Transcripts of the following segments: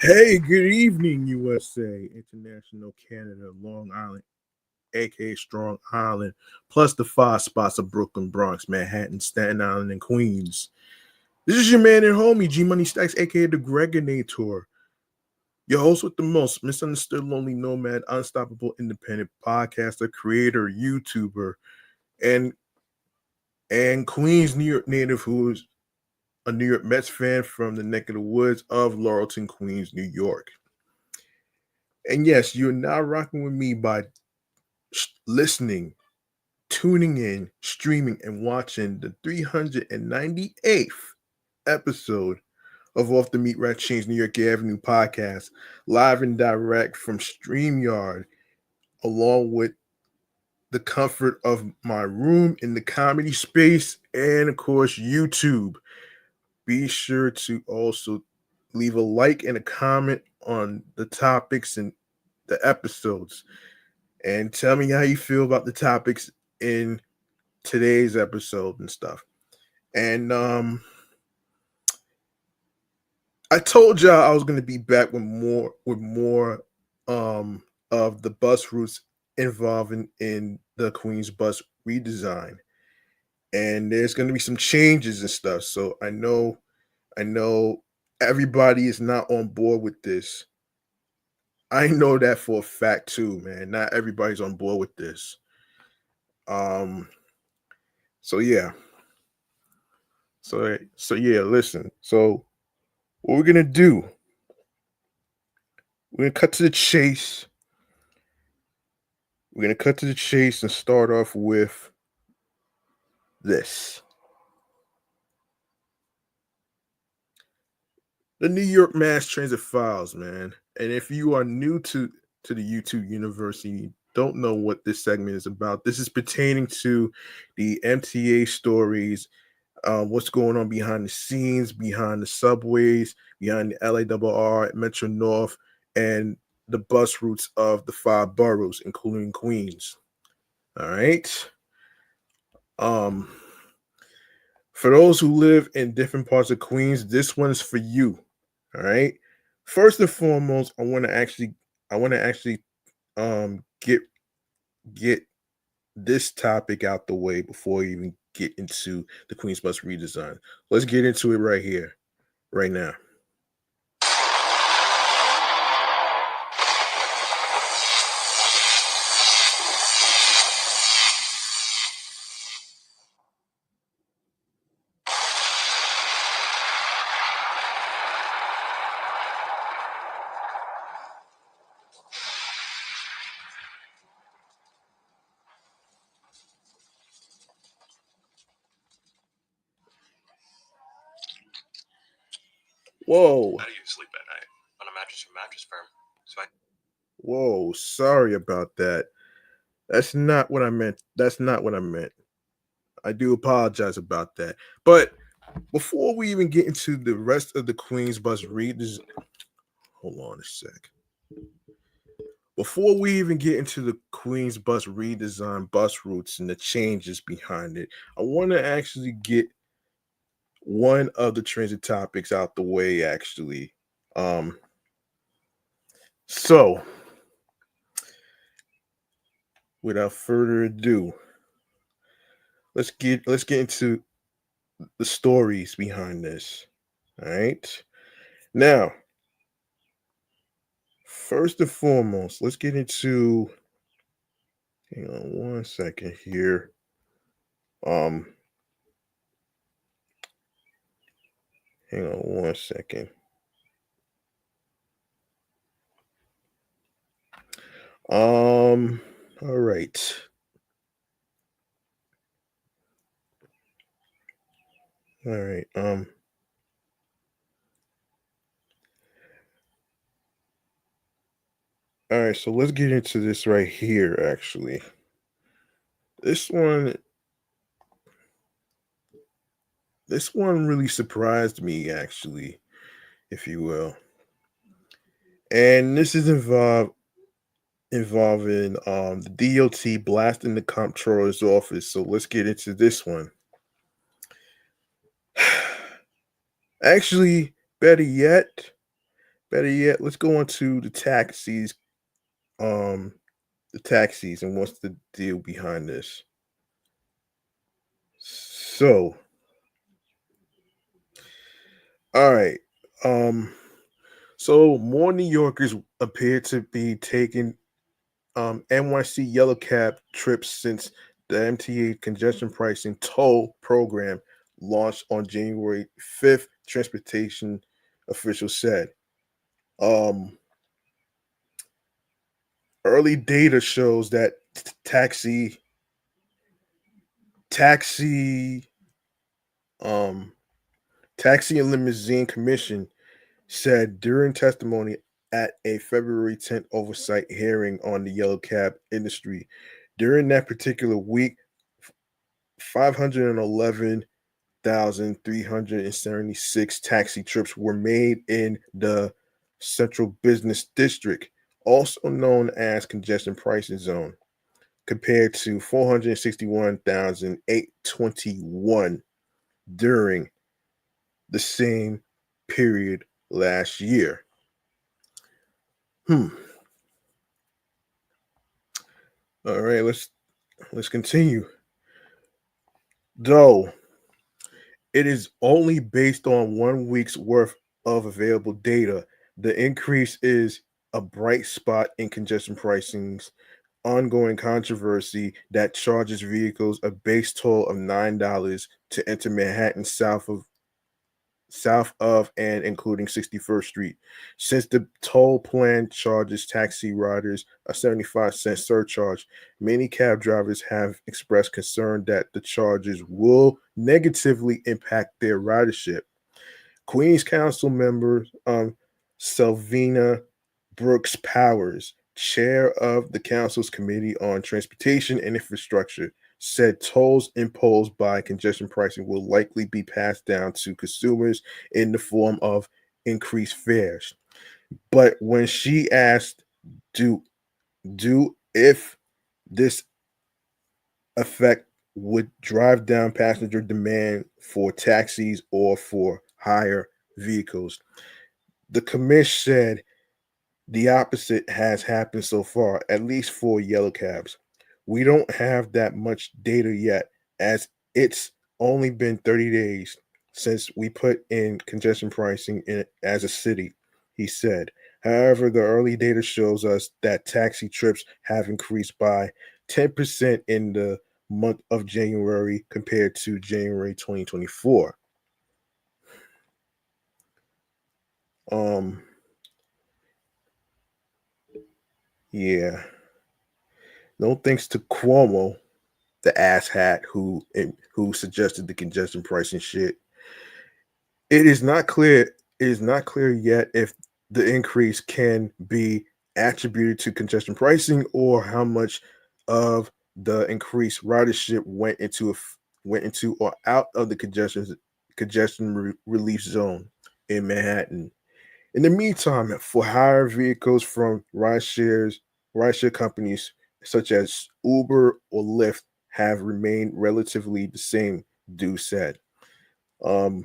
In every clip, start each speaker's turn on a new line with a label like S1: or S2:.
S1: Hey, good evening, USA, International Canada, Long Island, aka Strong Island, plus the five spots of Brooklyn, Bronx, Manhattan, Staten Island, and Queens. This is your man and homie, G Money Stacks, aka the Gregonator, your host with the most, misunderstood, lonely nomad, unstoppable, independent podcaster, creator, YouTuber, and Queens, New York native who is a New York Mets fan from the neck of the woods of Laurelton, Queens, New York. And yes, you're now rocking with me by listening, tuning in, streaming, and watching the 398th episode of Off the Meat Rat Chainz New York Avenue podcast, live and direct from StreamYard, along with the comfort of my room in the comedy space, and of course, YouTube. Be sure to also leave a like and a comment on the topics and the episodes, and tell me how you feel about the topics in today's episode and stuff. And I told y'all I was gonna be back with more of the bus routes involving in the Queens bus redesign. And there's gonna be some changes and stuff. So I know everybody is not on board with this. I know that for a fact too, man. Not everybody's on board with this. Um so yeah. So yeah, listen. So what we're gonna do, we're gonna cut to the chase. We're gonna cut to the chase and start off with this. The New York Mass Transit Files, man. And if you are new to the YouTube universe and you don't know what this segment is about, this is pertaining to the MTA stories, what's going on behind the scenes, behind the subways, behind the LARR, Metro North, and the bus routes of the five boroughs, including Queens. All right. Um, for those who live in different parts of Queens, this one's for you. All right. First and foremost, I want to actually get get this topic out the way before we even get into the Queens Bus redesign. Let's get into it right here, right now. Whoa.
S2: How do you sleep at night? On a mattress from Mattress Firm. So I
S1: Whoa, sorry about that. That's not what I meant. That's not what I meant. I do apologize about that. But before we even get into the rest of the Queens Bus redesign, hold on a sec. Before we even get into the Queens Bus redesign, bus routes, and the changes behind it, I want to actually get one of the transit topics out the way. Actually, um, so without further ado, let's get into the stories behind this. All right, now first and foremost, let's get into. Hang on one second here. Um, hang on one second. All right. All right. All right, so let's get into this right here actually. This one this one really surprised me actually, if you will. And this is involving the DOT blasting the comptroller's office. So let's get into this one. Actually, better yet, Better yet, let's go on to the taxis. Um, the taxis and what's the deal behind this? So, all right. Um, so more New Yorkers appear to be taking NYC Yellow Cab trips since the MTA congestion pricing toll program launched on January 5th, transportation officials said. Um, Early data shows that taxi um taxi and limousine commission said during testimony at a February 10th oversight hearing on the yellow cab industry. During that particular week, 511,376 taxi trips were made in the Central Business District, also known as congestion pricing zone, compared to 461,821 during the same period last year. Hmm. All right, let's continue. Though it is only based on 1 week's worth of available data, the increase is a bright spot in congestion pricing's ongoing controversy that charges vehicles a base toll of $9 to enter Manhattan south of and including 61st Street. Since the toll plan charges taxi riders a 75-cent surcharge, many cab drivers have expressed concern that the charges will negatively impact their ridership. Queens Council member Selvina Brooks Powers, chair of the council's Committee on Transportation and Infrastructure, said tolls imposed by congestion pricing will likely be passed down to consumers in the form of increased fares. But when she asked, do do if this effect would drive down passenger demand for taxis or for higher vehicles, the commission said the opposite has happened so far, at least for yellow cabs. We don't have that much data yet, as it's only been 30 days since we put in congestion pricing in, as a city, he said. However, the early data shows us that taxi trips have increased by 10% in the month of January compared to January 2024. Um, yeah. No thanks to Cuomo, the asshat who suggested the congestion pricing shit. It is not clear. It is not clear yet if the increase can be attributed to congestion pricing or how much of the increased ridership went into or out of the relief zone in Manhattan. In the meantime, for hire vehicles from rideshare companies such as Uber or Lyft have remained relatively the same, Du said. Um,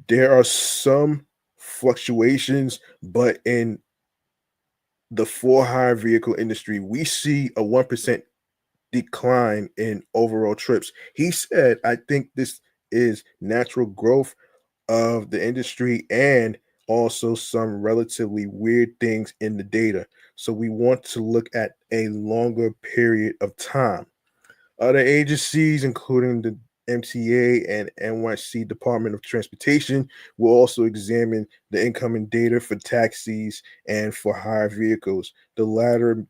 S1: there are some fluctuations, but in the for hire vehicle industry, we see a 1% decline in overall trips. He said, I think this is natural growth of the industry and also some relatively weird things in the data. So we want to look at a longer period of time. Other agencies, including the MTA and NYC Department of Transportation, will also examine the incoming data for taxis and for hire vehicles. The latter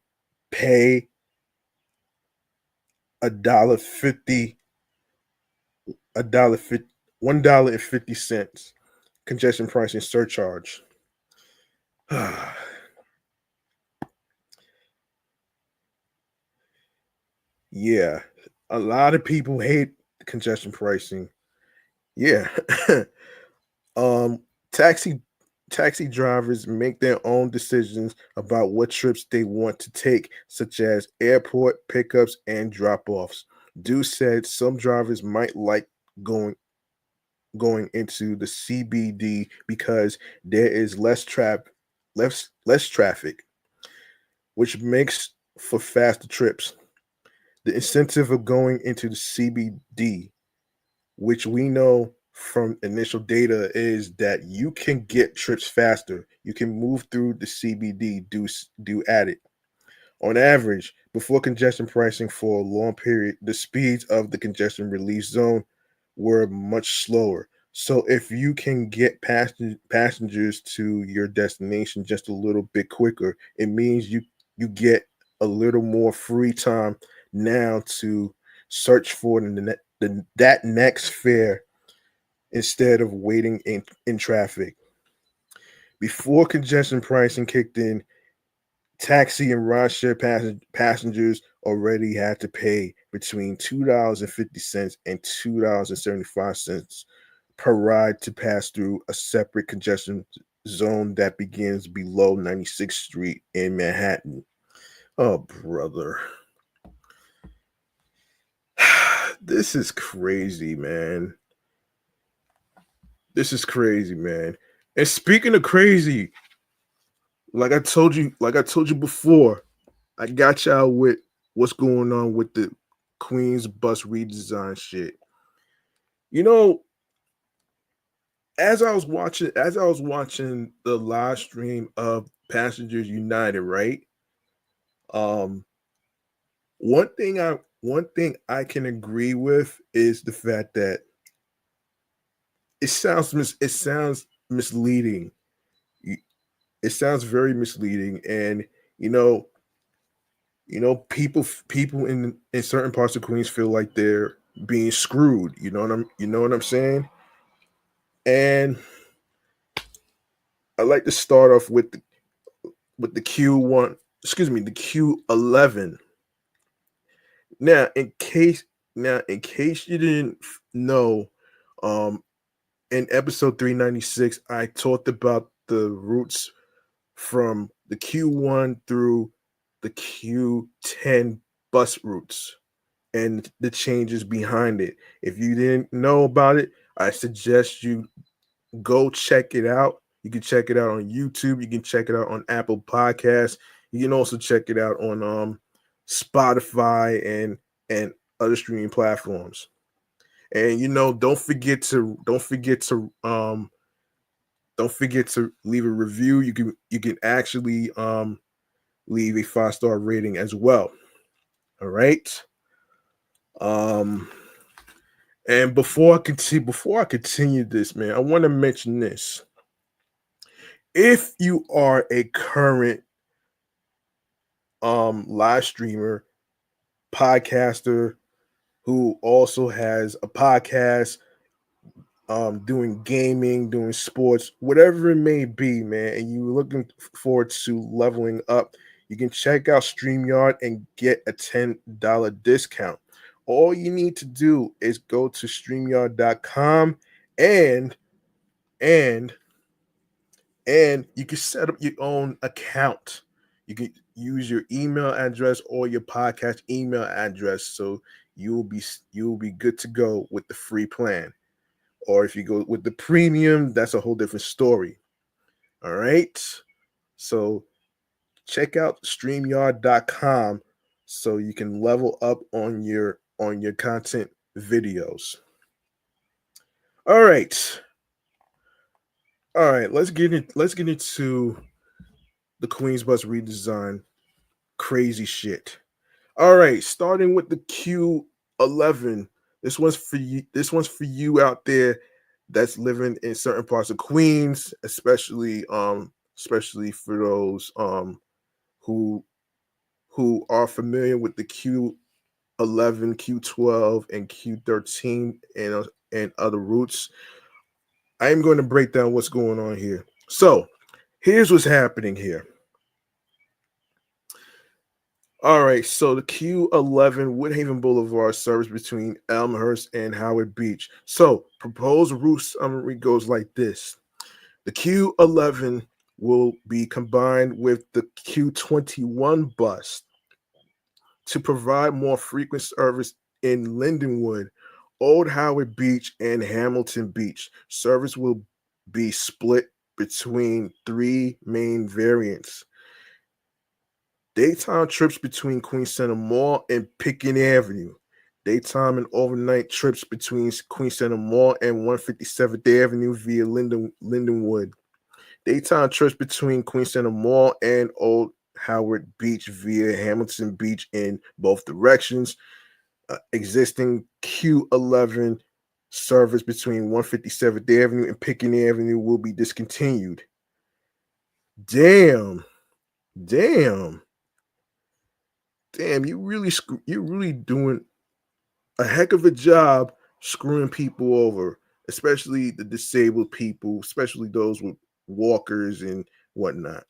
S1: pay $1.50, $1.50, $1.50 congestion pricing surcharge. Yeah, a lot of people hate congestion pricing. Yeah. um taxi taxi drivers make their own decisions about what trips they want to take, such as airport pickups and drop-offs. Du said some drivers might like going going into the CBD because there is less traffic, which makes for faster trips. The incentive of going into the CBD, which we know from initial data, is that you can get trips faster. You can move through the CBD, do at it. On average, before congestion pricing for a long period, the speeds of the congestion relief zone were much slower. So if you can get passengers to your destination just a little bit quicker, it means you get a little more free time now to search for that next fare instead of waiting in traffic. Before congestion pricing kicked in, taxi and rideshare passengers already had to pay between $2.50 and $2.75 per ride to pass through a separate congestion zone that begins below 96th Street in Manhattan. Oh, brother. This is crazy, man. This is crazy, man. And speaking of crazy, like I told you before, I got y'all with what's going on with the Queens bus redesign shit. You know, as I was watching the live stream of Passengers United, right? Um, one thing I can agree with is the fact that it sounds misleading. Y- It sounds very misleading, and you know, people in certain parts of Queens feel like they're being screwed. You know what I'm saying? And I like to start off with the Q1, excuse me, the Q11. Now, in case you didn't know, um, in episode 396, I talked about the routes from the Q1 through the Q10 bus routes and the changes behind it. If you didn't know about it, I suggest you go check it out. You can check it out on YouTube. You can check it out on Apple Podcasts. You can also check it out on Spotify and other streaming platforms. And don't forget to leave a review. You can actually leave a 5-star rating as well. All right. Um and before I continue this, man, I want to mention this. If you are a current live streamer, podcaster who also has a podcast, doing gaming, doing sports, whatever it may be, man, and you're looking forward to leveling up, you can check out StreamYard and get a $10 discount. All you need to do is go to StreamYard.com and and and you can set up your own account. You can use your email address or your podcast email address, so you'll be good to go with the free plan. Or if you go with the premium, that's a whole different story. All right. So check out StreamYard.com so you can level up on your content videos. All right. All right. Let's get into the Queens Bus redesign crazy shit. All right, starting with the Q11. This one's for you out there that's living in certain parts of Queens, especially for those who who are familiar with the Q11, Q12, and Q13 and other routes. I am going to break down what's going on here. So, here's what's happening here. All right, so the Q11 Woodhaven Boulevard serves between Elmhurst and Howard Beach. So, proposed route summary goes like this: the Q11 will be combined with the Q21 bus to provide more frequent service in Lindenwood, Old Howard Beach and Hamilton Beach. Service will be split between 3 main variants. Daytime trips between Queens Center Mall and Pickens Avenue. Daytime and overnight trips between Queens Center Mall and 157th Avenue via Lindenwood. Daytime trips between Queens Center Mall and Old Howard Beach via Hamilton Beach in both directions. Existing Q11 service between 157th Avenue and Pickens Avenue will be discontinued. Damn, damn, you're really doing a heck of a job screwing people over, especially the disabled people, especially those with walkers and whatnot.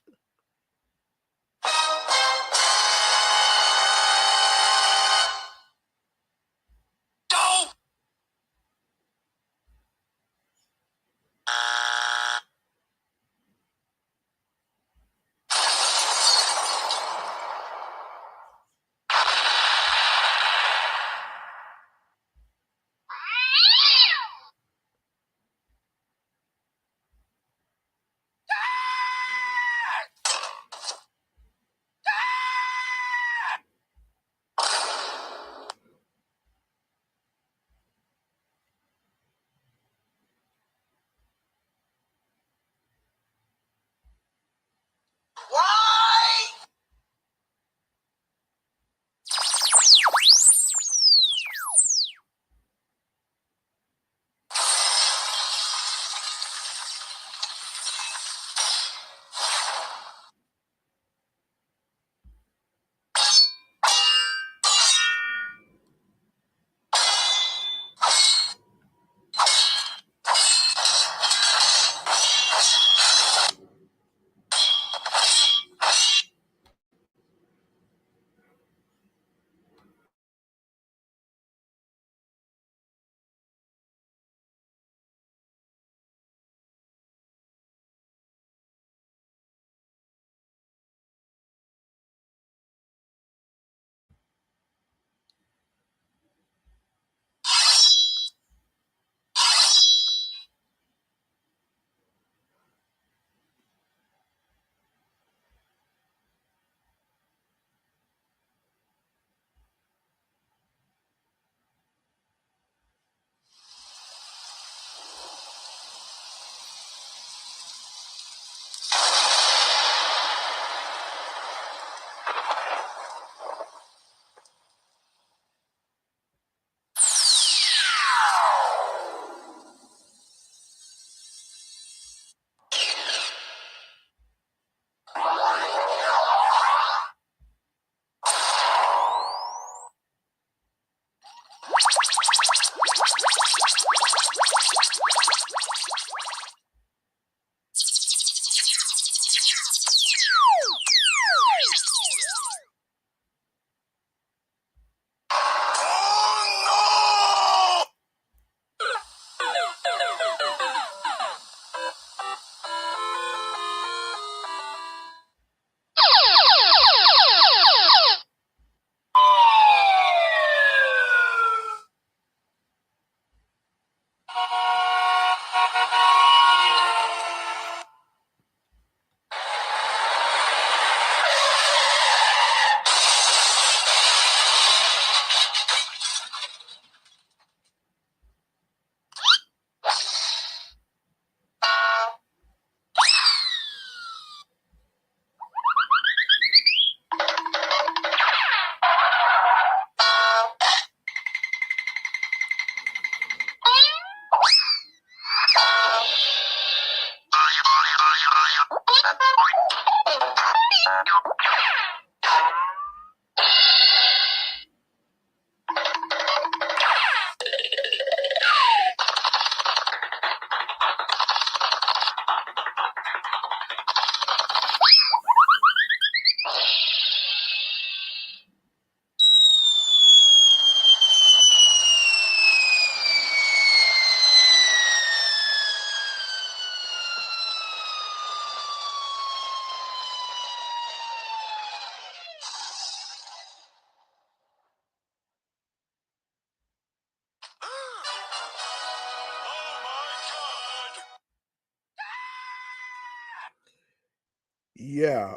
S1: Yeah.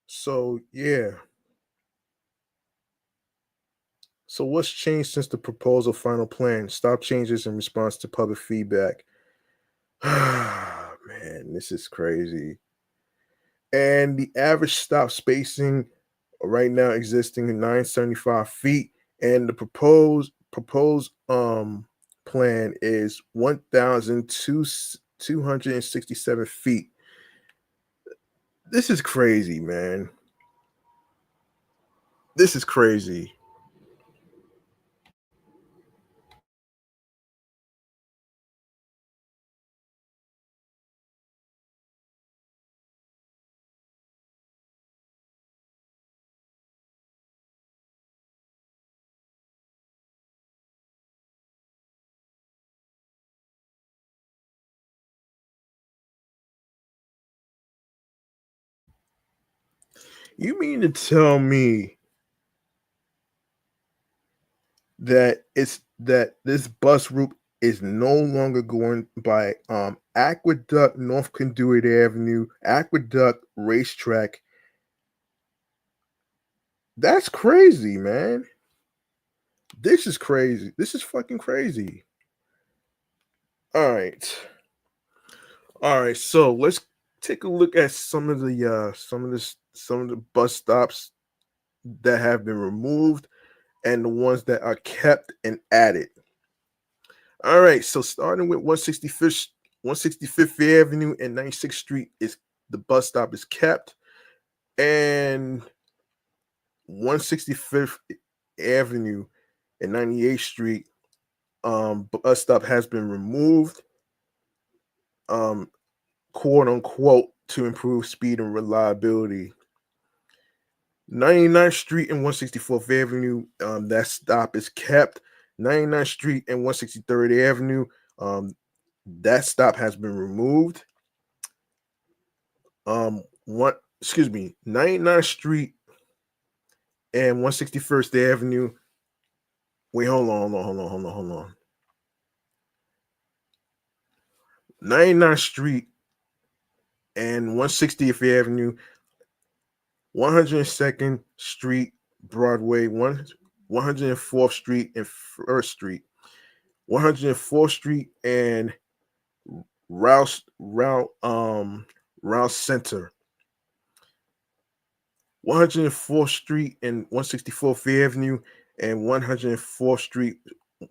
S1: So yeah. So what's changed since the proposal final plan? Stop changes in response to public feedback. Man, this is crazy. And the average stop spacing right now existing in 975 feet, and the proposed plan is 1,267 feet. This is crazy, man. This is crazy. You mean to tell me that this bus route is no longer going by Aqueduct, North Conduit Avenue, Aqueduct Racetrack? That's crazy, man. This is crazy. This is fucking crazy. All right. All right. So let's take a look at some of the bus stops that have been removed and the ones that are kept and added. All right. So starting with 165th Avenue and 96th Street is the bus stop is kept, and 165th Avenue and 98th Street bus stop has been removed, um, quote unquote, to improve speed and reliability. 99th Street and 164th Avenue, that stop is kept. 99th Street and 163rd Avenue, that stop has been removed. One, excuse me, 99th Street and 161st Avenue. Wait, hold on. 99th Street and 160th Avenue, 102nd Street, Broadway, 104th Street and First Street, 104th Street and Rouse Center, 104th Street and 164th Avenue, and 104th Street,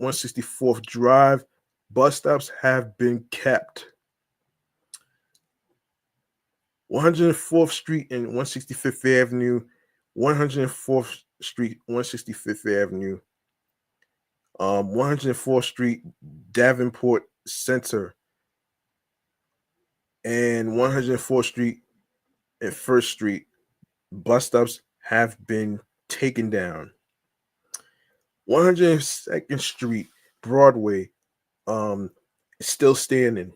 S1: 164th Drive. Bus stops have been kept. 104th Street and 165th Avenue, 104th Street, 165th Avenue, 104th Street, Davenport Center, and 104th Street and First Street. Bus stops have been taken down. 102nd Street, Broadway, still standing.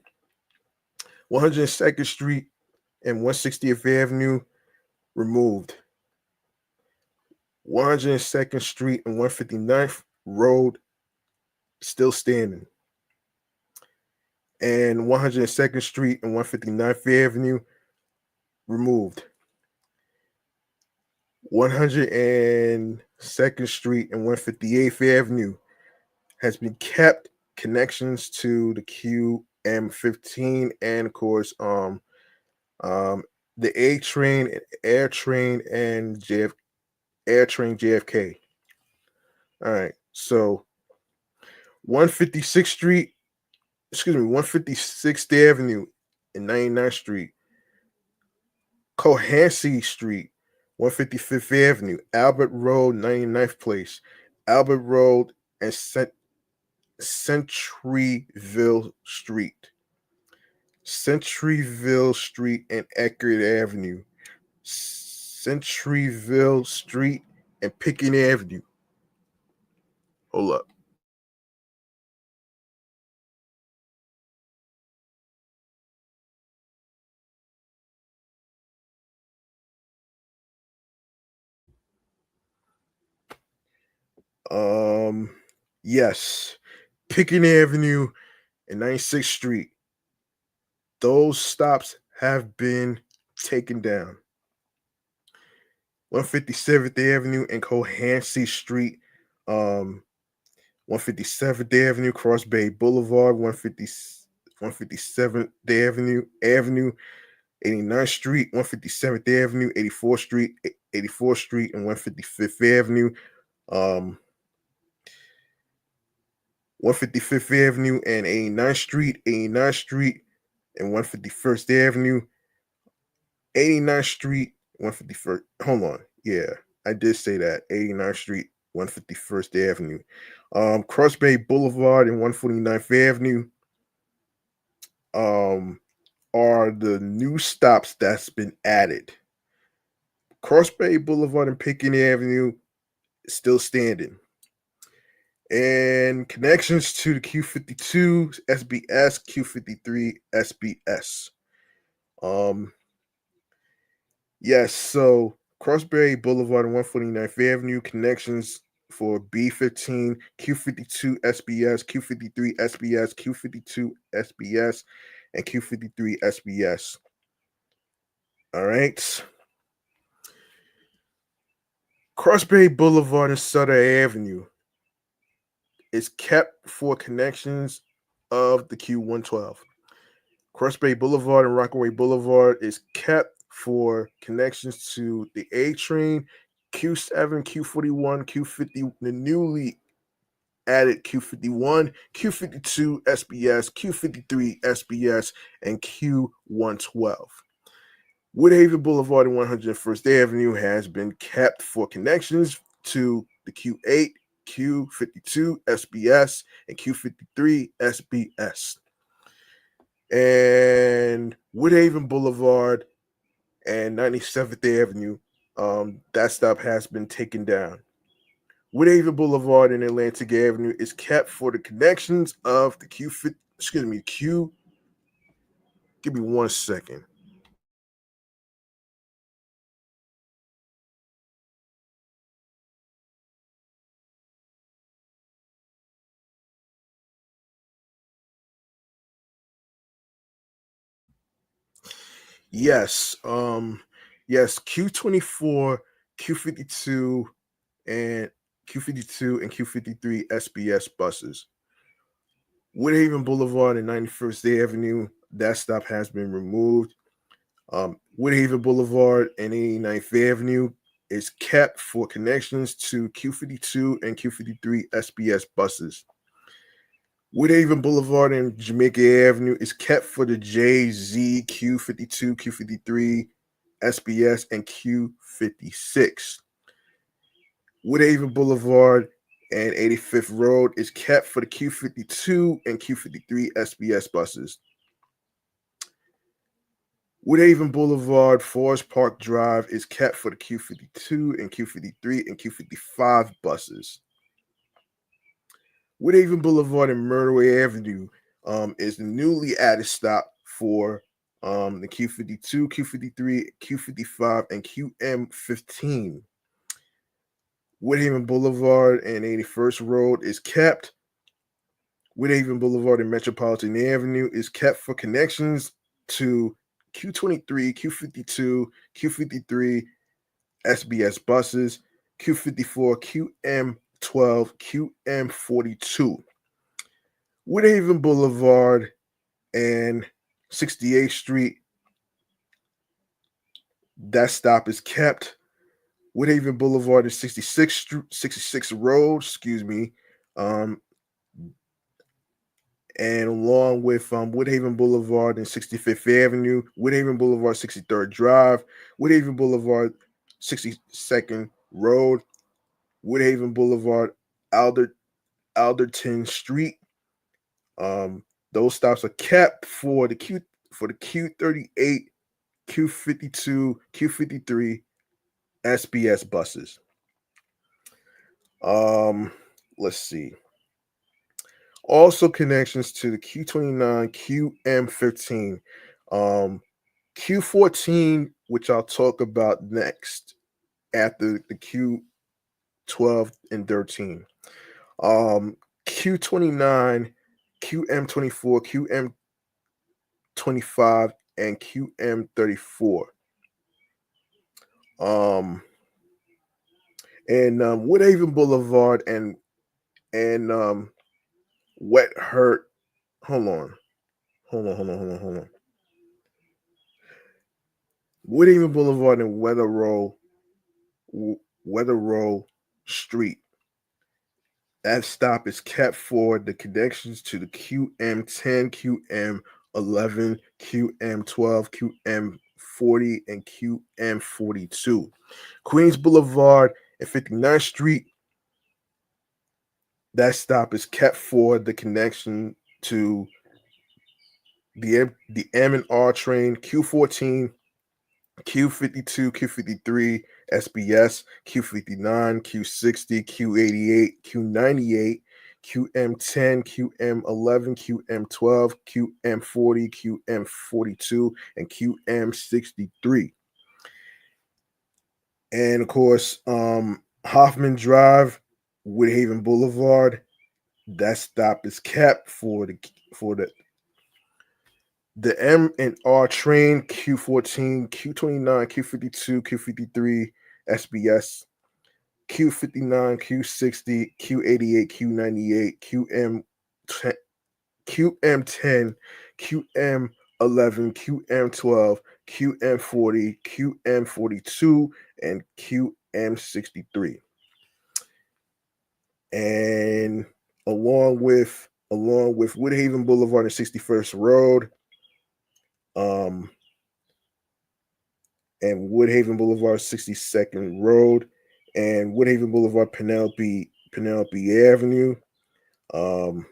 S1: 102nd Street and 160th Avenue removed. 102nd Street and 159th Road still standing. And 102nd Street and 159th Avenue removed. 102nd Street and 158th Avenue has been kept. Connections to the QM15 and of course the A train, Air Train, and Air Train JFK. All right, so 156th Street, 156th Avenue and 99th Street, Cohansey Street, 155th Avenue, Albert Road, 99th Place, Albert Road, and Centuryville Street. Centuryville Street and Eckerd Avenue. Centuryville Street and Pickett Avenue. Hold up. Um, yes, Pickett Avenue and 96th Street. Those stops have been taken down. 157th Avenue and Cohansey Street, 157th Avenue, Cross Bay Boulevard, 157th Avenue, 89th Street, 157th Avenue, 84th Street, 84th Street, and 155th Avenue, 155th Avenue and 89th Street, 89th Street, and 151st Avenue, 89th Street, 151st. Hold on. Yeah, I did say that. 89th Street, 151st Avenue. Cross Bay Boulevard and 149th Avenue are the new stops that's been added. Cross Bay Boulevard and Pickens Avenue still standing. And connections to the Q52 SBS, Q53 SBS. Yes, so Crossberry Boulevard and 149th Avenue connections for B15, Q52 SBS, Q53 SBS, Q52 SBS, and Q53 SBS. All right. Crossberry Boulevard and Sutter Avenue is kept for connections of the Q112. Crossberry Boulevard and Rockaway Boulevard is kept for connections to the A train, Q7, Q41, Q50, the newly added Q51, Q52 SBS, Q53 SBS, and Q112. Woodhaven Boulevard and 101st Avenue has been kept for connections to the Q8, Q52 SBS, and Q53 SBS. And Woodhaven Boulevard and 97th Avenue, that stop has been taken down. Woodhaven Boulevard and Atlantic Avenue is kept for the connections of the Q. Give me 1 second. Yes, yes, Q24, Q52, and Q53 SBS buses. Woodhaven Boulevard and 91st Avenue, that stop has been removed. Woodhaven Boulevard and 89th Avenue is kept for connections to Q52 and Q53 SBS buses. Woodhaven Boulevard and Jamaica Avenue is kept for the JZ, Q52, Q53, SBS, and Q56. Woodhaven Boulevard and 85th Road is kept for the Q52 and Q53 SBS buses. Woodhaven Boulevard, Forest Park Drive is kept for the Q52 and Q53 and Q55 buses. Woodhaven Boulevard and Myrtle Avenue is the newly added stop for the Q52, Q53, Q55, and QM15. Woodhaven Boulevard and 81st Road is kept. Woodhaven Boulevard and Metropolitan Avenue is kept for connections to Q23, Q52, Q53, SBS buses, Q54, QM12, QM42. Woodhaven Boulevard and 68th Street, that stop is kept. Woodhaven Boulevard and 66th Road, and along with Woodhaven Boulevard and 65th Avenue, Woodhaven Boulevard, 63rd Drive, Woodhaven Boulevard, 62nd Road, Woodhaven Boulevard, Alderton Street. Those stops are kept for the Q38, Q52, Q53 SBS buses. Let's see. Also connections to the Q29, QM15, Q14, which I'll talk about next after the Q12 and 13. Q29, QM24, QM25, and QM34. Um, and Woodhaven Boulevard and Wet Hurt. Hold on. Woodhaven Boulevard and Weather Row Street. That stop is kept for the connections to the QM10, QM11, QM12, QM40, and QM42. Queens Boulevard and 59th Street. That stop is kept for the connection to the M and R train, Q14, Q52, Q53, SBS, Q59, Q60, Q88, Q98, QM10, QM11, QM12, QM40, QM42, and QM63. And of course, Hoffman Drive, Woodhaven Boulevard. That stop is kept for the M and R train, Q14, Q29, Q52, Q53, SBS, Q59, Q60, Q88, Q98, QM10, QM11, QM12, QM40, QM42, and QM63. And along with Woodhaven Boulevard and 61st Road, and Woodhaven Boulevard, 62nd Road, and Woodhaven Boulevard, Penelope Avenue, and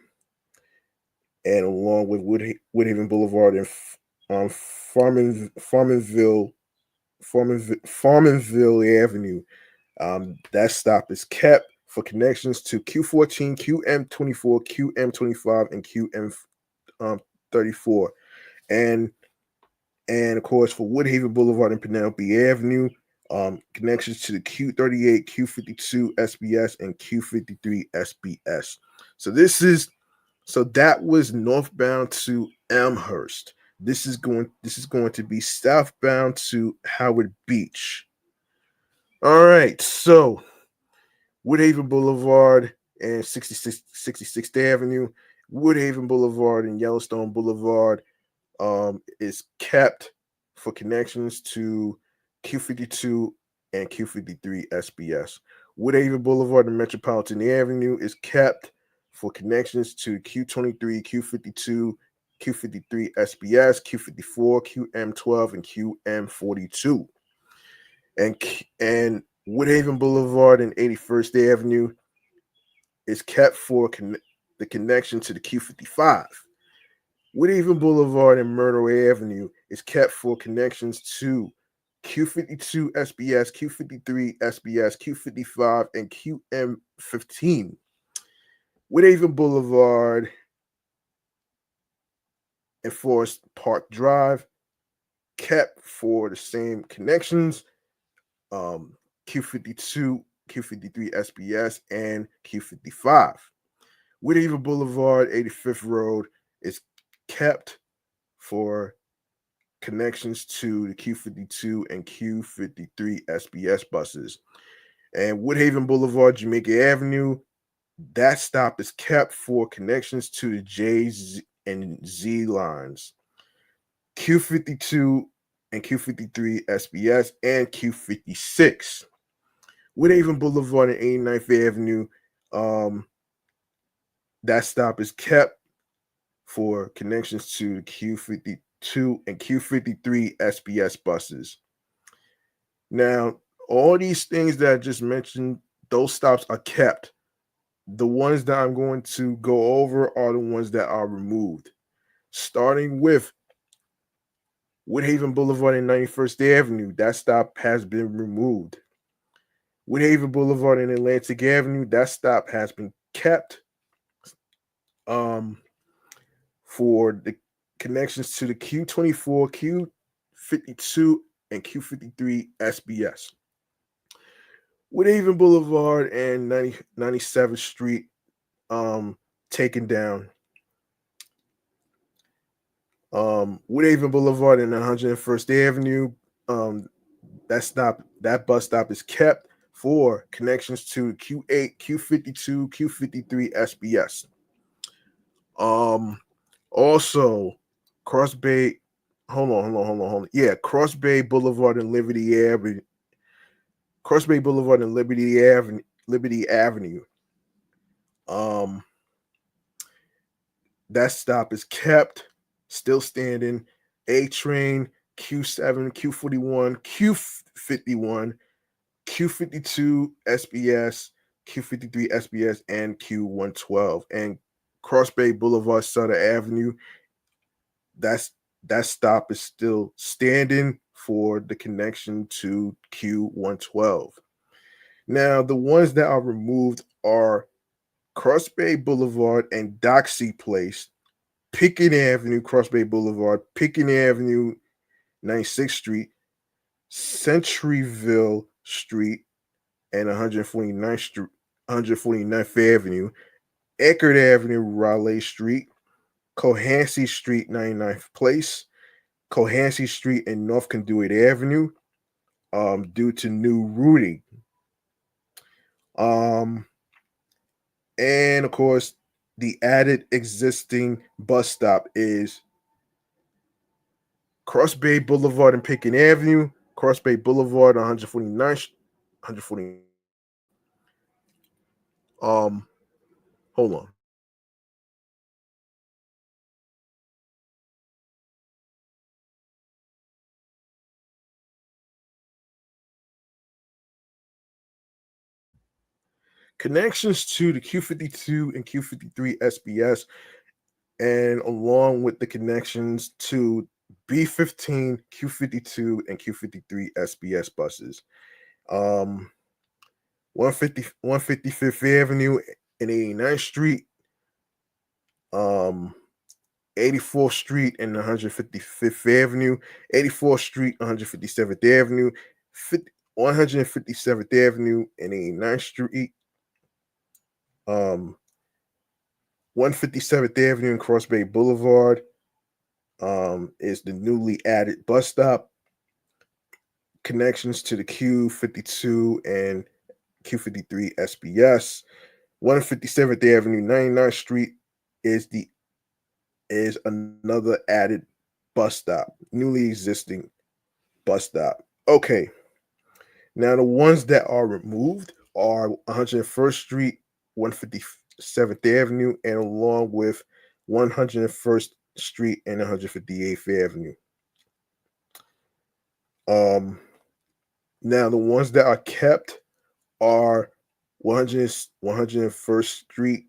S1: along with Woodhaven Boulevard and Farmanville Avenue. That stop is kept for connections to Q14, QM24, QM25, and QM34, and of course for Woodhaven Boulevard and Penelope Avenue, connections to the Q38, Q52 SBS, and Q53 SBS. So that was northbound to Elmhurst. This is going to be southbound to Howard Beach. All right, so Woodhaven Boulevard and 66th Avenue, Woodhaven Boulevard and Yellowstone Boulevard is kept for connections to Q52 and Q53 SBS. Woodhaven Boulevard and Metropolitan Avenue is kept for connections to Q23, Q52, Q53 SBS, Q54, QM12, and QM42. And Woodhaven Boulevard and 81st Avenue is kept for the connection to the Q55. Woodhaven Boulevard and Myrtle Avenue is kept for connections to Q52 SBS, Q53 SBS, Q55, and QM15. Woodhaven Boulevard and Forest Park Drive kept for the same connections, Q52, Q53 SBS, and Q55. Woodhaven Boulevard, 85th Road is kept for connections to the Q52 and Q53 SBS buses. And Woodhaven Boulevard, Jamaica Avenue, that stop is kept for connections to the J and Z lines, Q52 and Q53 SBS, and Q56. Woodhaven Boulevard and 89th Avenue, that stop is kept for connections to the Q52 and Q53 SBS buses. Now, all these things that I just mentioned, those stops are kept. The ones that I'm going to go over are the ones that are removed. Starting with Woodhaven Boulevard and 91st Avenue, that stop has been removed. Woodhaven Boulevard and Atlantic Avenue, that stop has been kept for the connections to the Q24, Q52, and Q53 SBS. Woodhaven Boulevard and 97th Street taken down. Woodhaven Boulevard and 101st Avenue, that that bus stop is kept for connections to Q8, Q52, Q53 SBS. Also, Cross Bay. Hold on. Yeah, Cross Bay Boulevard and Liberty Avenue. Cross Bay Boulevard and Liberty Avenue. Liberty Avenue. That stop is kept, still standing. A train, Q7, Q41, Q51, Q52 SBS, Q53 SBS, and Q112. And Cross Bay Boulevard, Sutter Avenue, that stop is still standing for the connection to Q112. Now, the ones that are removed are Cross Bay Boulevard and Doxy Place, Pickett Avenue, Cross Bay Boulevard, Pickett Avenue, 96th Street, Centuryville Street, and 149th Street, 149th Avenue, Eckerd Avenue, Raleigh Street, Cohansey Street, 99th Place, Cohansey Street, and North Conduit Avenue, due to new routing. And of course, the added existing bus stop is Cross Bay Boulevard and Pickett Avenue, Cross Bay Boulevard, 149th, 140. Hold on. Connections to the Q52 and Q53 SBS, and along with the connections to B15, Q52, and Q53 SBS buses. 155th Avenue and 89th Street, 84th Street and 155th Avenue, 84th Street, 157th Avenue, 157th Avenue and 89th Street, 157th Avenue and Cross Bay Boulevard is the newly added bus stop. Connections to the Q52 and Q53 SBS. 157th Avenue, 99th Street is another added bus stop, newly existing bus stop. Okay. Now the ones that are removed are 101st Street, 157th Avenue, and along with 101st Street and 158th Avenue. Now the ones that are kept are 101st Street,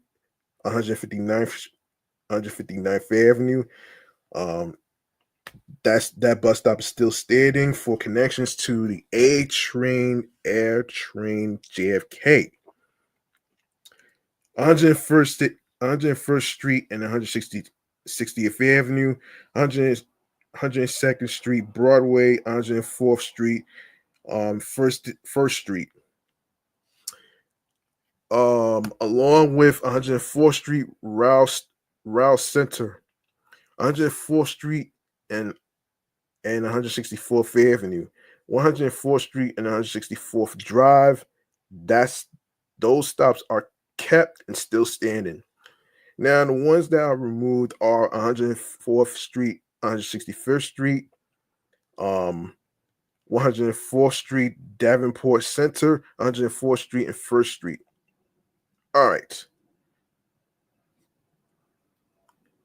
S1: 159th Avenue. That bus stop is still standing for connections to the A train, Air Train, JFK. 101st Street and 160th Avenue, 102nd Street, Broadway, 104th Street, First Street. Along with 104th Street, Rouse Center, 104th Street and 164th Avenue, 104th Street and 164th Drive. Those stops are kept and still standing. Now the ones that are removed are 104th Street, 161st Street, 104th Street, Davenport Center, 104th Street, and 1st Street. All right.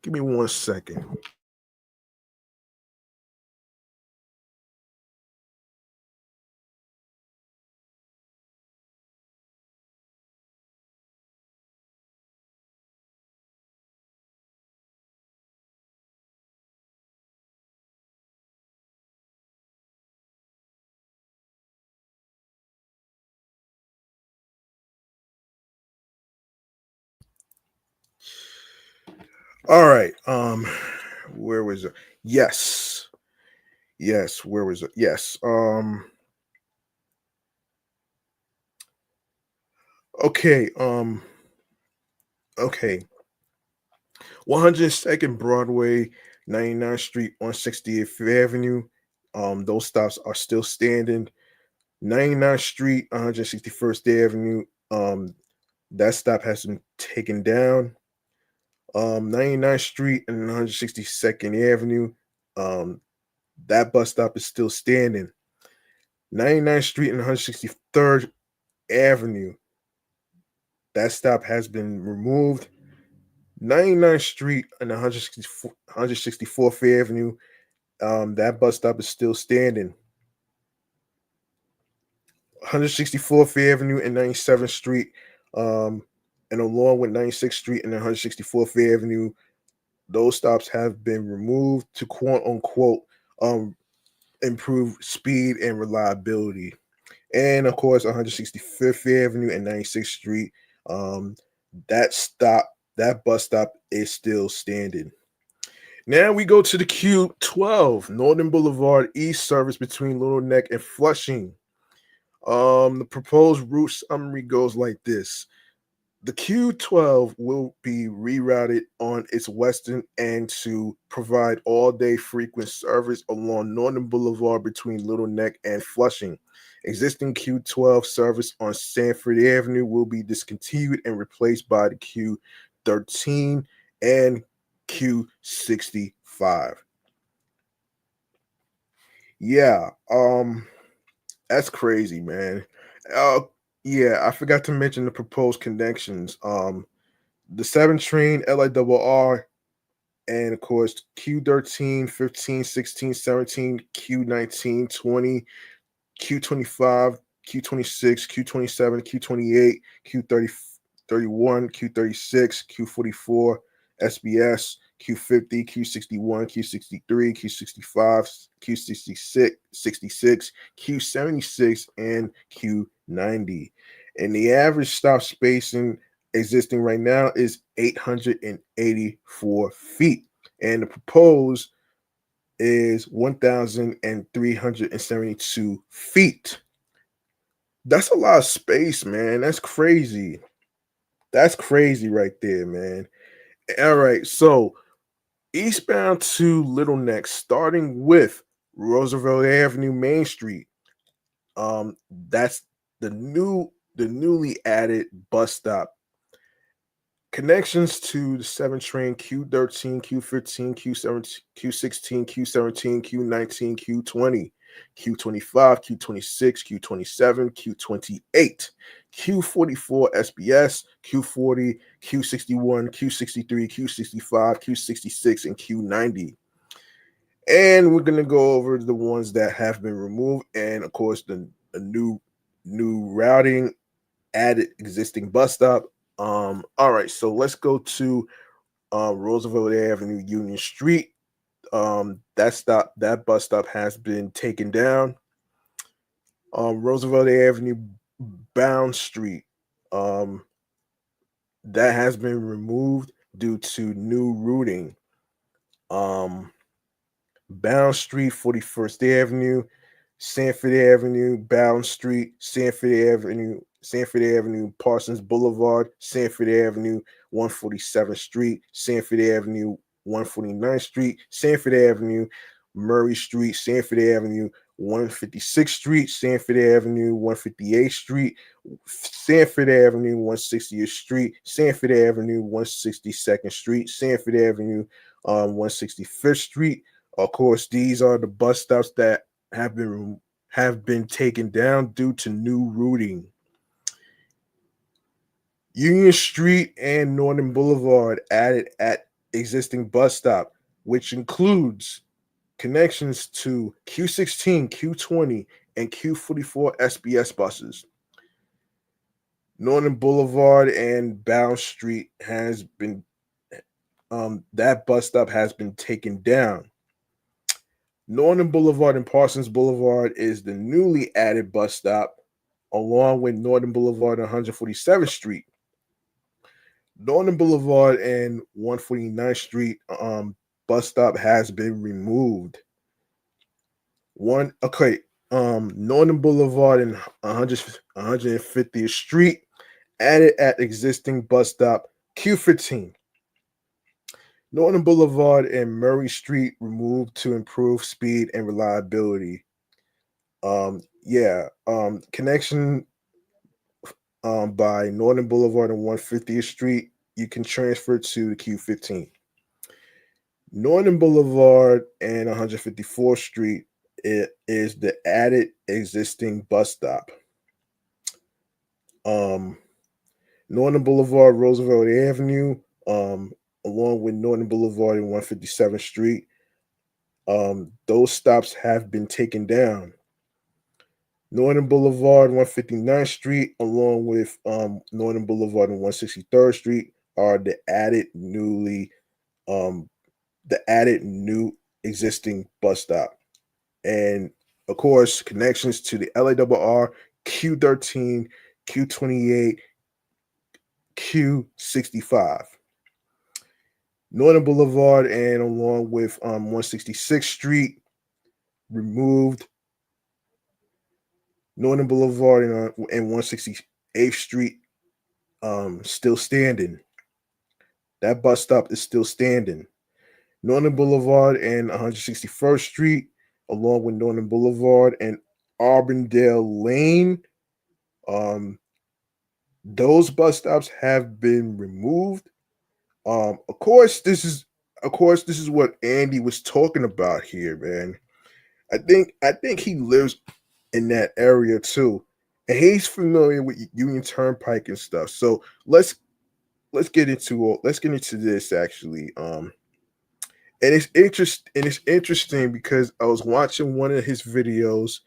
S1: Give me 1 second. All right. Where was it? Yes. Where was it? Yes. Okay. Okay. 102nd Broadway, 99th Street, 160th Avenue. Those stops are still standing. 99th Street, 161st Avenue. That stop has been taken down. 99th Street and 162nd Avenue. Um, that bus stop is still standing. 99th Street and 163rd Avenue. That stop has been removed. 99th Street and 164th Avenue. That bus stop is still standing. 164th Avenue and 97th Street, and along with 96th Street and 164th Avenue, those stops have been removed to quote unquote improve speed and reliability. And of course, 165th Avenue and 96th Street, um, that bus stop is still standing. Now we go to the Q12, Northern Boulevard East service between Little Neck and Flushing. The proposed route summary goes like this. The Q12 will be rerouted on its western end to provide all-day frequent service along Northern Boulevard between Little Neck and Flushing. Existing Q12 service on Sanford Avenue will be discontinued and replaced by the Q13 and Q65. Yeah, that's crazy, man. Uh, yeah, I forgot to mention the proposed connections. The 7 train, LIRR, and of course Q13, 15, 16, 17, Q19, 20, Q25, Q26, Q27, Q28, Q30, 31, Q36, Q44, SBS, Q50, Q61, Q63, Q65, Q66, 66, Q76, and Q90. And the average stop spacing existing right now is 884 feet. And the proposed is 1,372 feet. That's a lot of space, man. That's crazy. That's crazy right there, man. All right, so eastbound to Little Neck, starting with Roosevelt Avenue, Main Street. That's the newly added bus stop. Connections to the 7 train, Q13, Q15, Q17, Q16, Q17, Q19, Q20, Q25, Q26, Q27, Q28, Q44 SBS, Q40, Q61, Q63, Q65, Q66, and Q90. And we're gonna go over the ones that have been removed, and of course the new routing, added existing bus stop. All right, so let's go to Roosevelt Avenue, Union Street. That bus stop has been taken down. Roosevelt Avenue, Bound Street. Um, that has been removed due to new routing. Um, Bound Street, 41st Avenue, Sanford Avenue, Bound Street, Sanford Avenue, Parsons Boulevard, Sanford Avenue, 147th Street, Sanford Avenue, 149th Street, Sanford Avenue, Murray Street, Sanford Avenue, 156th Street, Sanford Avenue, 158th Street, Sanford Avenue, 160th Street, Sanford Avenue, 162nd Street, Sanford Avenue, 165th Street. Of course, these are the bus stops that have been taken down due to new routing. Union Street and Northern Boulevard added at existing bus stop, which includes connections to Q16, Q20, and Q44 SBS buses. Northern Boulevard and Bound Street has been that bus stop has been taken down. Northern Boulevard and Parsons Boulevard is the newly added bus stop, along with Northern Boulevard and 147th Street. Northern Boulevard and 149th Street bus stop has been removed. Northern Boulevard and 150th Street added at existing bus stop Q15. Northern Boulevard and Murray Street removed to improve speed and reliability. yeah, connection by Northern Boulevard and 150th Street, you can transfer to the Q15. Northern Boulevard and 154th Street, it is the added existing bus stop. Um, Northern Boulevard, Roosevelt Avenue, um, along with Northern Boulevard and 157th Street, those stops have been taken down. Northern Boulevard, 159th Street, along with Northern Boulevard and 163rd Street, are um, the added new existing bus stop, and of course connections to the LARR, Q13, Q28, Q65. Northern Boulevard and along with 166th Street removed. Northern Boulevard and 168th Street still standing. That bus stop is still standing. Northern Boulevard and 161st Street, along with Northern Boulevard and Auburndale Lane, um, those bus stops have been removed. Of course, this is what Andy was talking about here, man. I think he lives in that area too, and he's familiar with Union Turnpike and stuff. So let's get into this actually. And it's interesting because I was watching one of his videos,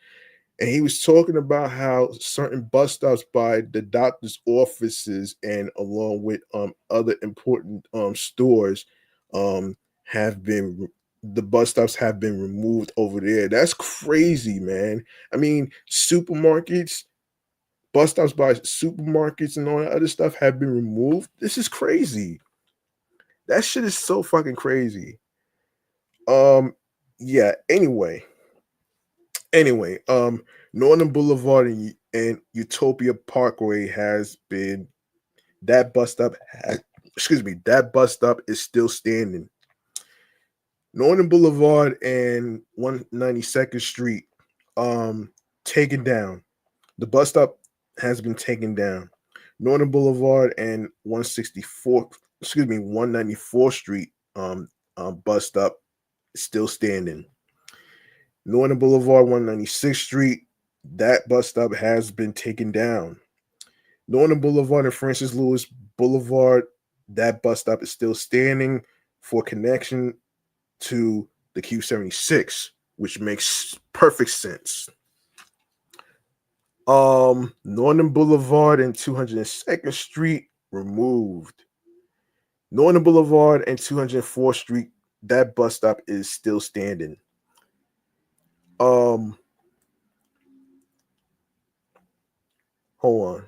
S1: and he was talking about how certain bus stops by the doctor's offices and along with other important stores um have been the bus stops have been removed over there. That's crazy, man. I mean, supermarkets, bus stops by supermarkets and all that other stuff have been removed. This is crazy. That shit is so fucking crazy. Um, yeah. Anyway, Northern Boulevard and Utopia Parkway has been that bus stop. Excuse me, that bus stop is still standing. Northern Boulevard and 192nd Street, taken down. The bus stop has been taken down. Northern Boulevard and 194th Street, bus stop is still standing. Northern Boulevard, 196th Street, that bus stop has been taken down. Northern Boulevard and Francis Lewis Boulevard, that bus stop is still standing for connection to the Q76, which makes perfect sense. Northern Boulevard and 202nd Street removed. Northern Boulevard and 204th Street, that bus stop is still standing. Um, Hold on.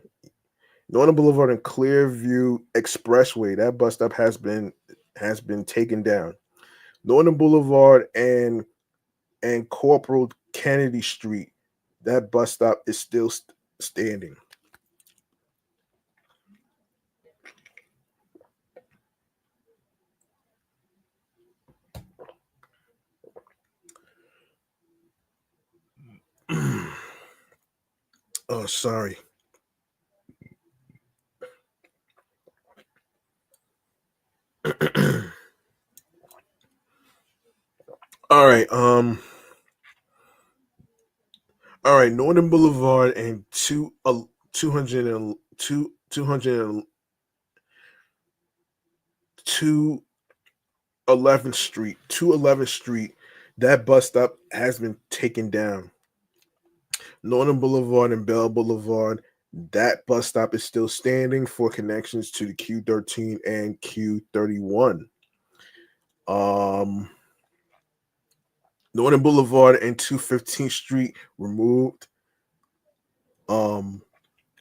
S1: Northern Boulevard and Clearview Expressway, that bus stop has been taken down. Northern Boulevard and Corporal Kennedy Street, that bus stop is still standing. Oh, sorry. All right. All right. Northern Boulevard and 200 and 200 211th Street, 211th Street, that bus stop has been taken down. Northern Boulevard and Bell Boulevard, that bus stop is still standing for connections to the Q13 and Q31. Um, Northern Boulevard and 215th Street removed. Um,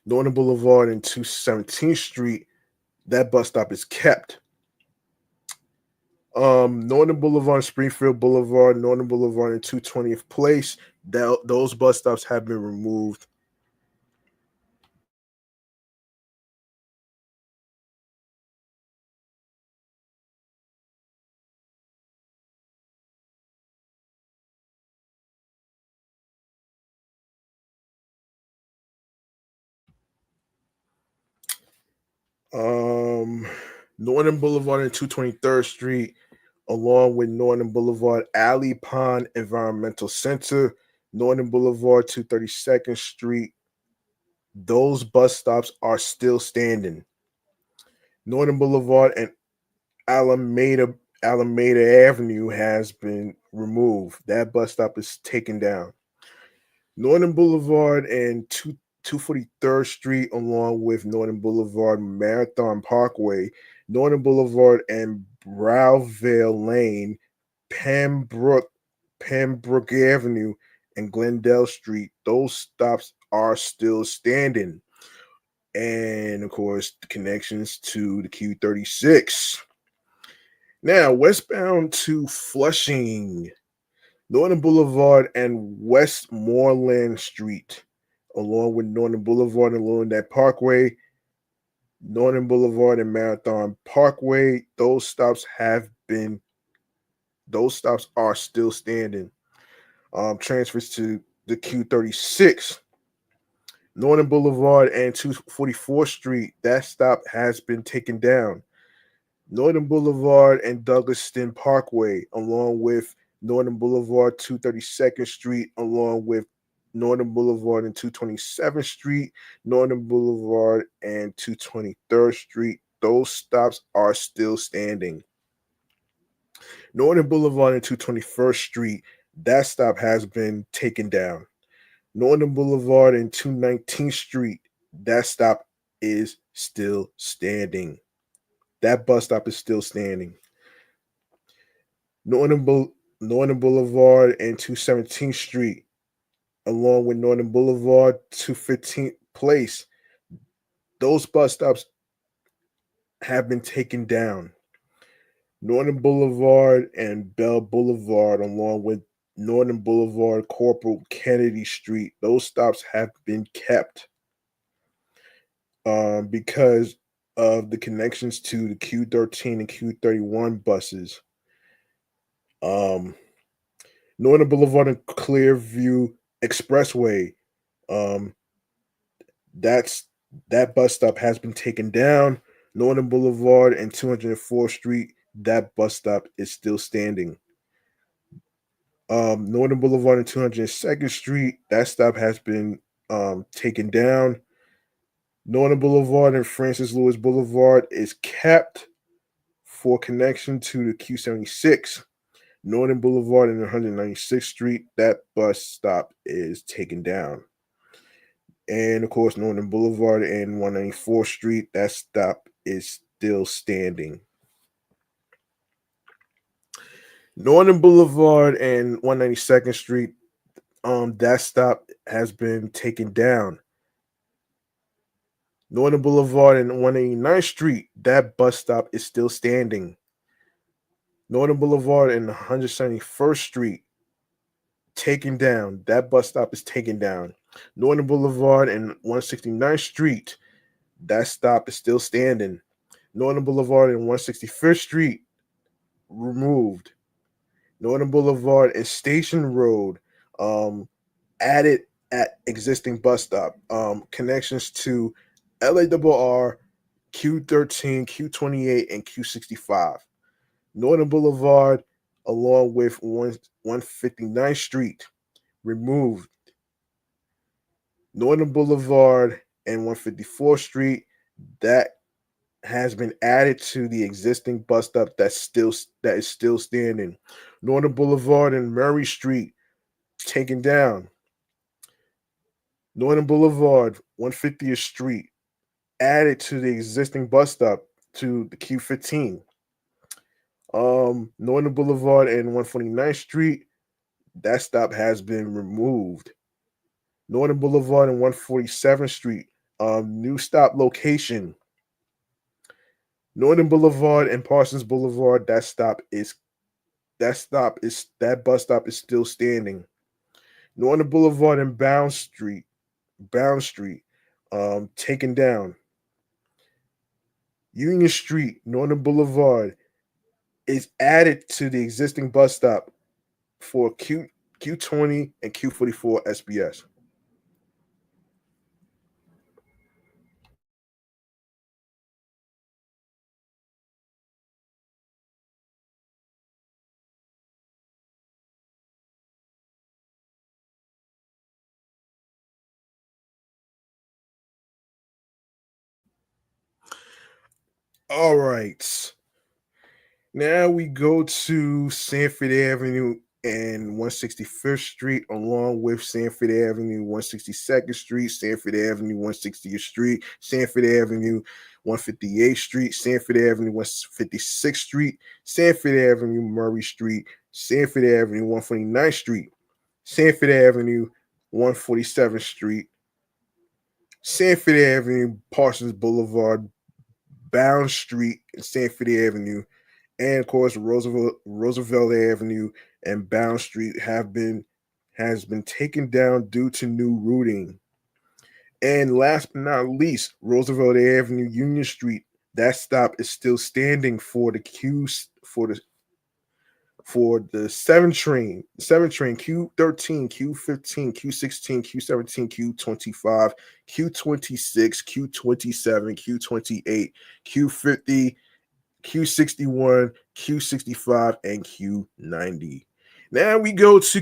S1: Northern Boulevard and 217th Street, that bus stop is kept. Northern Boulevard, Springfield Boulevard, Northern Boulevard, and 220th Place, those bus stops have been removed. Northern Boulevard and 223rd Street, along with Northern Boulevard, Alley Pond Environmental Center, Northern Boulevard, 232nd Street. Those bus stops are still standing. Northern Boulevard and Alameda Alameda Avenue has been removed. That bus stop is taken down. Northern Boulevard and 243rd Street, along with Northern Boulevard, Marathon Parkway, Northern Boulevard and Browvale Lane, Pembroke, Pembroke Avenue, and Glendale Street. Those stops are still standing. And of course, the connections to the Q36. Now, westbound to Flushing, Northern Boulevard and Westmoreland Street, along with Northern Boulevard and London Parkway, Northern Boulevard and Marathon Parkway. Those stops are still standing. Transfers to the Q36, Northern Boulevard and 244th Street. That stop has been taken down. Northern Boulevard and Douglaston Parkway, along with Northern Boulevard, 232nd Street, along with Northern Boulevard and 227th Street, Northern Boulevard and 223rd Street. Those stops are still standing. Northern Boulevard and 221st Street, that stop has been taken down. Northern Boulevard and 219th Street, that stop is still standing. That bus stop is still standing. Northern Boulevard and 217th Street, along with Northern Boulevard, 215th Place. Those bus stops have been taken down. Northern Boulevard and Bell Boulevard, along with Northern Boulevard, Corporal Kennedy Street. Those stops have been kept because of the connections to the Q13 and Q31 buses. Northern Boulevard and Clearview Expressway. That bus stop has been taken down. Northern Boulevard and 204th Street. That bus stop is still standing. Northern Boulevard and 202nd Street. That stop has been taken down. Northern Boulevard and Francis Lewis Boulevard is kept for connection to the Q76. Northern Boulevard and 196th Street, that bus stop is taken down. And of course, Northern Boulevard and 194th Street, that stop is still standing. Northern Boulevard and 192nd Street, that stop has been taken down. Northern Boulevard and 189th Street, that bus stop is still standing. Northern Boulevard and 171st Street, taken down. That bus stop is taken down. Northern Boulevard and 169th Street, that stop is still standing. Northern Boulevard and 165th Street, removed. Northern Boulevard and Station Road, added at existing bus stop. Connections to LARR, Q13, Q28, and Q65. Northern Boulevard, along with 159th Street, removed. Northern Boulevard and 154th Street, that has been added to the existing bus stop that is still standing. Northern Boulevard and Murray Street, taken down. Northern Boulevard, 150th Street, added to the existing bus stop to the Q15. Northern Boulevard and 149th Street, that stop has been removed. Northern Boulevard and 147th Street, new stop location. Northern Boulevard and Parsons Boulevard, that bus stop is still standing. Northern Boulevard and Bound Street, taken down. Union Street, Northern Boulevard, is added to the existing bus stop for Q20 and Q44 SBS. All right. Now we go to Sanford Avenue and 165th Street, along with Sanford Avenue, 162nd Street, Sanford Avenue, 160th Street, Sanford Avenue, 158th Street, Sanford Avenue, 156th Street, Sanford Avenue, Murray Street, Sanford Avenue, 149th Street, Sanford Avenue, 147th Street, Sanford Avenue, Parsons Boulevard, Bound Street, and Sanford Avenue, and of course Roosevelt Avenue and Bound Street has been taken down due to new routing. And last but not least, Roosevelt Avenue, Union Street. That stop is still standing for the seven train Q13, Q15, Q16, Q17, Q25, Q26, Q27, Q28, Q50, Q61, Q65, and Q90. Now we go to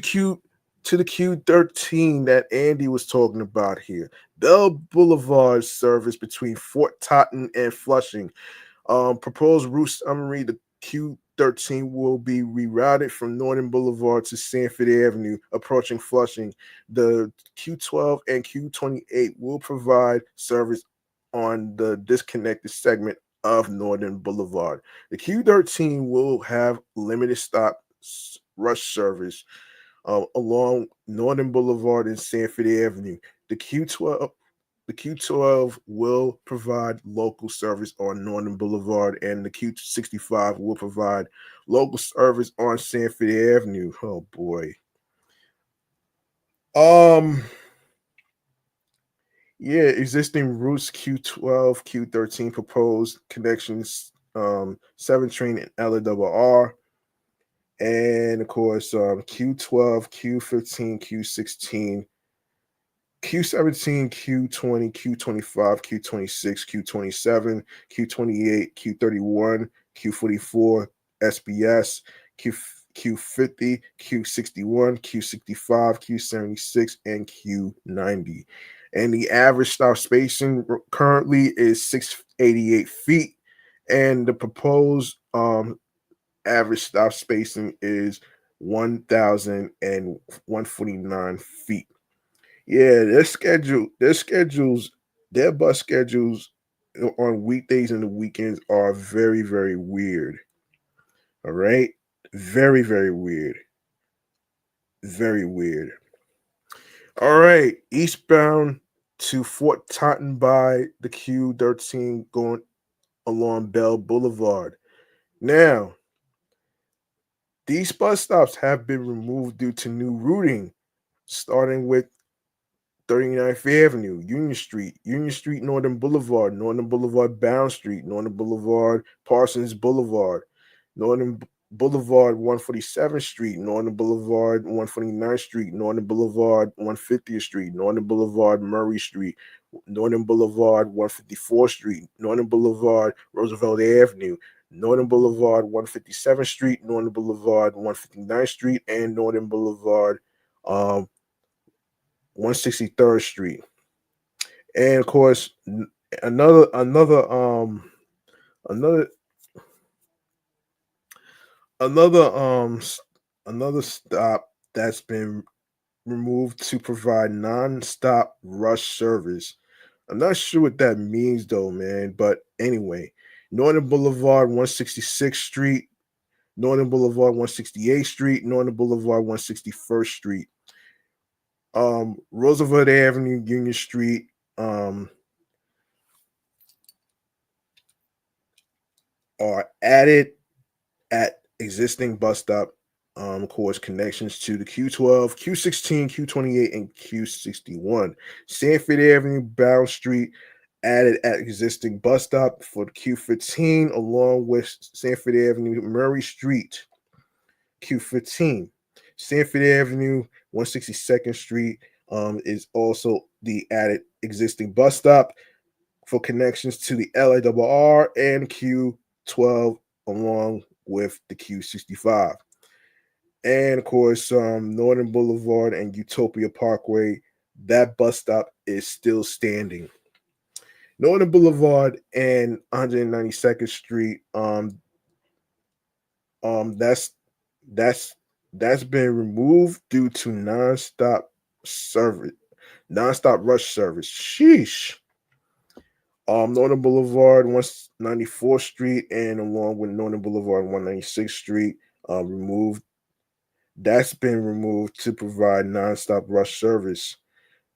S1: the Q13 that Andy was talking about here. Bell Boulevard service between Fort Totten and Flushing. Proposed route summary: the Q13 will be rerouted from Northern Boulevard to Sanford Avenue, approaching Flushing. The Q12 and Q28 will provide service on the disconnected segment of Northern Boulevard. The Q13 will have limited stop rush service along Northern Boulevard and Sanford Avenue. The Q12 the Q12 will provide local service on Northern Boulevard, and the Q65 will provide local service on Sanford Avenue. Oh boy. Um, yeah, existing routes Q12, Q13 proposed connections, 7 train and LRRR, and of course, Q12, Q15, Q16, Q17, Q20, Q25, Q26, Q27, Q28, Q31, Q44, SBS, Q50, Q61, Q65, Q76, and Q90. And the average stop spacing currently is 688 feet, and the proposed average stop spacing is 1,149 feet. Yeah, their bus schedules on weekdays and the weekends are very, very weird. All right. Very, very weird. Very weird. All right. Eastbound to Fort Totten by the Q13 going along Bell Boulevard. Now, these bus stops have been removed due to new routing, starting with 39th Avenue, Union Street, Northern Boulevard, Bound Street, Northern Boulevard, Parsons Boulevard, Northern Boulevard, 147th Street, Northern Boulevard, 149th Street, Northern Boulevard, 150th Street, Northern Boulevard, Murray Street, Northern Boulevard, 154th Street, Northern Boulevard, Roosevelt Avenue, Northern Boulevard, 157th Street, Northern Boulevard, 159th Street, and Northern Boulevard, 163rd Street. And of course, another another another another another stop that's been removed to provide non-stop rush service. I'm not sure what that means though, man. But anyway, Northern Boulevard, 166th Street, Northern Boulevard, 168th Street, Northern Boulevard, 161st Street, Roosevelt Avenue, Union Street, are added at existing bus stop course connections to the Q12, Q16, Q28, and Q61. Sanford Avenue, Bound Street added at existing bus stop for the Q15, along with Sanford Avenue, Murray Street, Q15. Sanford Avenue, 162nd Street is also the added existing bus stop for connections to the LARR and Q12, along with the Q65. And of course, Northern Boulevard and Utopia Parkway, that bus stop is still standing. Northern Boulevard and 192nd Street. That's that's that's been removed due to service, nonstop rush service. Sheesh. Northern Boulevard, 194th Street, and along with Northern Boulevard, 196th Street, removed. That's been removed to provide nonstop rush service.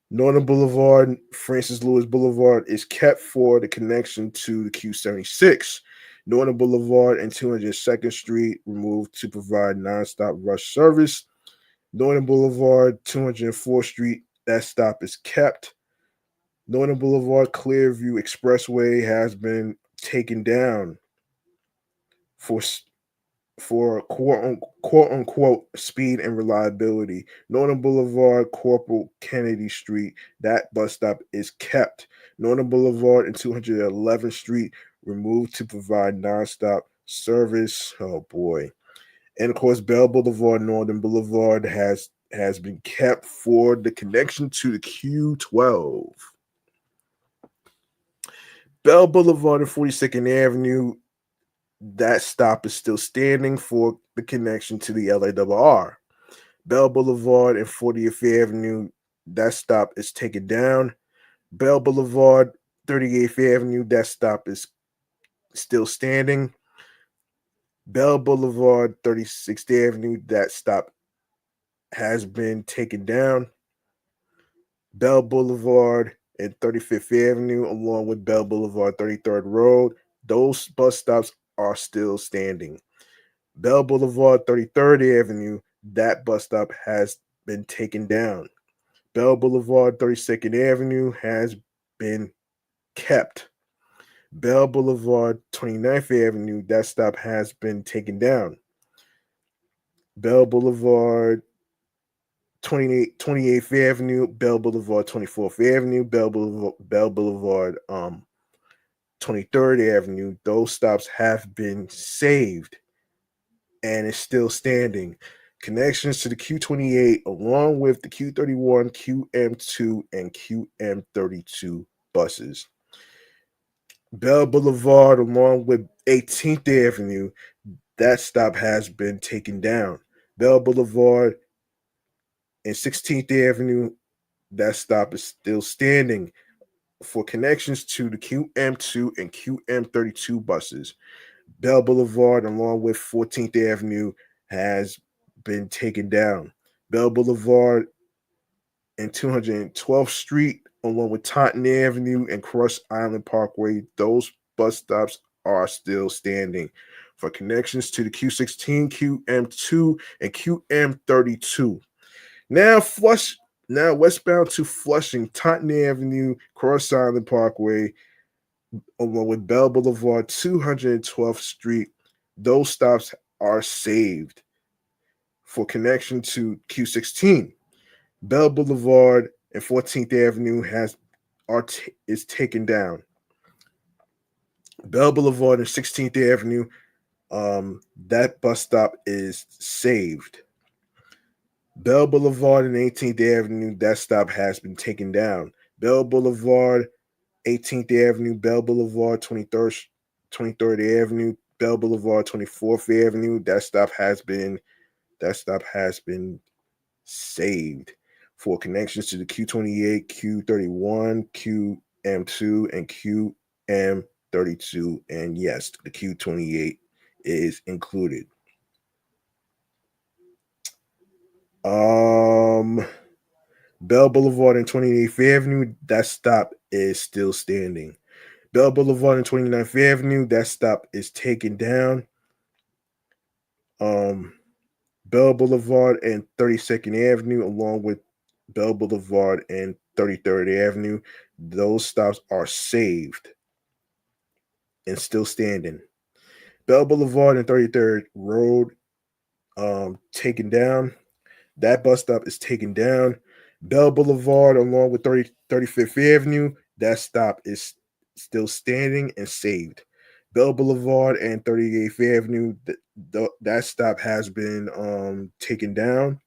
S1: Northern Boulevard, Francis Lewis Boulevard is kept for the connection to the Q76. Northern Boulevard and 202nd Street removed to provide nonstop rush service. Northern Boulevard, 204th Street, that stop is kept. Northern Boulevard Clearview Expressway has been taken down for quote unquote speed and reliability. Northern Boulevard, Corporal Kennedy Street, that bus stop is kept. Northern Boulevard and 211th Street removed to provide nonstop service. Oh boy. And of course, Bell Boulevard, Northern Boulevard has been kept for the connection to the Q12. Bell Boulevard and 42nd Avenue, that stop is still standing for the connection to the LARR. Bell Boulevard and 40th Avenue, that stop is taken down. Bell Boulevard, 38th Avenue, that stop is still standing. Bell Boulevard, 36th Avenue, that stop has been taken down. Bell Boulevard and 35th Avenue, along with Bell Boulevard, 33rd Road, those bus stops are still standing. Bell Boulevard, 33rd Avenue, that bus stop has been taken down. Bell Boulevard, 32nd Avenue has been kept. Bell Boulevard, 29th Avenue, that stop has been taken down. Bell Boulevard, 28th Avenue, Bell Boulevard, 24th Avenue, Bell Boulevard 23rd Avenue, those stops have been saved and is still standing. Connections to the Q28 along with the Q31, QM2, and QM32 buses. Bell Boulevard along with 18th Avenue, that stop has been taken down. Bell Boulevard and 16th Avenue, that stop is still standing for connections to the QM2 and QM32 buses. Bell Boulevard, along with 14th Avenue, has been taken down. Bell Boulevard and 212th Street, along with Taunton Avenue and Cross Island Parkway, those bus stops are still standing for connections to the Q16, QM2, and QM32. Now westbound to Flushing, Taunton Avenue, Cross Island Parkway, along with Bell Boulevard, 212th Street. Those stops are saved for connection to Q16. Bell Boulevard and 14th Avenue is taken down. Bell Boulevard and 16th Avenue, that bus stop is saved. Bell Boulevard and 18th Avenue, that stop has been taken down. Bell Boulevard, 18th Avenue, Bell Boulevard, 23rd Avenue, Bell Boulevard, 24th Avenue, that stop has been saved for connections to the Q28, Q31, QM2, and QM32. And yes, the Q28 is included. Bell Boulevard and 28th Avenue, that stop is still standing. Bell Boulevard and 29th Avenue, that stop is taken down. Bell Boulevard and 32nd Avenue, along with Bell Boulevard and 33rd Avenue, those stops are saved and still standing. Bell Boulevard and 33rd Road, taken down. That bus stop is taken down. Bell Boulevard, along with 35th Avenue, that stop is still standing and saved. Bell Boulevard and 38th Avenue, that stop has been taken down.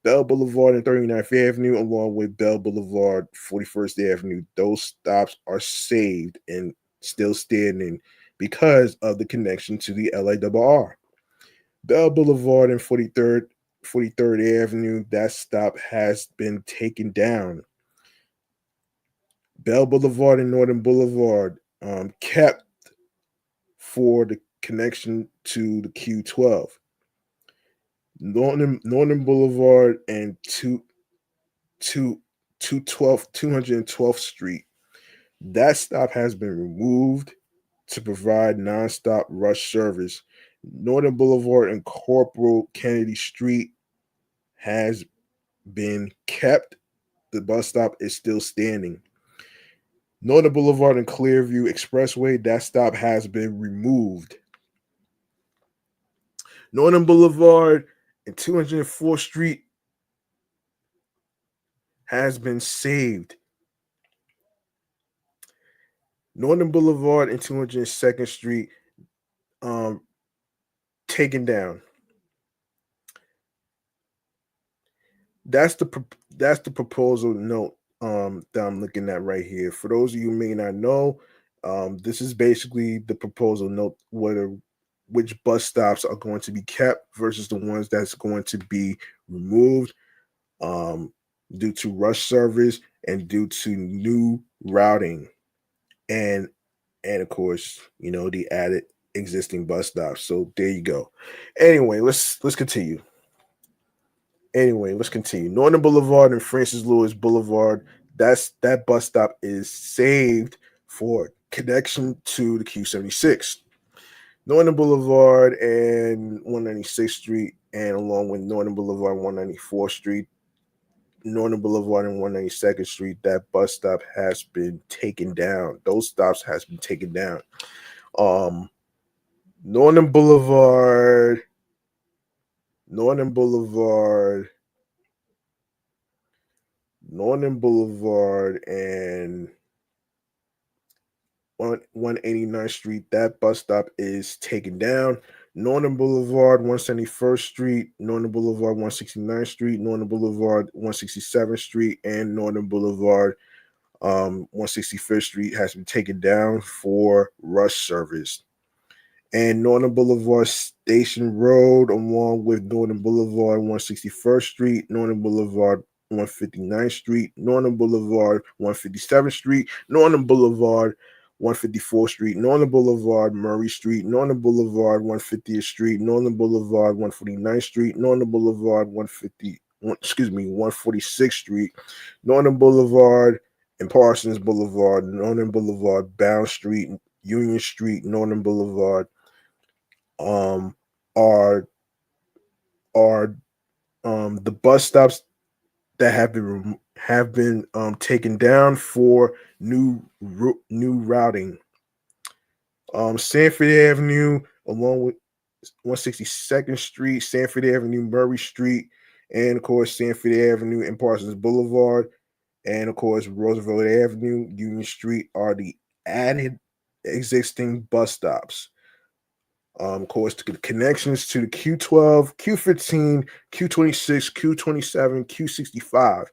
S1: Bell Boulevard and 39th Avenue, along with Bell Boulevard, 41st Avenue. Those stops are saved and still standing because of the connection to the LARR. Bell Boulevard and 43rd Avenue, that stop has been taken down. Bell Boulevard and Northern Boulevard kept for the connection to the Q12. Northern Boulevard and 212th Street. That stop has been removed to provide nonstop rush service. Northern Boulevard and Corporal Kennedy Street has been kept. The bus stop is still standing. Northern Boulevard and Clearview Expressway, that stop has been removed. Northern Boulevard and 204th Street has been saved. Northern Boulevard and 202nd Street taken down. That's the proposal note that I'm looking at right here. For those of you who may not know, this is basically the proposal note which bus stops are going to be kept versus the ones that's going to be removed due to rush service and due to new routing and of course, the added existing bus stops. So there you go. Anyway, let's continue. Northern Boulevard and Francis Lewis Boulevard, that bus stop is saved for connection to the Q76. Northern Boulevard and 196th Street, and along with Northern Boulevard and 194th Street, Northern Boulevard and 192nd Street, that bus stop has been taken down. Those stops has been taken down. Northern Boulevard and 189th Street, that bus stop is taken down. Northern Boulevard, 171st Street, Northern Boulevard, 169th Street, Northern Boulevard, 167th Street, and Northern Boulevard, 165th Street has been taken down for rush service. And Northern Boulevard Station Road, along with Northern Boulevard, 161st Street, Northern Boulevard, 159th Street, Northern Boulevard, 157th Street, Northern Boulevard, 154th Street, Northern Boulevard, Murray Street, Northern Boulevard, 150th Street, Northern Boulevard, 149th Street, Northern Boulevard, 146th Street, Northern Boulevard and Parsons Boulevard, Northern Boulevard, Bound Street, Union Street, Northern Boulevard, are the bus stops that have been taken down for new routing. Sanford Avenue, along with 162nd Street, Sanford Avenue, Murray Street, and of course Sanford Avenue and Parsons Boulevard, and of course Roosevelt Avenue, Union Street are the added existing bus stops. Of course, the connections to the Q12, Q15, Q26, Q27, Q65,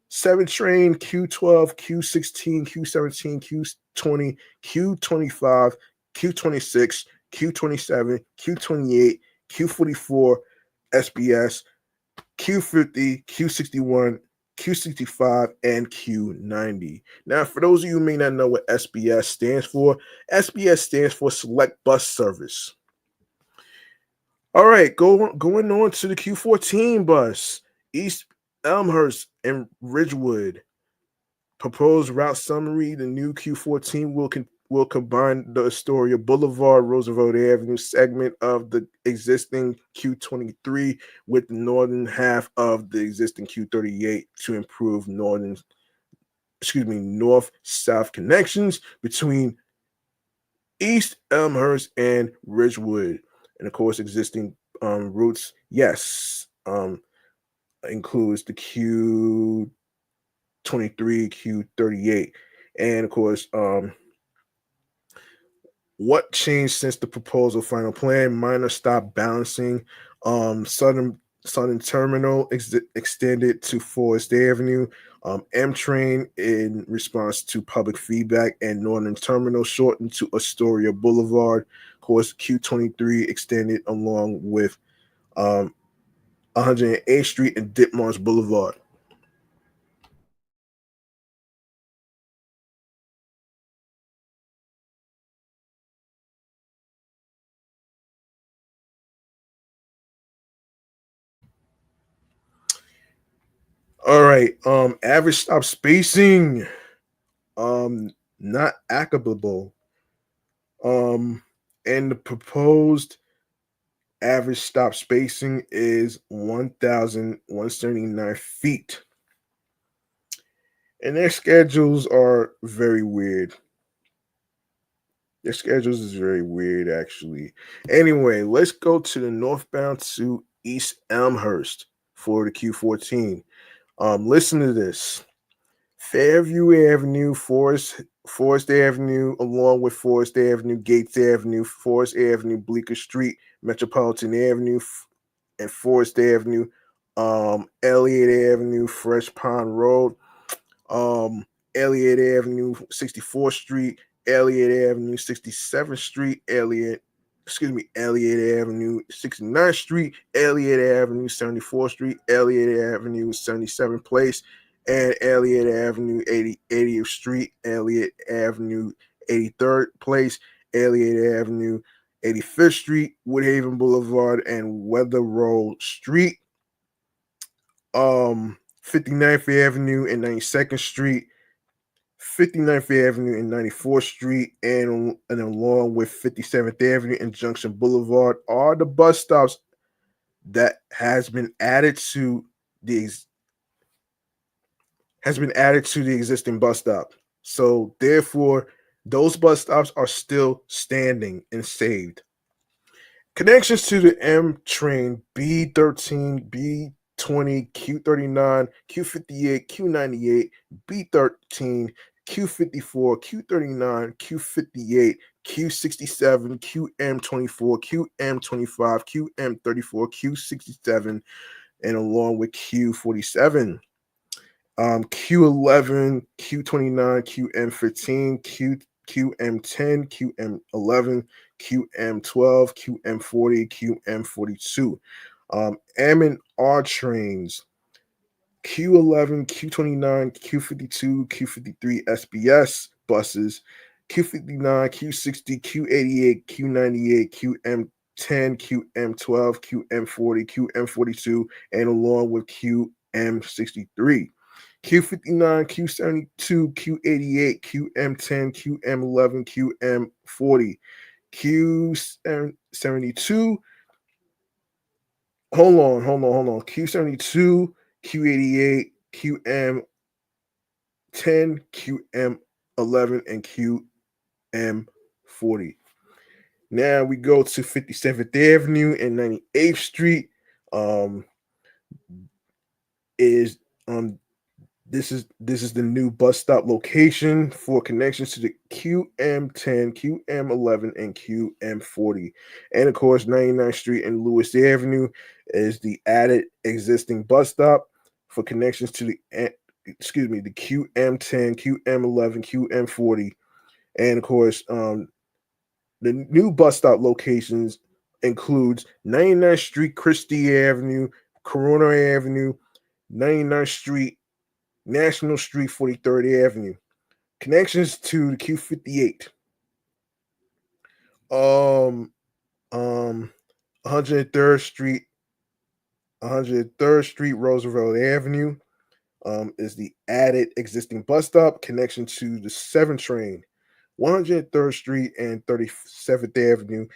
S1: 7 train, Q12, Q16, Q17, Q20, Q25, Q26, Q27, Q28, Q44, SBS, Q50, Q61, Q65, and Q90. Now, for those of you who may not know what SBS stands for stands for Select Bus Service. All right, going on to the Q14 bus. East Elmhurst and Ridgewood. Proposed route summary. The new Q14 will combine the Astoria Boulevard, Roosevelt Avenue segment of the existing Q23 with the northern half of the existing Q38 to improve north-south connections between East Elmhurst and Ridgewood. And of course, existing routes, includes the Q23, Q38. And of course, what changed since the proposal final plan? Minor stop balancing. Southern Southern Terminal extended to Forest Avenue. M Train in response to public feedback, and Northern Terminal shortened to Astoria Boulevard. Of course, Q23 extended along with 108th Street and Ditmars Boulevard. All right. Average stop spacing. Not applicable. And the proposed average stop spacing is 1,179 feet. And their schedules are very weird. Their schedules is very weird, actually. Anyway, let's go to the northbound to East Elmhurst for the Q14. Listen to this. Fairview Avenue, Forest Avenue, along with Forest Avenue, Gates Avenue, Forest Avenue, Bleecker Street, Metropolitan Avenue, and Forest Avenue, Elliott Avenue, Fresh Pond Road, Elliott Avenue, 64th Street, Elliott Avenue, 67th Street, Elliott Avenue, 69th Street, Elliott Avenue, 74th Street, Elliott Avenue, 77th Place, and Elliott Avenue, 80th Street, Elliott Avenue, 83rd Place, Elliott Avenue, 85th Street, Woodhaven Boulevard, and Weather Road Street. 59th Avenue and 92nd Street, 59th Avenue and 94th Street, and along with 57th Avenue and Junction Boulevard are the bus stops that has been added to the existing bus stop. So therefore, those bus stops are still standing and saved. Connections to the M train B13, B20, Q39, Q58, Q98, B13, Q54, Q39, Q58, Q67, QM24, QM25, QM34, Q67, and along with Q47. Q11, Q29, QM15, QM10, QM11, QM12, QM40, QM42. M and R trains, Q11, Q29, Q52, Q53 SBS buses, Q59, Q60, Q88, Q98, QM10, QM12, QM40, QM42, and along with QM63. Q59, Q72, Q88, QM10, QM11, QM40, Q72. Hold on. Q72, Q88, QM10, QM11, and QM40. Now we go to 57th Avenue and 98th Street. Is This is the new bus stop location for connections to the QM10, QM11, and QM40. And of course, 99th Street and Lewis Avenue is the added existing bus stop for connections to the QM10, QM11, QM40. And of course, the new bus stop locations includes 99th Street, Christie Avenue, Corona Avenue, 99th Street, National Street, 43rd Avenue. Connections to the Q58. 103rd Street, 103rd Street, Roosevelt Avenue is the added existing bus stop. Connection to the 7 train. 103rd Street and 37th Avenue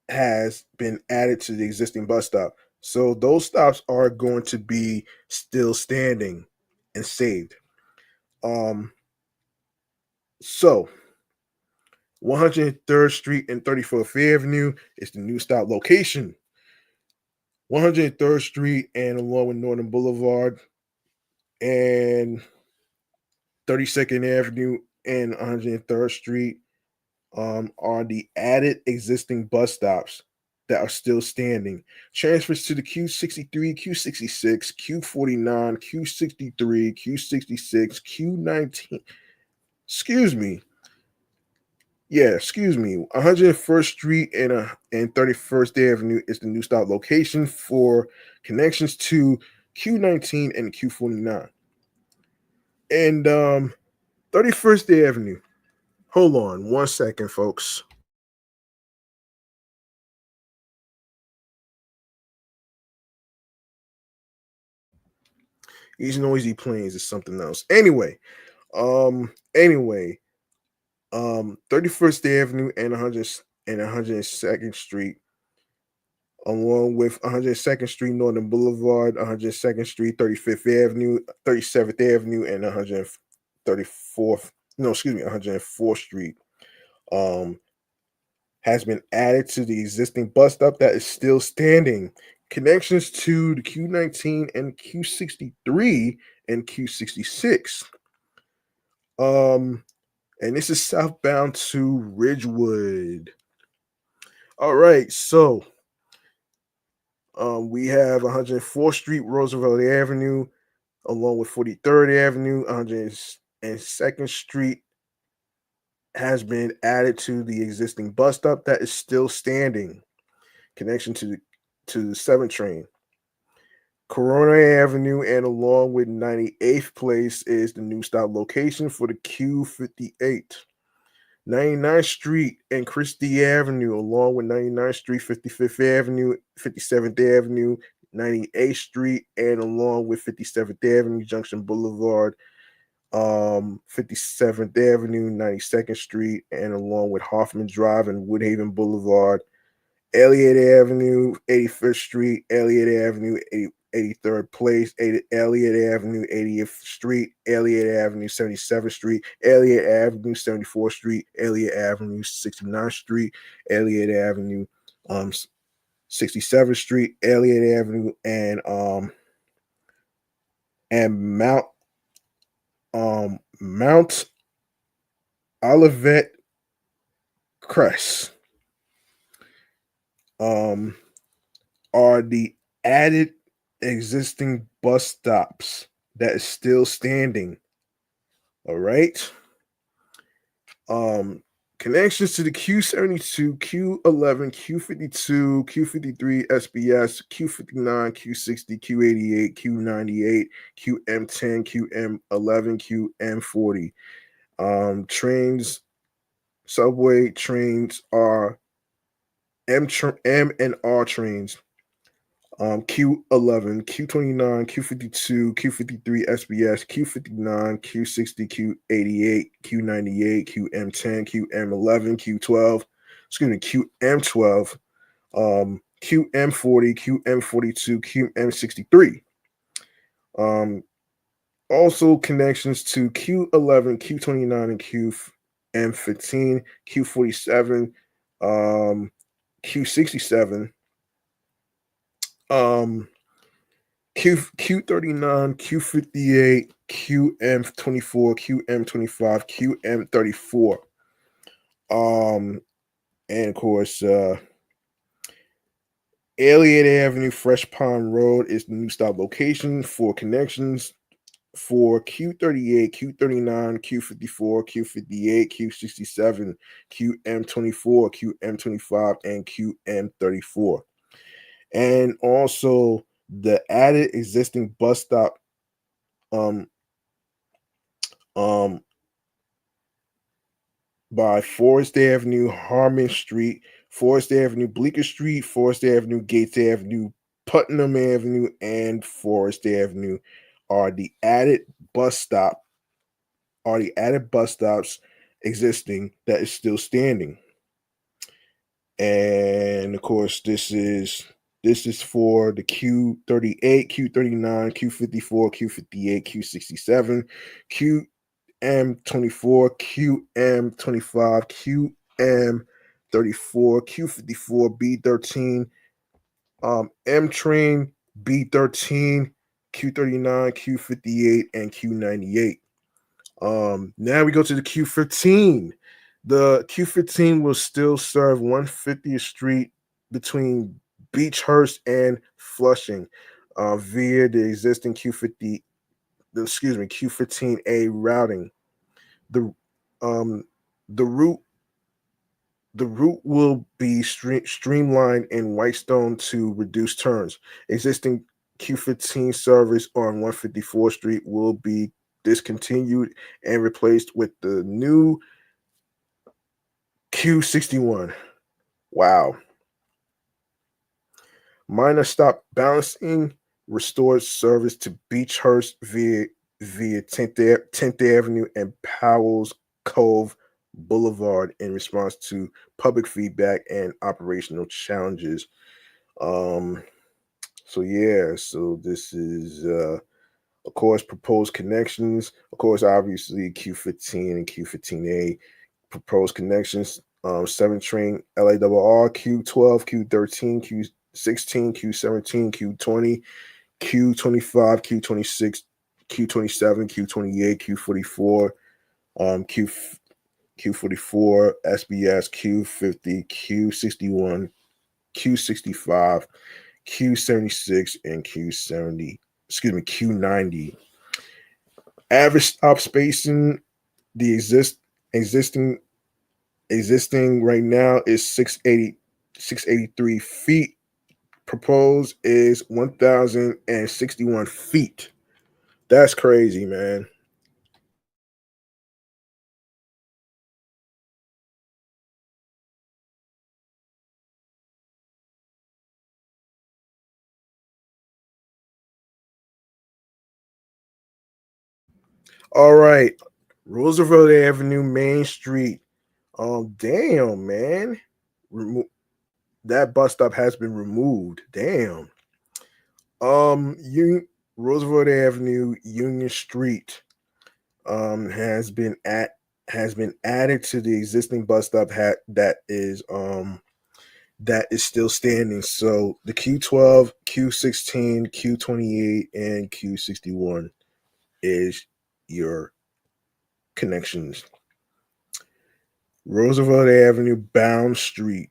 S1: has been added to the existing bus stop. So those stops are going to be still standing and saved. So 103rd Street and 34th Avenue is the new stop location. 103rd Street and along with Northern Boulevard and 32nd Avenue and 103rd Street are the added existing bus stops that are still standing. Transfers to the Q63, Q66, Q49, Q63, Q66, Q19. Excuse me. Yeah, excuse me. 101st Street and 31st Avenue is the new stop location for connections to Q19 and Q49. And 31st Avenue. Hold on 1 second, folks. These noisy planes is something else. Anyway, 31st Avenue and 102nd Street, along with 102nd Street, Northern Boulevard, 102nd Street, 35th Avenue, 37th Avenue, and 134th, no, excuse me, 104th Street, has been added to the existing bus stop that is still standing. Connections to the Q19 and Q63 and Q66. And this is southbound to Ridgewood. All right, so we have 104th Street, Roosevelt Avenue, along with 43rd Avenue, 102nd Street has been added to the existing bus stop that is still standing. Connection to the 7 train. Corona Avenue and along with 98th Place is the new stop location for the Q58. 99th Street and Christie Avenue, along with 99th Street, 55th Avenue, 57th Avenue, 98th Street, and along with 57th Avenue, Junction Boulevard, 57th Avenue, 92nd Street, and along with Hoffman Drive and Woodhaven Boulevard, Elliott Avenue, 85th Street, Elliott Avenue, 83rd Place, Elliott Avenue, 80th Street, Elliott Avenue, 77th Street, Elliott Avenue, 74th Street, Elliott Avenue, 69th Street, Elliott Avenue, 67th Street, Elliott Avenue, and Mount Olivet Crest are the added existing bus stops that is still standing. All right. Connections to the Q72, Q11, Q52, Q53, SBS, Q59, Q60, Q88, Q98, QM10, QM11, QM40. Trains, subway trains are M and R trains. Q11, Q29, Q52, Q53, SBS, Q59, Q60, Q88, Q98, QM10, QM11, Q12, excuse me, QM12, QM40, QM42, QM63. Also connections to Q11, Q29, and QM15, Q47, Q67, Q39, Q58, QM24, QM25, QM34. And of course, Elliott Avenue, Fresh Pond Road is the new stop location for connections for Q38, Q39, Q54, Q58, Q67, QM24, QM25, and QM34. And also the added existing bus stop by Forest Avenue, Harmon Street, Forest Avenue, Bleecker Street, Forest Avenue, Gates Avenue, Putnam Avenue, and Forest Avenue are the added bus stops existing that is still standing. And of course, this is for the Q38, Q39, Q54, Q58, Q67, QM24, QM25, QM34, Q54, B13, M train, B13, Q39, Q58, and Q98. Now we go to the Q15. The Q15 will still serve 150th Street, between Beechhurst and Flushing via the existing Q15A routing. The um the route will be streamlined in Whitestone to reduce turns. Existing Q15 service on 154th Street will be discontinued and replaced with the new Q61. Wow. Minor stop balancing restores service to Beechhurst via 10th Avenue and Powell's Cove Boulevard in response to public feedback and operational challenges. So yeah, so this is of course proposed connections. Of course, obviously Q15 and Q15A proposed connections. 7 train LARR, Q12, Q13, Q16, Q17, Q20, Q25, Q26, Q27, Q28, Q44, Q Q44, SBS, Q50, Q61, Q65, Q76, and Q90. Average stop spacing, the existing right now is 683 feet. Proposed is 1,061 feet. That's crazy, man. All right. Roosevelt Avenue, Main Street. Damn, man. That bus stop has been removed. Damn. Roosevelt Avenue, Union Street, has been added to the existing bus stop that is still standing. So the Q12, Q16, Q28, and Q61 is your connections. Roosevelt Avenue, Bound Street,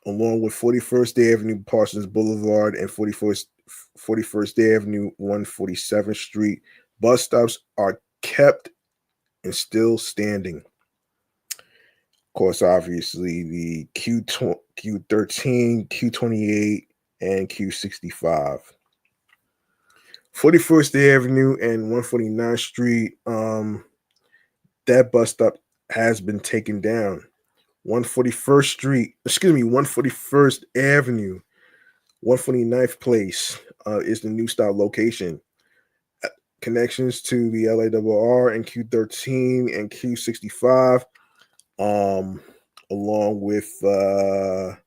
S1: along with 41st Avenue, Parsons Boulevard, and 41st Avenue, 147th Street. Bus stops are kept and still standing. Of course, obviously, the Q13, Q28, and Q65. 41st Avenue and 149th Street, that bus stop has been taken down. 141st Avenue, 149th Place is the new stop location. Connections to the LARR and Q13 and Q65, along with so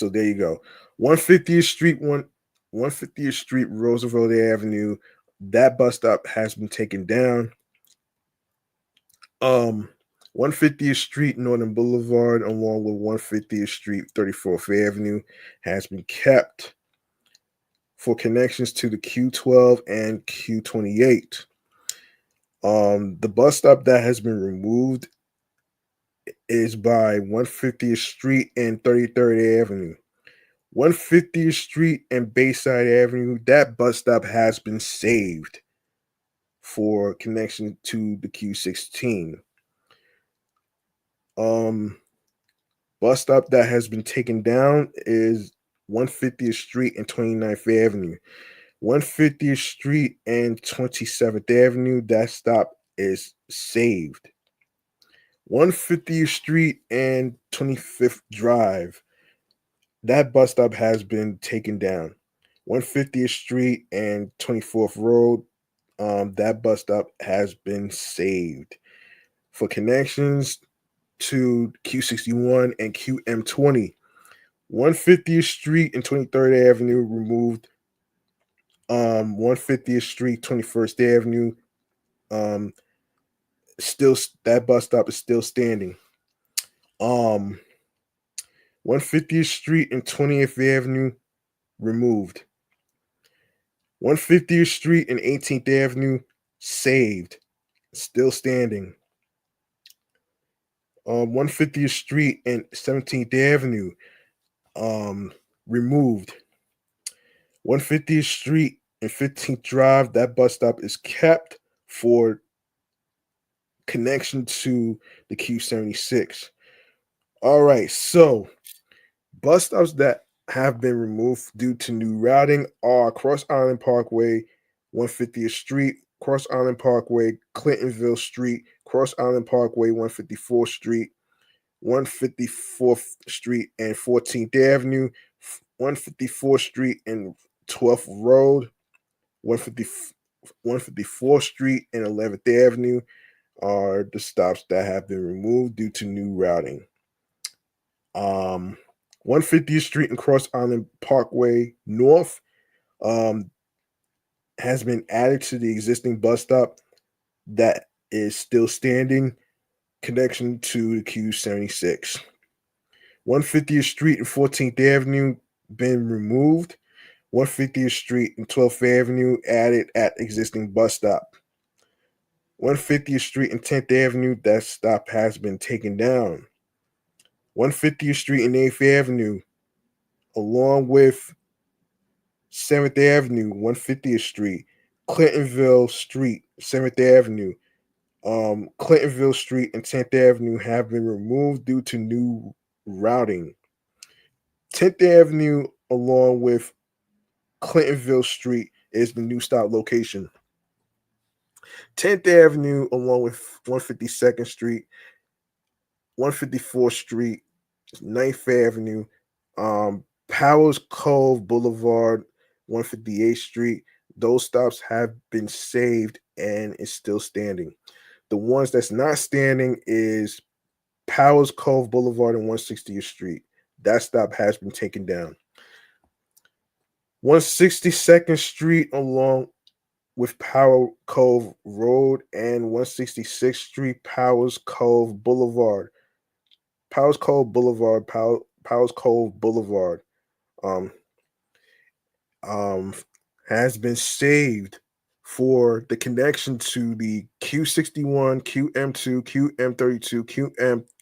S1: there you go. 150th Street, 150th Street, Roosevelt Avenue. That bus stop has been taken down. 150th Street, Northern Boulevard, along with 150th Street, 34th Avenue, has been kept for connections to the Q12 and Q28. The bus stop that has been removed is by 150th Street and 33rd Avenue. 150th Street and Bayside Avenue, that bus stop has been saved for connection to the Q16. Bus stop that has been taken down is 150th Street and 29th Avenue. 150th Street and 27th Avenue, that stop is saved. 150th Street and 25th Drive, that bus stop has been taken down. 150th Street and 24th Road, that bus stop has been saved. For connections to Q61 and QM20, 150th Street and 23rd Avenue removed. 150th Street, 21st Avenue, still that bus stop is still standing. 150th Street and 20th Avenue removed. 150th Street and 18th Avenue saved, still standing. 150th Street and 17th Avenue removed. 150th Street and 15th Drive, that bus stop is kept for connection to the Q76. All right, so bus stops that have been removed due to new routing are Cross Island Parkway, 150th Street, Cross Island Parkway, Clintonville Street, Cross Island Parkway, 154th Street, 154th Street and 14th Avenue, 154th Street and 12th Road, 154th Street and 11th Avenue are the stops that have been removed due to new routing. 150th Street and Cross Island Parkway North has been added to the existing bus stop that is still standing, connection to the Q76. 150th Street and 14th Avenue been removed. 150th Street and 12th Avenue added at existing bus stop. 150th Street and 10th Avenue, that stop has been taken down. 150th Street and 8th Avenue, along with 7th Avenue, 150th Street, Clintonville Street, 7th Avenue, Clintonville Street and 10th Avenue have been removed due to new routing. 10th Avenue, along with Clintonville Street, is the new stop location. 10th Avenue, along with 152nd Street, 154th Street, 9th Avenue, Powers Cove Boulevard, 158th Street, those stops have been saved and is still standing. The ones that's not standing is Powers Cove Boulevard and 160th Street. That stop has been taken down. 162nd Street along with Power Cove Road and 166th Street, Powers Cove Boulevard. Powers Cove Boulevard, Powers Cove Boulevard has been saved for the connection to the Q61, QM2, QM32,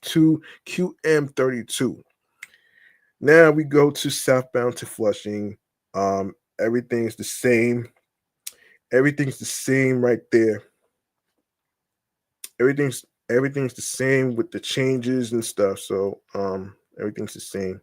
S1: QM2, QM32. Now we go to southbound to Flushing. Everything's the same. Everything's the same right there. Everything's the same with the changes and stuff. So everything's the same.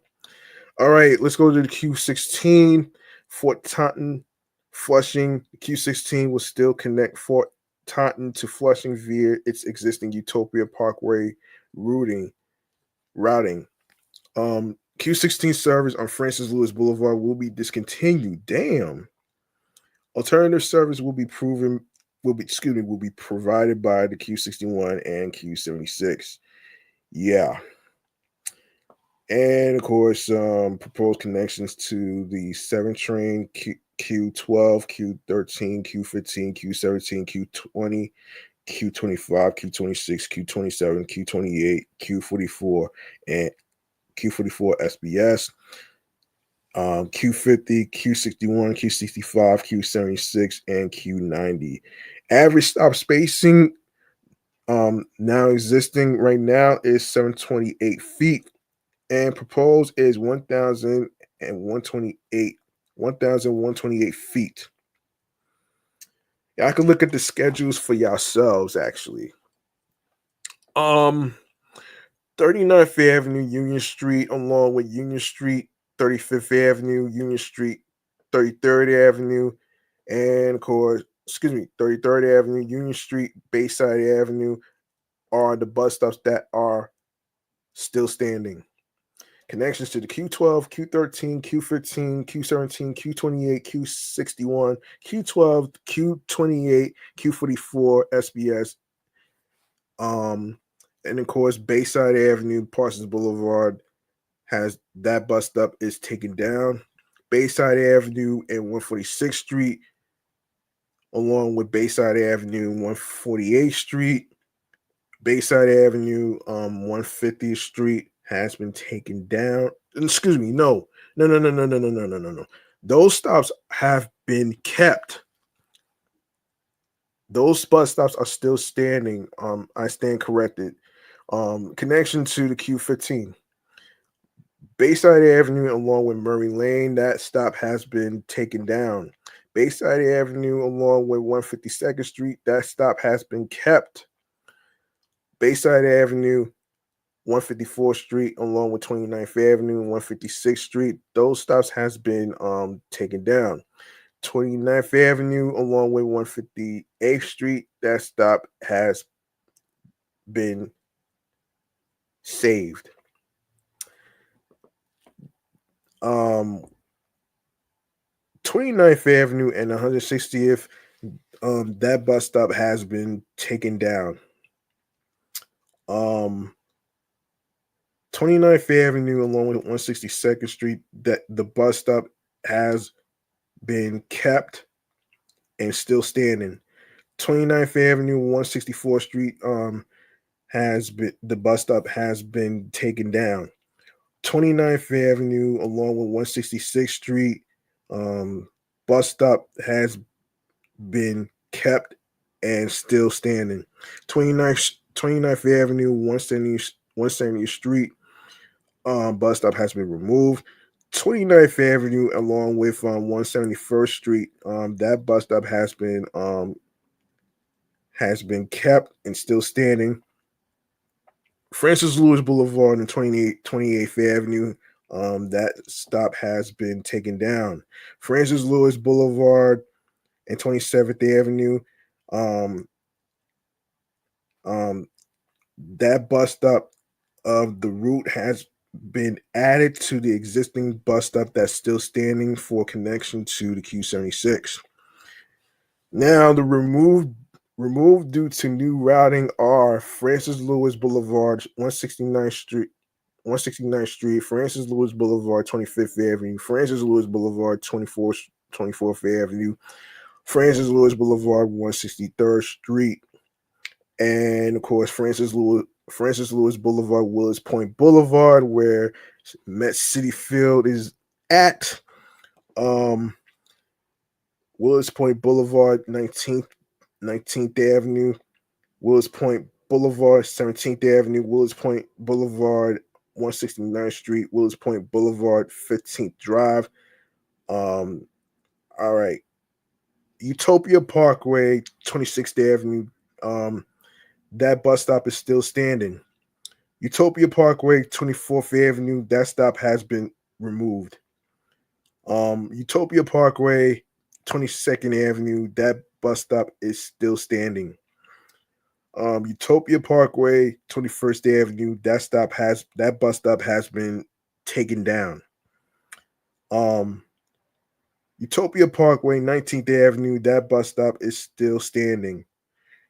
S1: All right, let's go to the Q16, Fort Taunton, Flushing. The Q16 will still connect Fort Taunton to Flushing via its existing Utopia Parkway routing. Q16 service on Francis Lewis Boulevard will be discontinued. Damn. Alternative service will be provided by the Q61 and Q76. Yeah. And of course, proposed connections to the 7 train, Q12, Q13, Q15, Q17, Q20, Q25, Q26, Q27, Q28, Q44, and Q44 SBS, Q50, Q61, Q65, Q76, and Q90. Average stop spacing now existing right now is 728 feet, and proposed is 1,128 feet. Y'all can look at the schedules for yourselves, actually. 39th Avenue, Union Street, along with Union Street, 35th Avenue, Union Street, 33rd Avenue, and of course, 33rd Avenue, Union Street, Bayside Avenue are the bus stops that are still standing. Connections to the Q12, Q13, Q15, Q17, Q28, Q61, Q12, Q28, Q44, SBS, and of course, Bayside Avenue, Parsons Boulevard has that bus stop is taken down. Bayside Avenue and 146th Street, along with Bayside Avenue, 148th Street, Bayside Avenue, 150th Street has been taken down. Excuse me, no. Those stops have been kept. Those bus stops are still standing. I stand corrected. Connection to the Q15. Bayside Avenue along with Murray Lane, that stop has been taken down. Bayside Avenue along with 152nd Street, that stop has been kept. Bayside Avenue, 154th Street along with 29th Avenue and 156th Street, those stops has been taken down. 29th Avenue along with 158th Street, that stop has been saved. 29th Avenue and 160th, that bus stop has been taken down. 29th Avenue along with 162nd Street, that the bus stop has been kept and still standing. 29th Avenue, 164th Street, has been the bus stop has been taken down. 29th Avenue along with 166th Street, bus stop has been kept and still standing. 29th Avenue, 170th Street, bus stop has been removed. 29th Avenue along with 171st Street, that bus stop has been kept and still standing. Francis Lewis Boulevard and 28th Avenue, that stop has been taken down. Francis Lewis Boulevard and 27th Avenue, that bus stop of the route has been added to the existing bus stop that's still standing for connection to the Q76. Now, the removed due to new routing are Francis Lewis Boulevard, 169th Street, 169th Street, Francis Lewis Boulevard, 25th Avenue, Francis Lewis Boulevard, 24th Avenue, Francis Lewis Boulevard, 163rd Street, and of course Francis Lewis Boulevard, Willis Point Boulevard, where Met City Field is at. Willis Point Boulevard, 19th Avenue, Willis Point Boulevard, 17th Avenue, Willis Point Boulevard, 169th Street, Willis Point Boulevard, 15th Drive. All right. Utopia Parkway, 26th Avenue, that bus stop is still standing. Utopia Parkway, 24th Avenue, that stop has been removed. Utopia Parkway, 22nd Avenue, that bus stop is still standing. Utopia Parkway, 21st Avenue, that bus stop has been taken down. Utopia Parkway, 19th Avenue, that bus stop is still standing.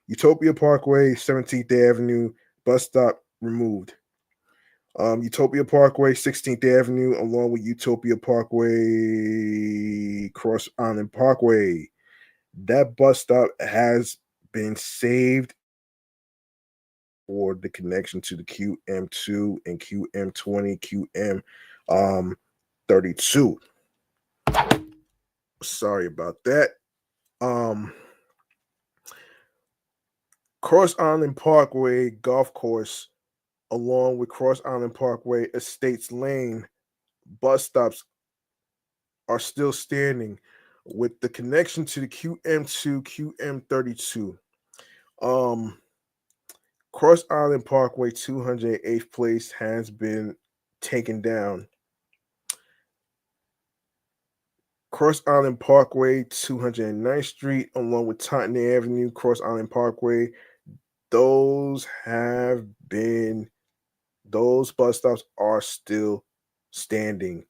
S1: Utopia Parkway, 17th Avenue, bus stop removed. Utopia Parkway, 16th Avenue, along with Utopia Parkway, Cross Island Parkway, that bus stop has been saved for the connection to the QM2 and QM20, QM32. Sorry about that. Cross Island Parkway Golf Course, along with Cross Island Parkway Estates Lane, bus stops are still standing with the connection to the QM2, QM32. Cross Island Parkway 208th Place has been taken down. Cross Island Parkway 209th Street, along with Taunton Avenue, Cross Island Parkway, those bus stops are still standing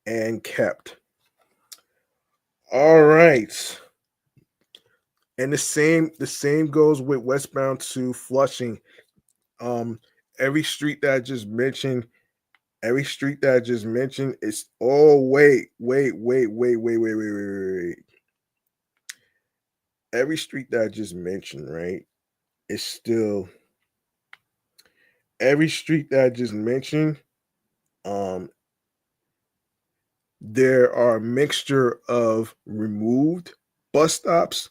S1: and kept. All right. And the same goes with westbound to Flushing. Every street that I just mentioned is wait. Every street that I just mentioned, right? Is still every street that I just mentioned. There are a mixture of removed bus stops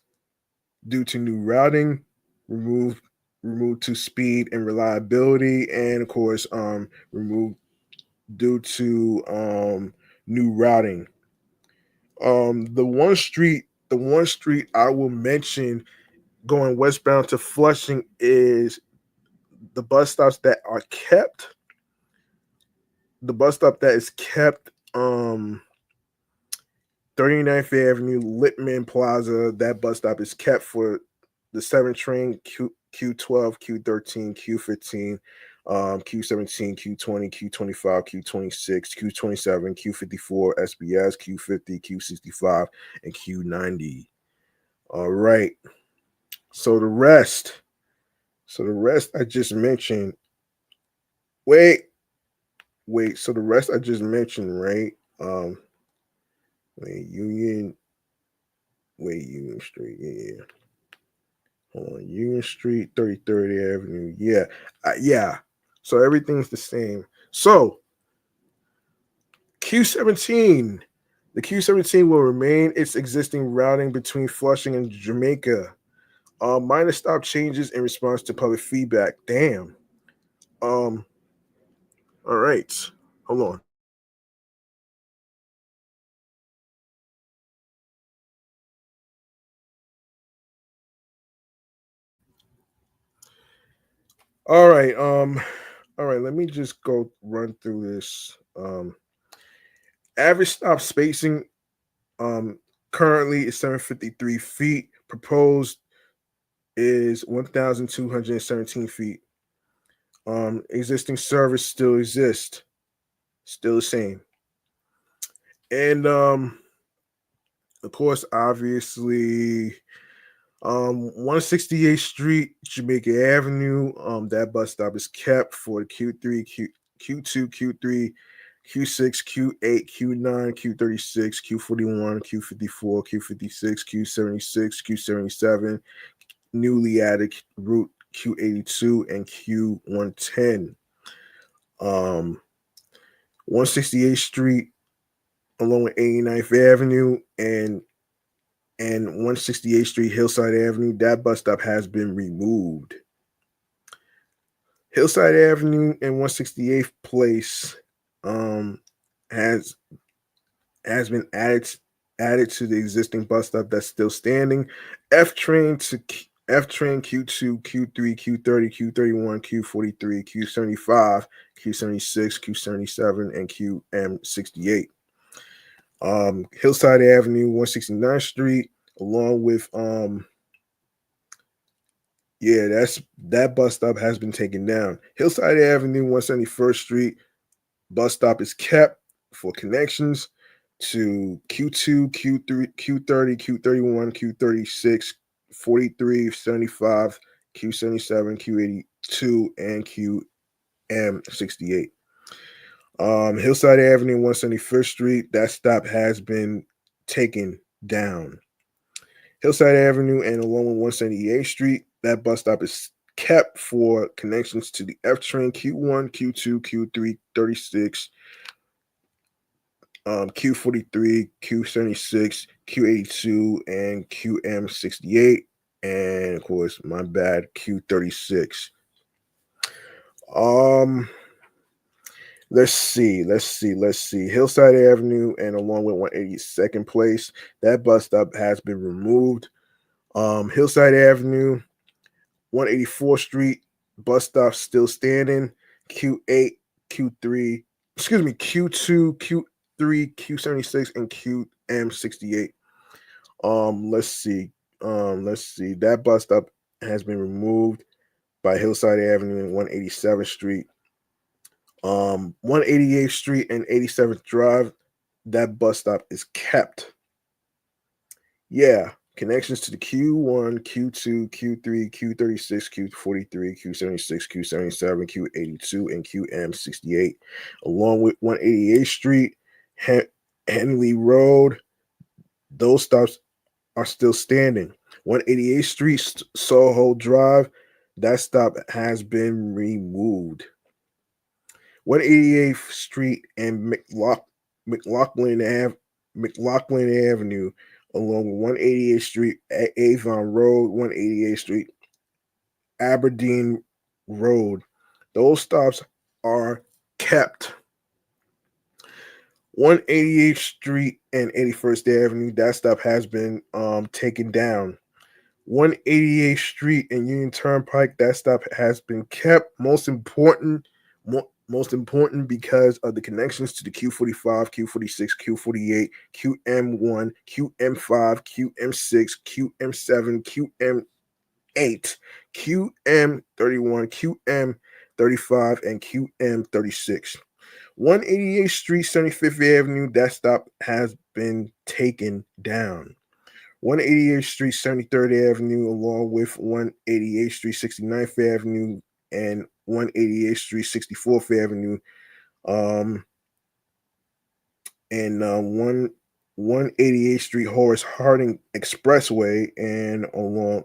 S1: due to new routing, removed removed to speed and reliability, and of course, removed due to new routing. The one street I will mention going westbound to Flushing is the bus stops that are kept. The bus stop that is kept, 39th Avenue, Littman Plaza. That bus stop is kept for the 7 train, Q12, Q13, Q15, Q17, Q20, Q25, Q26, Q27, Q54, SBS, Q50, Q65, and Q90. All right. So the rest. So the rest I just mentioned. Wait. So the rest I just mentioned, right? Wait, Union. Wait, Union Street. Yeah. Hold on. Union Street, 33rd Avenue. Yeah. Yeah. So everything's the same. So Q17. The Q17 will remain its existing routing between Flushing and Jamaica. Minor stop changes in response to public feedback. Damn. All right. Hold on. All right. All right. Let me just go run through this. Average stop spacing currently is 753 feet. Proposed is 1,217 feet. Existing service still exists, still the same. And of course, obviously, 168th Street, Jamaica Avenue. That bus stop is kept for the Q3, Q2, Q3, Q6, Q8, Q9, Q36, Q41, Q54, Q56, Q76, Q77, newly added route Q82 and Q110. 168th Street along with 89th Avenue and 168th Street Hillside Avenue, that bus stop has been removed. Hillside Avenue and 168th Place has been added to the existing bus stop that's still standing. F train Q2, Q3, Q30, Q31, Q43, Q75, Q76, Q77, and QM68. Hillside Avenue, 169th Street, along with that bus stop has been taken down. Hillside Avenue, 171st Street, bus stop is kept for connections to Q2, Q3, Q30, Q31, Q36, 43, 75, Q77, Q82, and QM68. Hillside Avenue, 171st Street, that stop has been taken down. Hillside Avenue and along with 178th Street, that bus stop is kept for connections to the F train Q1, Q2, Q3, 36, Q43, Q76, Q82, and QM68, and of course, my bad, Q36. Let's see. Hillside Avenue and along with 182nd Place, that bus stop has been removed. Hillside Avenue, 184th Street, bus stop still standing. Q8, Q3, Q2, Q3, Q76, and QM68. Let's see. That bus stop has been removed by Hillside Avenue and 187th Street. 188th Street and 87th Drive, that bus stop is kept. Yeah, connections to the Q1, Q2, Q3, Q36, Q43, Q76, Q77, Q82, and QM68, along with 188th Street, Henley Road. Those stops are still standing. 188th Street, Soho Drive, that stop has been removed. 188th Street and McLaughlin Avenue, along with 188th Street, Avon Road, 188th Street, Aberdeen Road. Those stops are kept. 188th Street and 81st Avenue, that stop has been taken down. 188th Street and Union Turnpike, that stop has been kept. Most important because of the connections to the Q45, Q46, Q48, QM1, QM5, QM6, QM7, QM8, QM31, QM35, and QM36. 188th Street, 75th Avenue, that stop has been taken down. 188th Street, 73rd Avenue, along with 188th Street, 69th Avenue, and 188th Street, 64th Avenue, and 188th Street, Horace Harding Expressway, and along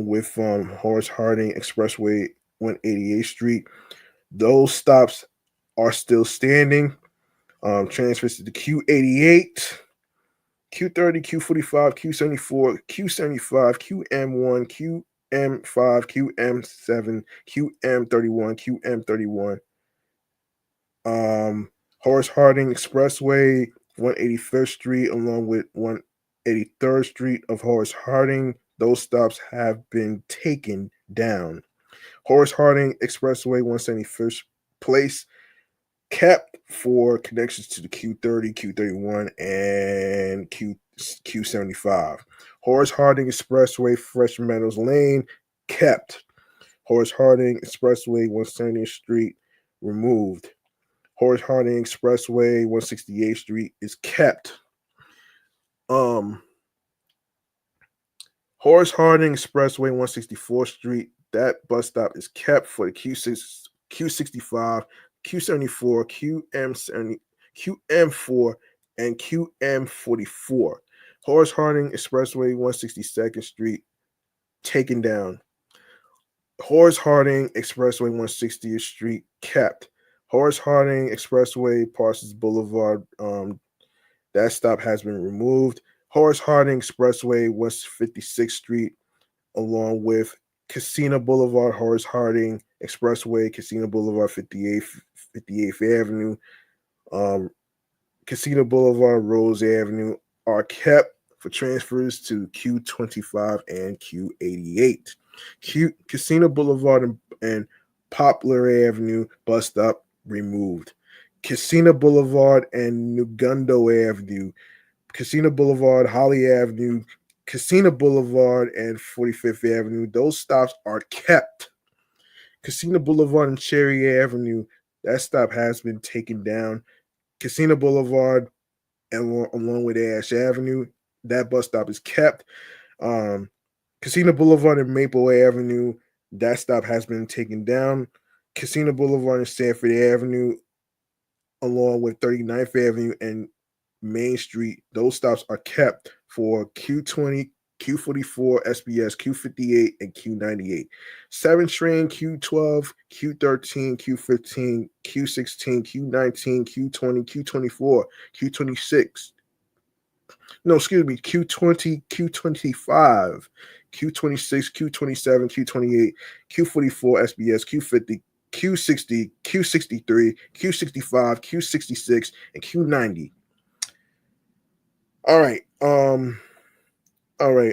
S1: with Horace Harding Expressway, 188th Street. Those stops are still standing. Transfers to the Q88, Q30, Q45, Q74, Q75, QM1, QM5, QM7, QM31, QM31. Horace Harding Expressway, 181st Street, along with 183rd Street of Horace Harding. Those stops have been taken down. Horace Harding Expressway, 171st Place, kept for connections to the Q30, Q31, and Q75. Horace Harding Expressway, Fresh Meadows Lane, kept. Horace Harding Expressway, 170th Street, removed. Horace Harding Expressway, 168th Street is kept. Horace Harding Expressway, 164th Street, that bus stop is kept for the Q65, Q74, QM70, QM4, and QM44. Horace Harding Expressway, 162nd Street, taken down. Horace Harding Expressway, 160th Street, kept. Horace Harding Expressway, Parsons Boulevard, that stop has been removed. Horace Harding Expressway, West 56th Street, along with Casino Boulevard, Horace Harding Expressway, Casino Boulevard, 58th Avenue, Casino Boulevard, Rose Avenue are kept for transfers to Q25 and Q88. Casino Boulevard and Poplar Avenue bus stop removed. Casino Boulevard and Nugundo Avenue, Casino Boulevard, Holly Avenue, Casino Boulevard, and 45th Avenue, those stops are kept. Casino Boulevard and Cherry Avenue, that stop has been taken down. Casino Boulevard, and along with Ash Avenue, that bus stop is kept. Casino Boulevard and Maple Avenue, that stop has been taken down. Casino Boulevard and Sanford Avenue, along with 39th Avenue and Main Street, those stops are kept for Q20, Q44, SBS, Q58, and Q98. 7th train, Q12, Q13, Q15, Q16, Q19, Q20, Q24, Q26. No, excuse me, Q20, Q25, Q26, Q27, Q28, Q44, SBS, Q50, Q60, Q63, Q65, Q66, and Q90. All right.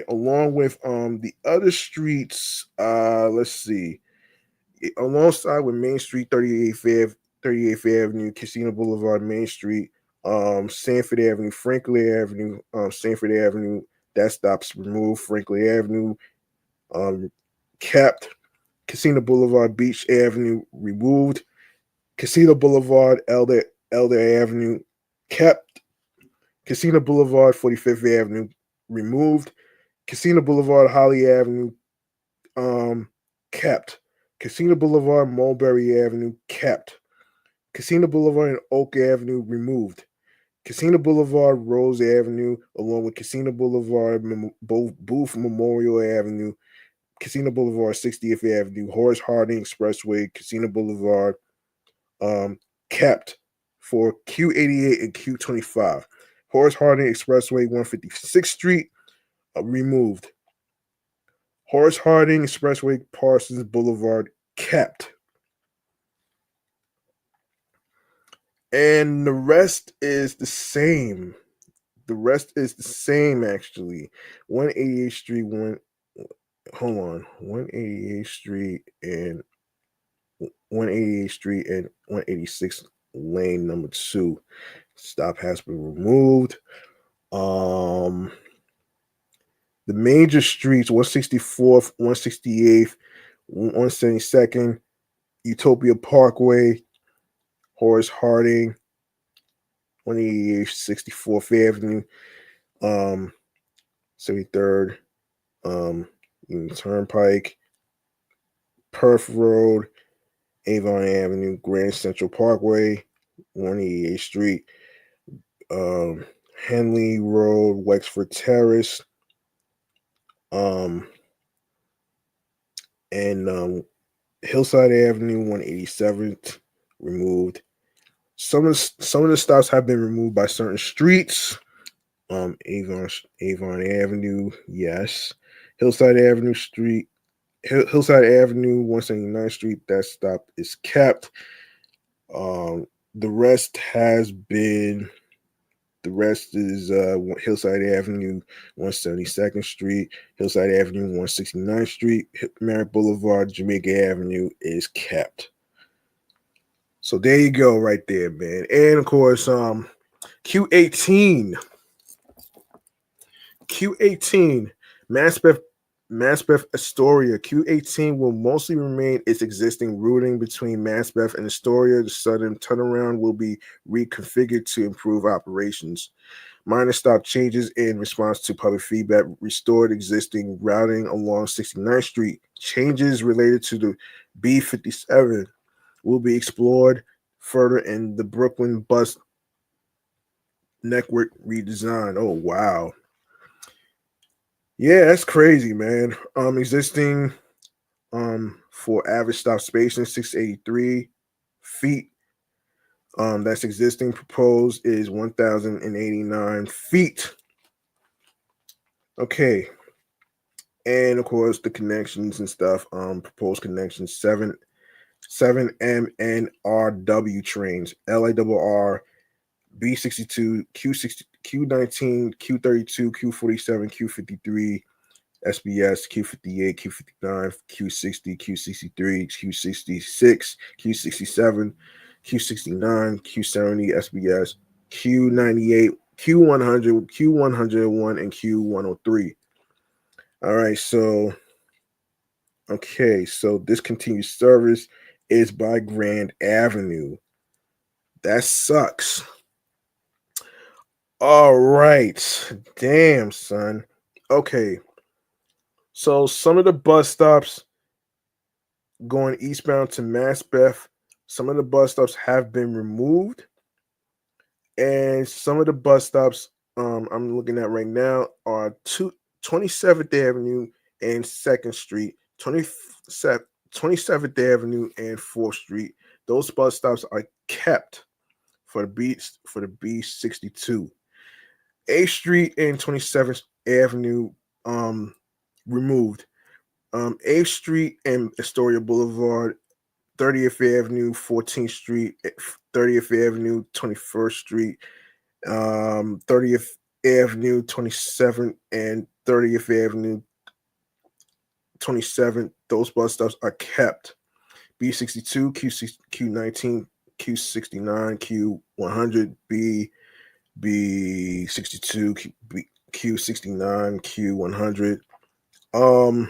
S1: Along with the other streets, let's see. Alongside with Main Street, 38th Avenue, Casino Boulevard, Main Street, Sanford Avenue, Franklin Avenue, Sanford Avenue, that stops removed. Franklin Avenue, kept. Casino Boulevard, Beach Avenue, removed. Casino Boulevard, Elder Avenue, kept. Casino Boulevard, 45th Avenue, removed. Casino Boulevard, Holly Avenue, kept. Casino Boulevard, Mulberry Avenue, kept. Casino Boulevard and Oak Avenue, removed. Casino Boulevard, Rose Avenue, along with Casino Boulevard, Booth Memorial Avenue, Casino Boulevard, 60th Avenue, Horace Harding Expressway, Casino Boulevard, kept for Q88 and Q25. Horace Harding Expressway, 156th Street, removed. Horace Harding Expressway, Parsons Boulevard, kept. And the rest is the same. The rest is the same, actually. 188th Street, hold on. 188th Street and 188th Street and 186th Lane number 2. Stop has been removed. The major streets, 164th, 168th, 172nd, Utopia Parkway, Horace Harding, 188th, 64th Avenue, 73rd, Turnpike, Perth Road, Avon Avenue, Grand Central Parkway, 188th Street, Henley Road, Wexford Terrace, and Hillside Avenue, 187th, removed. Some of the stops have been removed by certain streets. Avon Avenue, yes. Hillside Avenue Street, Hillside Avenue, 179th Street. That stop is kept. The rest is Hillside Avenue, 172nd Street, Hillside Avenue, 169th Street, Merritt Boulevard, Jamaica Avenue is kept. So there you go, right there, man. And of course, Q18, Maspeth Astoria. Q18 will mostly remain its existing routing between Maspeth and Astoria. The southern turnaround will be reconfigured to improve operations. Minor stop changes in response to public feedback restored existing routing along 69th Street. Changes related to the B57 will be explored further in the Brooklyn bus network redesign. Oh, wow. Yeah, that's crazy, man. Existing for average stop spacing 683 feet. That's existing. Proposed is 1,089 feet. Okay. And of course the connections and stuff. Proposed connections 7 MNRW trains, LARR, B62, Q60, Q19, Q32, Q47, Q53, SBS, Q58, Q59, Q60, Q63, Q66, Q67, Q69, Q70, SBS, Q98, Q100, Q101, and Q103. All right, so discontinued service is by Grand Avenue. That sucks. All right. Damn, son. Okay. So some of the bus stops going eastbound to Maspeth, some of the bus stops have been removed. And some of the bus stops I'm looking at right now are 27th Avenue and 2nd Street, 27th Avenue and 4th Street. Those bus stops are kept for the B62. 8th Street and 27th Avenue removed. 8th Street and Astoria Boulevard, 30th Avenue, 14th Street, 30th Avenue, 21st Street, 30th Avenue, 27th, and 30th Avenue, 27th. Those bus stops are kept. B62, Q19, Q69, Q100, B62, Q69, Q100.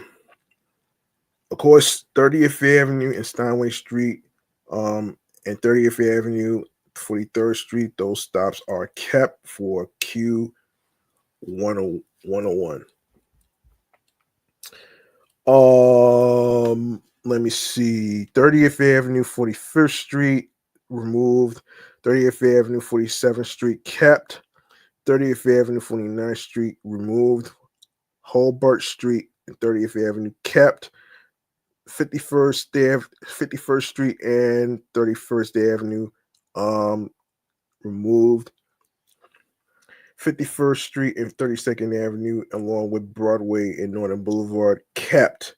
S1: Of course, 30th Avenue and Steinway Street, and 30th Avenue, 43rd Street, those stops are kept for Q101. Let me see. 30th Avenue, 41st Street, removed. 30th Avenue, 47th Street, kept. 30th Avenue, 49th Street, removed. Holbert Street and 30th Avenue, kept. 51st Street and 31st Avenue, removed. 51st Street and 32nd Avenue, along with Broadway and Northern Boulevard, kept.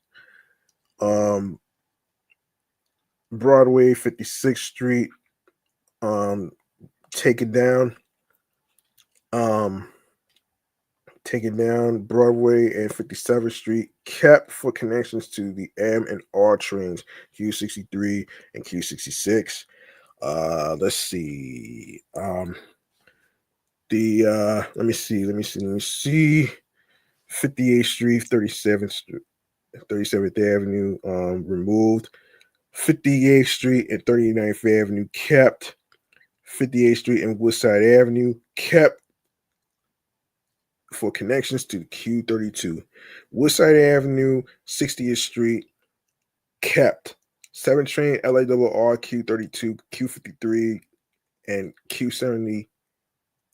S1: Broadway, 56th Street, taken down. Taken down. Broadway and 57th Street kept for connections to the M and R trains, Q63 and Q66. Let's see. Let me see. 58th Street, 37th Avenue, removed. 58th Street and 39th Avenue kept. 58th Street and Woodside Avenue kept for connections to Q32. Woodside Avenue, 60th Street kept. 7 train LARR Q32, Q53, and Q70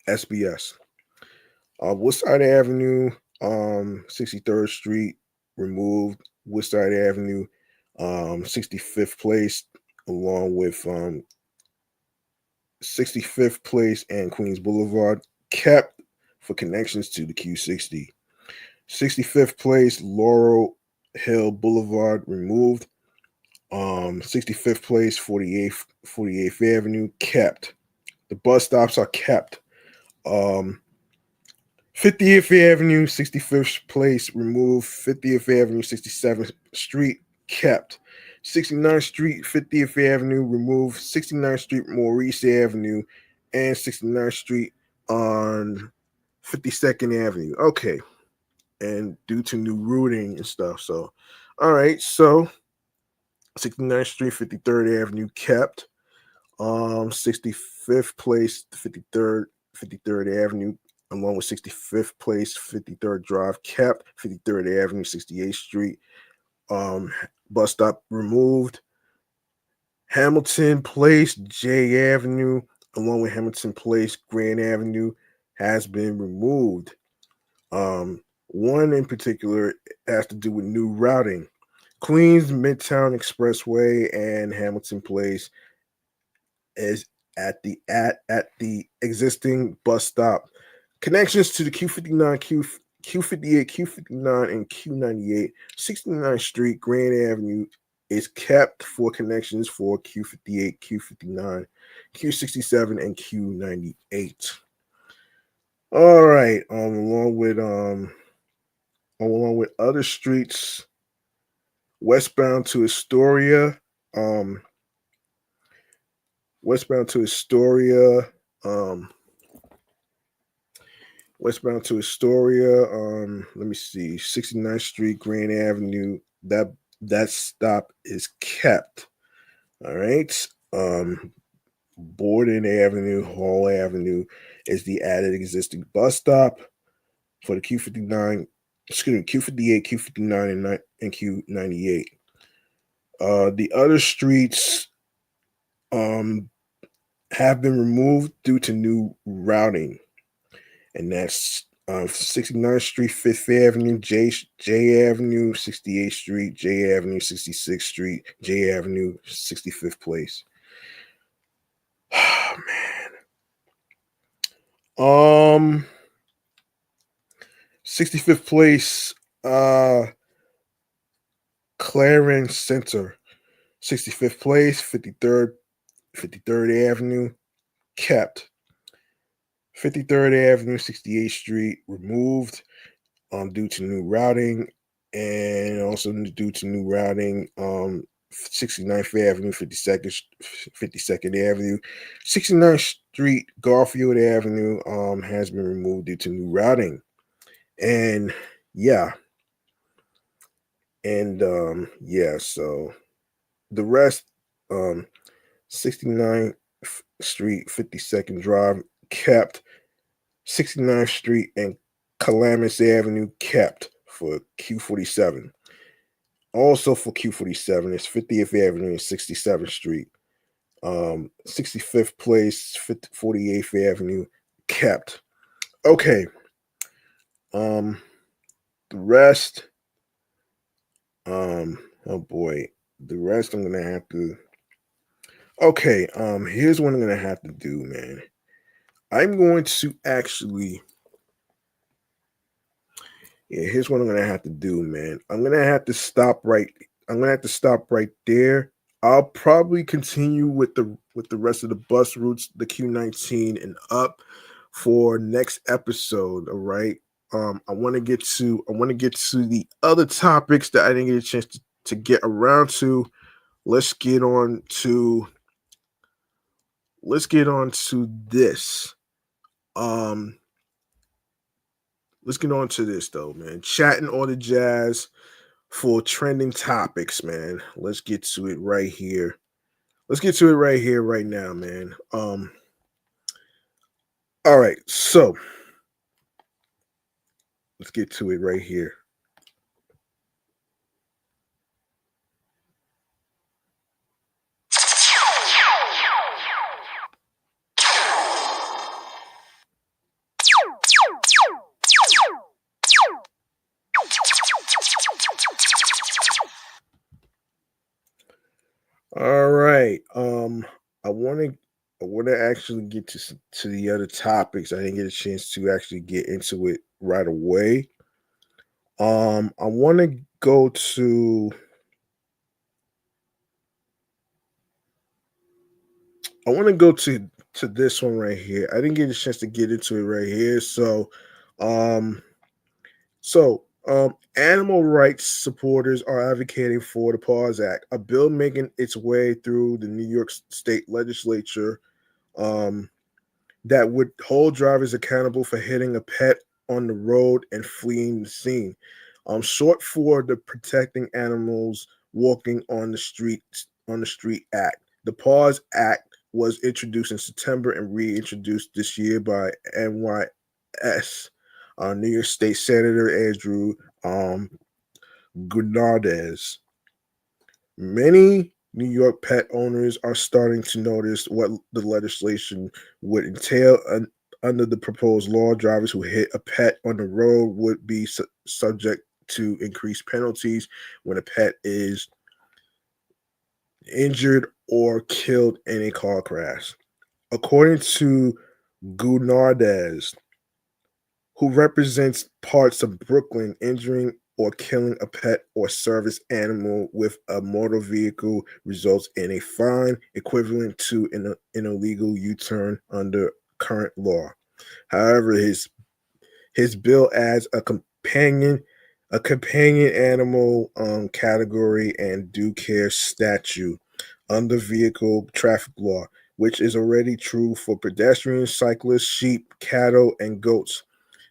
S1: SBS. Woodside Avenue, 63rd Street removed. Woodside Avenue, 65th Place, along with 65th Place and Queens Boulevard kept for connections to the Q60. 65th Place, Laurel Hill Boulevard removed. 65th Place, 48th Avenue kept. The bus stops are kept. 50th Avenue, 65th Place removed. 50th Avenue, 67th Street kept. 69th Street, 50th Avenue removed. 69th Street, Maurice Avenue, and 69th Street on 52nd Avenue. Okay. And due to new routing and stuff. So, all right. So, 69th Street, 53rd Avenue kept. 65th Place, 53rd Avenue, along with 65th Place, 53rd Drive kept. 53rd Avenue, 68th Street, bus stop removed. Hamilton Place, J Avenue, along with Hamilton Place, Grand Avenue, has been removed. One in particular has to do with new routing. Queens Midtown Expressway and Hamilton Place is at the existing bus stop. Connections to the Q59, Q58, Q59, and Q98, 69th Street, Grand Avenue is kept for connections for Q58, Q59, Q67, and Q98. All right. Along with other streets, westbound to Astoria, westbound to Astoria, let me see, 69th Street, Grand Avenue, that stop is kept. All right. Borden Avenue, Hall Avenue is the added existing bus stop for the Q58, Q59, and Q98. The other streets have been removed due to new routing, and that's 69th Street, 5th Avenue, J Avenue, 68th Street, J Avenue, 66th Street, J Avenue, 65th Place. Oh, man. 65th Place, Clarence Center, 65th Place, 53rd Avenue, kept. 53rd Avenue, 68th Street, removed due to new routing, and also due to new routing, 69th Avenue, 52nd Avenue, 69th Street, Garfield Avenue has been removed due to new routing. And so the rest, 69th Street, 52nd Drive kept. 69th Street and Calamus Avenue kept for Q47. Also for Q47 is 50th Avenue and 67th Street. 65th Place, 48th Avenue kept. Okay. The rest, oh boy, the rest I'm gonna have to. Okay, here's what I'm gonna have to do, man. I'm going to actually Yeah, here's what I'm gonna have to do, man. I'm gonna have to stop right. I'm gonna have to stop right there. I'll probably continue with the rest of the bus routes, the Q19 and up for next episode. All right. I want to get to the other topics that I didn't get a chance to get around to. Let's get on to let's get on to this. Um, let's get on to this though, man. Chatting all the jazz for trending topics, man. Let's get to it right here. Let's get to it right here, right now, man. All right, so let's get to it right here. All right. I want to actually get to the other topics. I didn't get a chance to actually get into it right away. I want to go to I want to go to this one right here. I didn't get a chance to get into it right here. Um animal rights supporters are advocating for the Paws Act, a bill making its way through the New York State legislature um, that would hold drivers accountable for hitting a pet on the road and fleeing the scene. Short for the Protecting Animals Walking on the Street Act. The Paws Act was introduced in September and reintroduced this year by NYS New York State Senator Andrew Goodnardez. Many New York pet owners are starting to notice what the legislation would entail. Under the proposed law, drivers who hit a pet on the road would be subject to increased penalties when a pet is injured or killed in a car crash. According to Goodardez, who represents parts of Brooklyn, injuring or killing a pet or service animal with a motor vehicle results in a fine equivalent to an illegal U-turn under current law. However, his bill adds a companion animal category and due care statute under vehicle traffic law, which is already true for pedestrians, cyclists, sheep, cattle, and goats.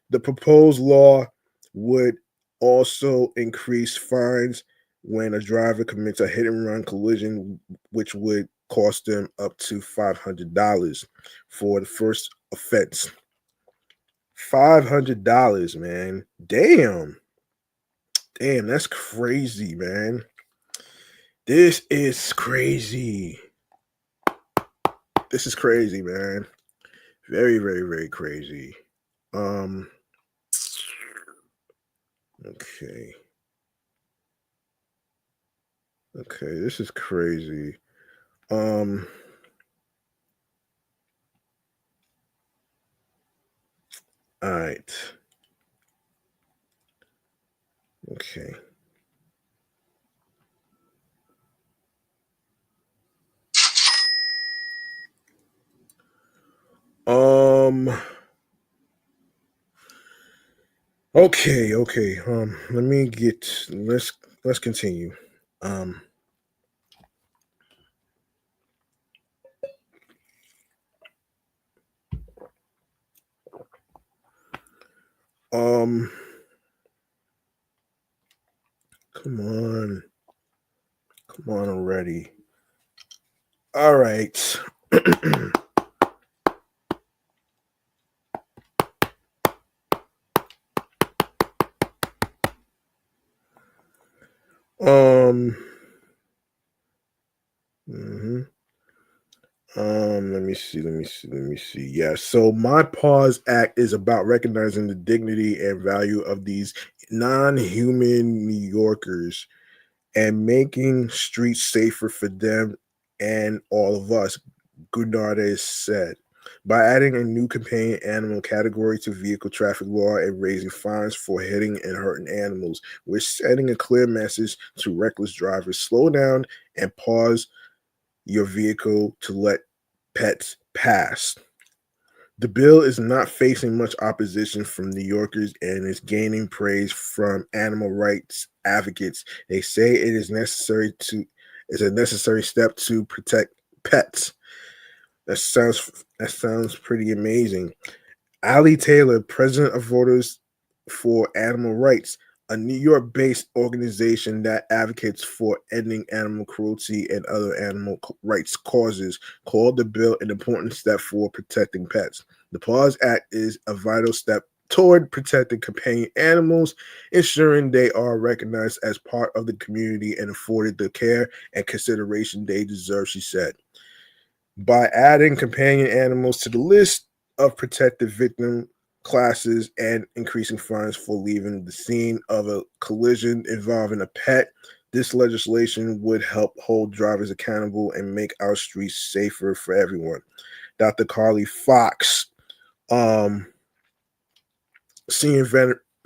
S1: The proposed law would also increase fines when a driver commits a hit and run collision, which would cost them up to $500 for the first offense. $500, man. Damn. Damn, that's crazy, man. This is crazy. This is crazy, man. Very, very, very crazy. Um, okay. Okay, this is crazy. Um, all right. Okay. Um, okay, okay. Let me get let's continue. Um, um, come on. Come on already. All right. um, mhm. Let me see, let me see. Yeah, so my Paws Act is about recognizing the dignity and value of these non-human New Yorkers and making streets safer for them and all of us, Goodardez said. by adding a new companion animal category to vehicle traffic law and raising fines for hitting and hurting animals. We're sending a clear message to reckless drivers: slow down and pause your vehicle to let pets pass. The bill is not facing much opposition from New Yorkers and is gaining praise from animal rights advocates. They say it is a necessary step to protect pets. That sounds pretty amazing. Ali Taylor, president of Voters for Animal Rights, a New York-based organization that advocates for ending animal cruelty and other animal rights causes, called the bill an important step for protecting pets. The Paws Act is a vital step toward protecting companion animals, ensuring they are recognized as part of the community and afforded the care and consideration they deserve, she said. By adding companion animals to the list of protected victim classes and increasing fines for leaving the scene of a collision involving a pet, this legislation would help hold drivers accountable and make our streets safer for everyone. Dr. Carly Fox, um, senior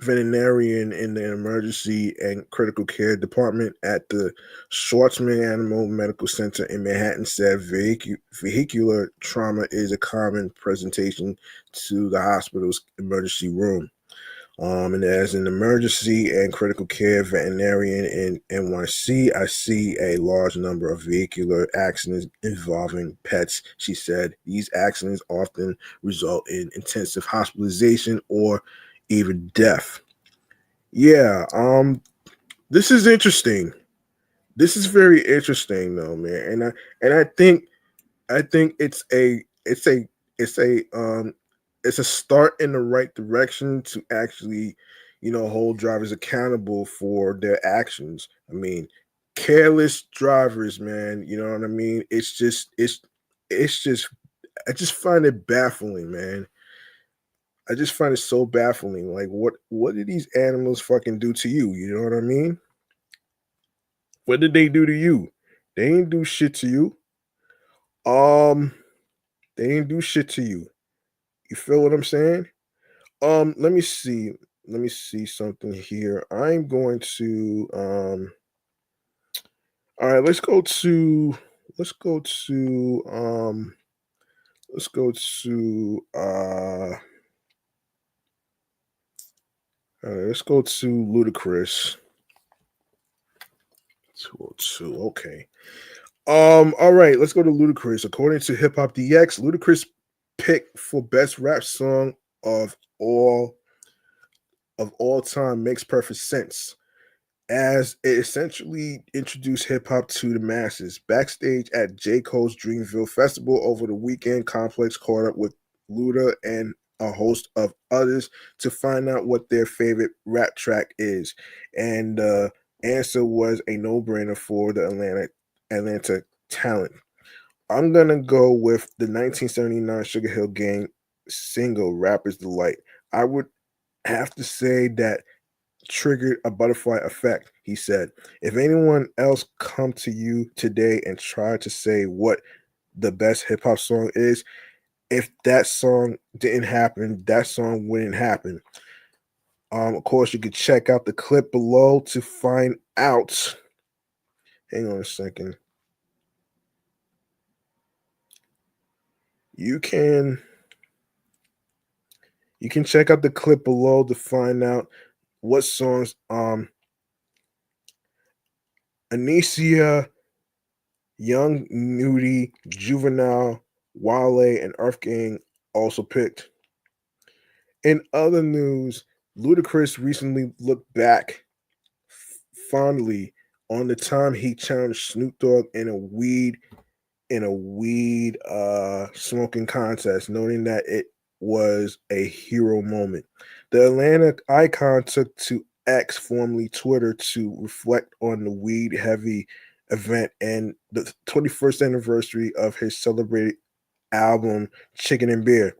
S1: veterinarian in the emergency and critical care department at the Schwartzman Animal Medical Center in Manhattan, said vehicular trauma is a common presentation to the hospital's emergency room. And as an emergency and critical care veterinarian in NYC, I see a large number of vehicular accidents involving pets, she said. These accidents often result in intensive hospitalization or even death. Yeah, this is interesting. This is very interesting though, man. And I think it's a start in the right direction to actually, hold drivers accountable for their actions. I mean, careless drivers, man, you know what I mean? It's just I just find it baffling, man. I just find it so baffling. Like what did these animals fucking do to you? You know what I mean? What did they do to you? They ain't do shit to you. Um, they ain't do shit to you. You feel what I'm saying? Let me see. Let me see something here. I'm going to all right, let's go to let's go to all right, let's go to Ludacris. 202. Okay. All right, let's go to Ludacris. According to Hip Hop DX, Ludacris pick for best rap song of all time makes perfect sense, as it essentially introduced hip hop to the masses. Backstage at J. Cole's Dreamville Festival over the weekend, Complex caught up with Luda and a host of others to find out what their favorite rap track is. And the answer was a no brainer for the Atlanta talent. I'm going to go with the 1979 Sugar Hill Gang single, Rapper's Delight. I would have to say that triggered a butterfly effect, he said. If anyone else come to you today and try to say what the best hip hop song is, if that song didn't happen, that song wouldn't happen. Of course, you could check out the clip below to find out. Hang on a second. You can check out the clip below to find out what songs Anicia, Young Nudie, Juvenile, Wale, and Earth Gang also picked. In other news, Ludacris recently looked back fondly on the time he challenged Snoop Dogg in a weed smoking contest, noting that it was a hero moment. The Atlanta icon took to X, formerly Twitter, to reflect on the weed heavy event and the 21st anniversary of his celebrated album Chicken and Beer.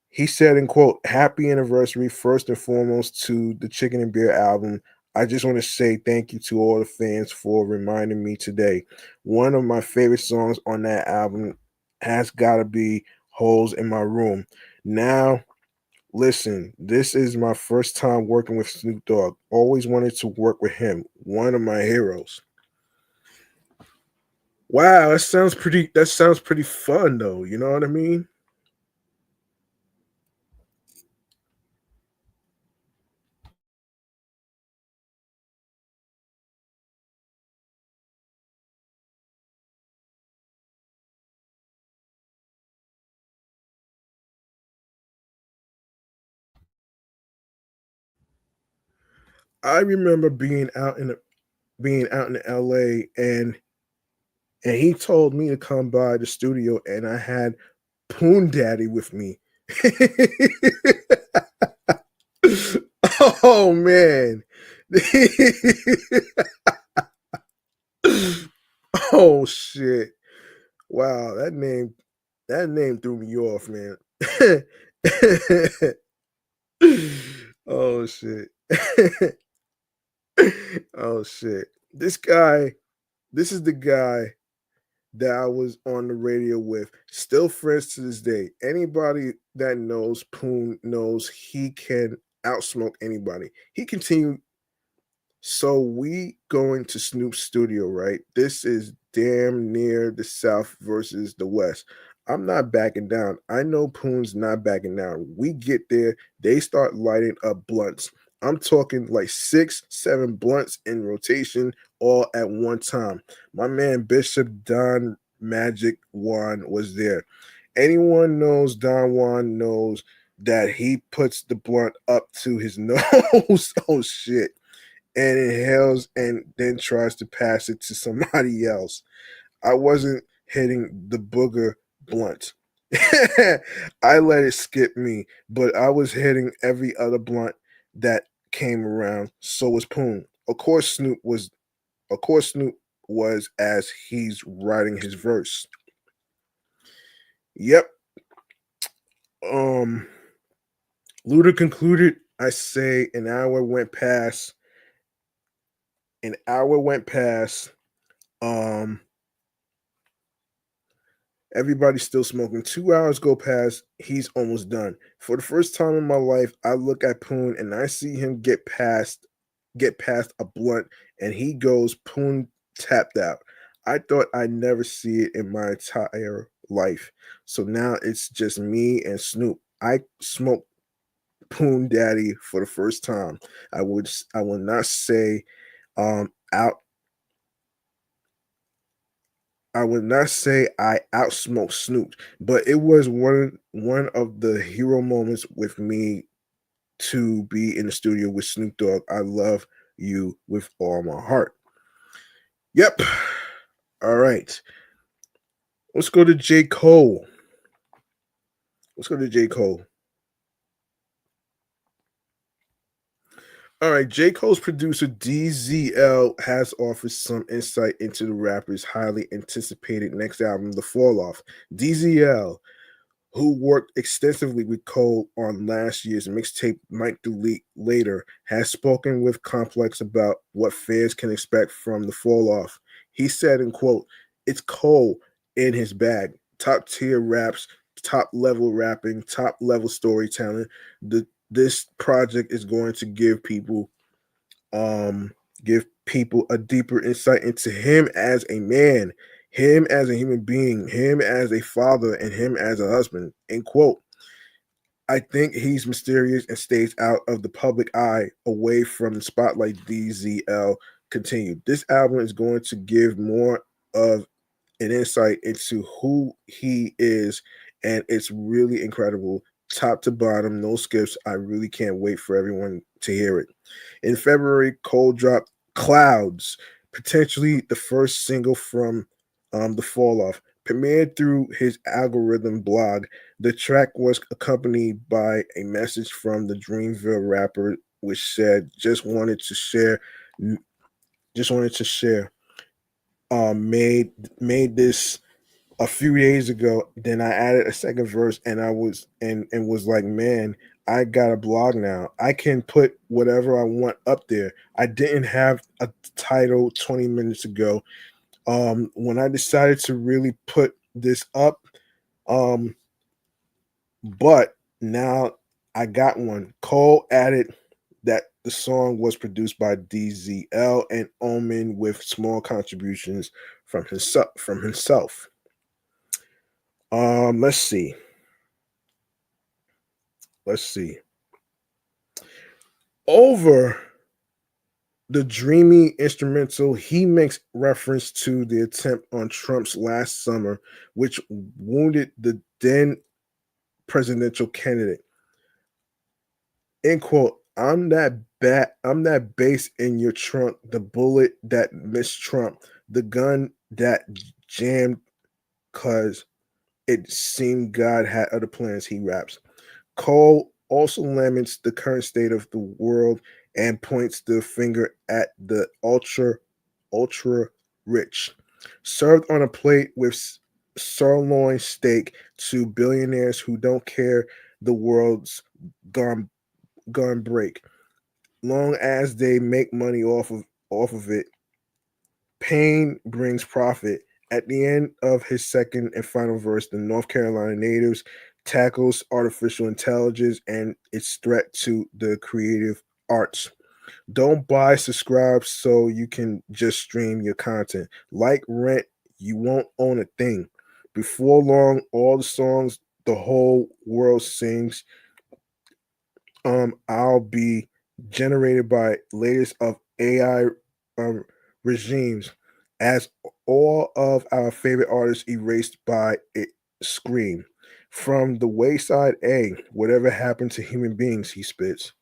S1: He said, in quote, "Happy anniversary, first and foremost, to the Chicken and Beer album. I just want to say thank you to all the fans for reminding me today. One of my favorite songs on that album has got to be holes in my room. Now, listen, this is my first time working with Snoop Dogg. Always wanted to work with him, one of my heroes. Wow, that sounds pretty fun though, you know what I mean? I remember being out in LA, and he told me to come by the studio, and I had Poon Daddy with me. Oh man. Oh shit. Wow, that name threw me off, man. Oh shit. Oh shit. This is the guy that I was on the radio with. Still friends to this day. Anybody that knows Poon knows he can outsmoke anybody. He continued. So we going to Snoop's studio, right? This is damn near the South versus the West. I'm not backing down. I know Poon's not backing down. We get there, they start lighting up blunts. I'm talking like 6, 7 blunts in rotation all at one time. My man Bishop Don Magic Juan was there. Anyone knows Don Juan knows that he puts the blunt up to his nose. Oh shit, and inhales and then tries to pass it to somebody else. I wasn't hitting the booger blunt. I let it skip me, but I was hitting every other blunt that came around. So was Poon. Of course Snoop was as he's writing his verse. Yep. Um Luda concluded, I say an hour went past. Um Everybody's still smoking. 2 hours go past. He's almost done. For the first time in my life, I look at Poon and I see him get past a blunt, and he goes Poon tapped out. I thought I'd never see it in my entire life. So now it's just me and Snoop. I smoke Poon Daddy for the first time. I will not say out I would not say I outsmoked Snoop, but it was one of the hero moments with me to be in the studio with Snoop Dogg. I love you with all my heart. Yep. All right. Let's go to J. Cole. Let's go to J. Cole. All right, J. Cole's producer DZL has offered some insight into the rapper's highly anticipated next album, The Fall Off. DZL, who worked extensively with Cole on last year's mixtape Might Delete Later, has spoken with Complex about what fans can expect from the fall off. He said, in quote, "It's Cole in his bag. Top tier raps, top level rapping, top level storytelling. This project is going to um give people a deeper insight into him as a man, him as a human being, him as a father, and him as a husband." End quote. I think he's mysterious and stays out of the public eye, away from the spotlight. DZL continued. This album is going to give more of an insight into who he is, and it's really incredible, top to bottom, no skips. I really can't wait for everyone to hear it. In February, Cole dropped Clouds, potentially the first single from The Fall Off. Premiered through his algorithm blog, the track was accompanied by a message from the Dreamville rapper, which said, just wanted to share. Made this a few days ago. Then I added a second verse, and I was and was like, man, I got a blog now. I can put whatever I want up there. I didn't have a title 20 minutes ago. When I decided to really put this up, um But now I got one. Cole added that the song was produced by DZL and Omen with small contributions from himself. Let's see. Let's see. Over the dreamy instrumental, he makes reference to the attempt on Trump's last summer, which wounded the then presidential candidate. End quote. I'm that bass in your trunk, the bullet that missed Trump, the gun that jammed cause it seemed God had other plans, he raps. Cole also laments the current state of the world and points the finger at the ultra rich. Served on a plate with sirloin steak to billionaires who don't care the world's gone break. Long as they make money off of it, pain brings profit. At the end of his second and final verse, the North Carolina natives tackles artificial intelligence and its threat to the creative arts. Don't buy, subscribe so you can just stream your content. Like rent, you won't own a thing. Before long, all the songs the whole world sings I'll be generated by latest of AI um, regimes as all of our favorite artists erased by a scream. From the wayside A, whatever happened to human beings, he spits.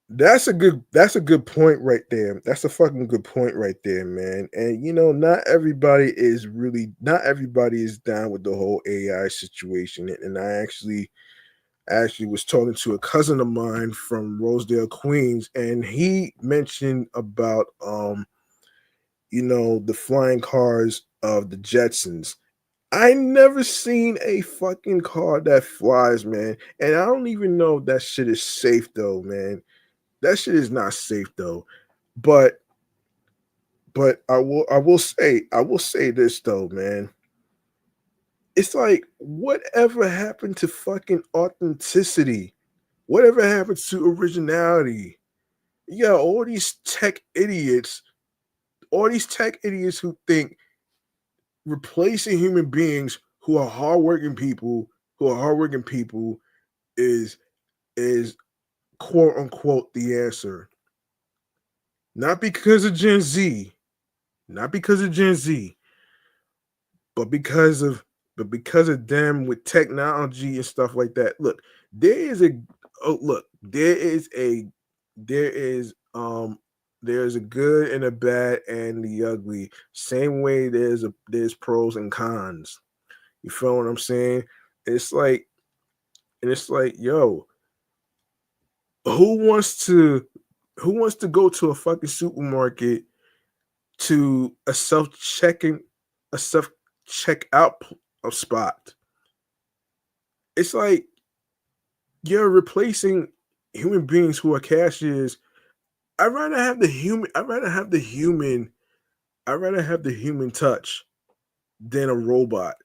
S1: That's a good point right there. That's a fucking good point right there, man. And not everybody is down with the whole AI situation. And I actually was talking to a cousin of mine from Rosedale, Queens, and he mentioned about the flying cars of the Jetsons. I never seen a fucking car that flies, man. And I don't even know if that shit is safe though, man. That shit is not safe though. But I will say this though, man. It's like whatever happened to fucking authenticity? Whatever happened to originality? Yeah, all these tech idiots who think replacing human beings who are hardworking people is quote unquote the answer. Not because of Gen Z, not because of Gen Z, but because of them with technology and stuff like that. Look, there is a oh look, there is there's a good and a bad and the ugly. Same way there's pros and cons. You feel what I'm saying? It's like it's like, yo, who wants to who wants to go to a fucking supermarket to a self checkout spot? It's like you're replacing human beings who are cashiers. I'd rather have the human I'd rather have the human touch than a robot.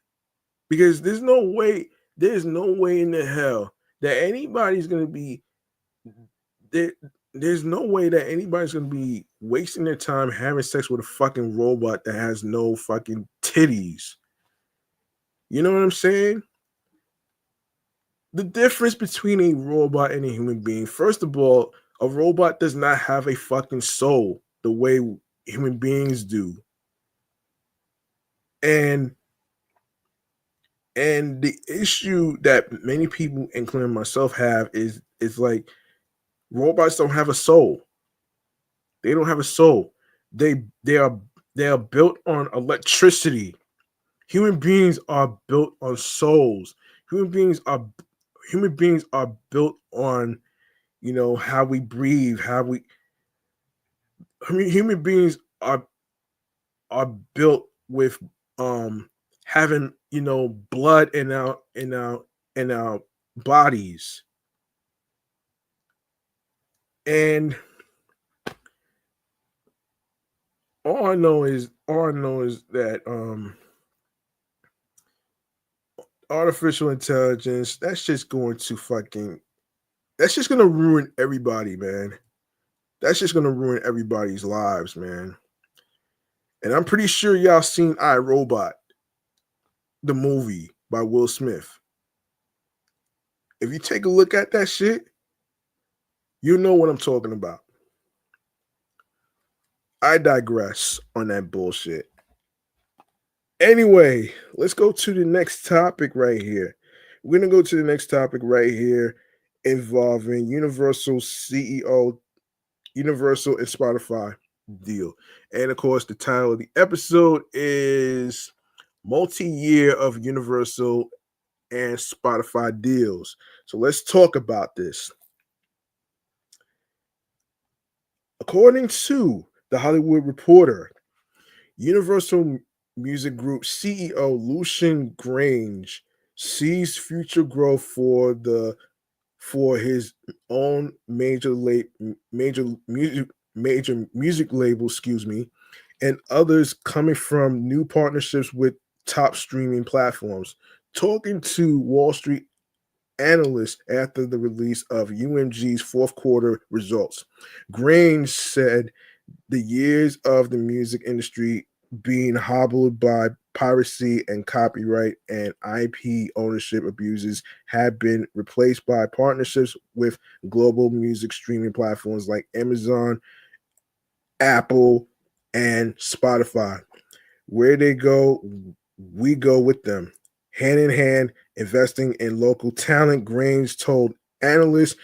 S1: Because there's no way in the hell that anybody's gonna be there. There's no way that anybody's gonna be wasting their time having sex with a fucking robot that has no fucking titties. You know what I'm saying? The difference between a robot and a human being, first of all, a robot does not have a fucking soul the way human beings do. And the issue that many people, including myself, have is like robots don't have a soul. They don't have a soul. They are built on electricity. Human beings are built on souls. Human beings are human beings are built on how we breathe, human beings are built with having blood in our bodies. And all I know is that artificial intelligence, that's just gonna ruin everybody, man. That's just gonna ruin everybody's lives, man. And I'm pretty sure y'all seen iRobot, the movie by Will Smith. If you take a look at that shit, you know what I'm talking about. I digress on that bullshit. Anyway, let's go to the next topic right here. We're going to go to the next topic right here involving Universal CEO, Universal and Spotify deal. And of course, the title of the episode is Multi-Year of Universal and Spotify Deals. So let's talk about this. According to the Hollywood Reporter, Universal Music Group CEO Lucian Grange sees future growth for his own major music label, and others coming from new partnerships with top streaming platforms. Talking to Wall Street analysts after the release of UMG's fourth quarter results, Grange said the years of the music industry being hobbled by piracy and copyright and IP ownership abuses have been replaced by partnerships with global music streaming platforms like Amazon, Apple, and Spotify. Where they go, we go with them. Hand in hand, investing in local talent, Grange told analysts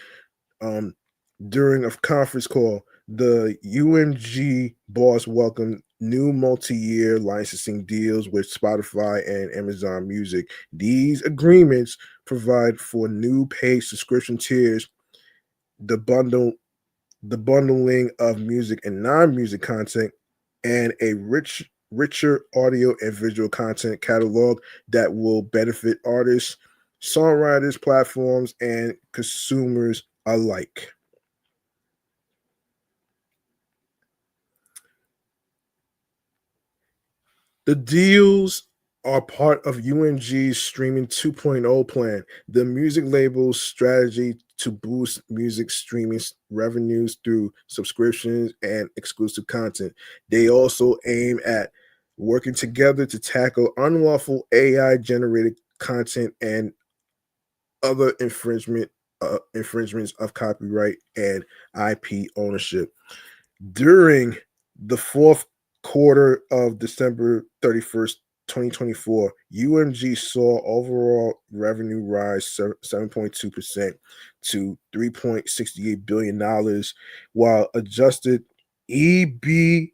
S1: during a conference call. The UMG boss welcomed new multi-year licensing deals with Spotify and Amazon Music. These agreements provide for new paid subscription tiers, the bundling of music and non-music content, and a richer audio and visual content catalog that will benefit artists, songwriters, platforms, and consumers alike. The deals are part of UMG's Streaming 2.0 plan, the music label's strategy to boost music streaming revenues through subscriptions and exclusive content. They also aim at working together to tackle unlawful AI generated content and other infringements of copyright and IP ownership. During the fourth quarter of December 31st, 2024, UMG saw overall revenue rise 7.2% to $3.68 billion, while adjusted EBITDA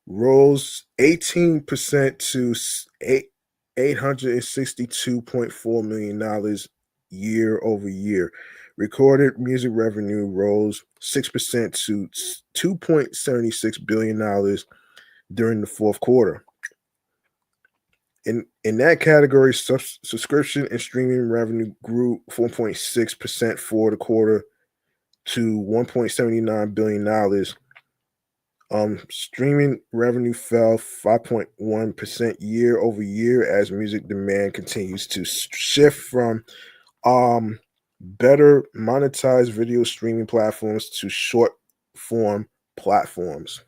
S1: rose 18% to $862.4 million year over year. Recorded music revenue rose 6% to $2.76 billion during the fourth quarter. In that category, subscription and streaming revenue grew 4.6% for the quarter to $1.79 billion. Streaming revenue fell 5.1% year over year as music demand continues to shift from better monetized video streaming platforms to short form platforms.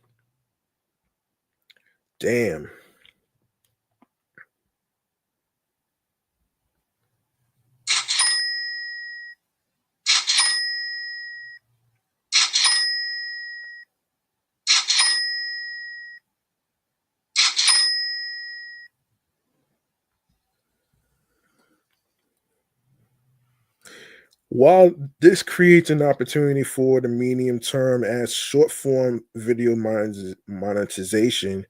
S1: Damn. While this creates an opportunity for the medium term as short form video monetization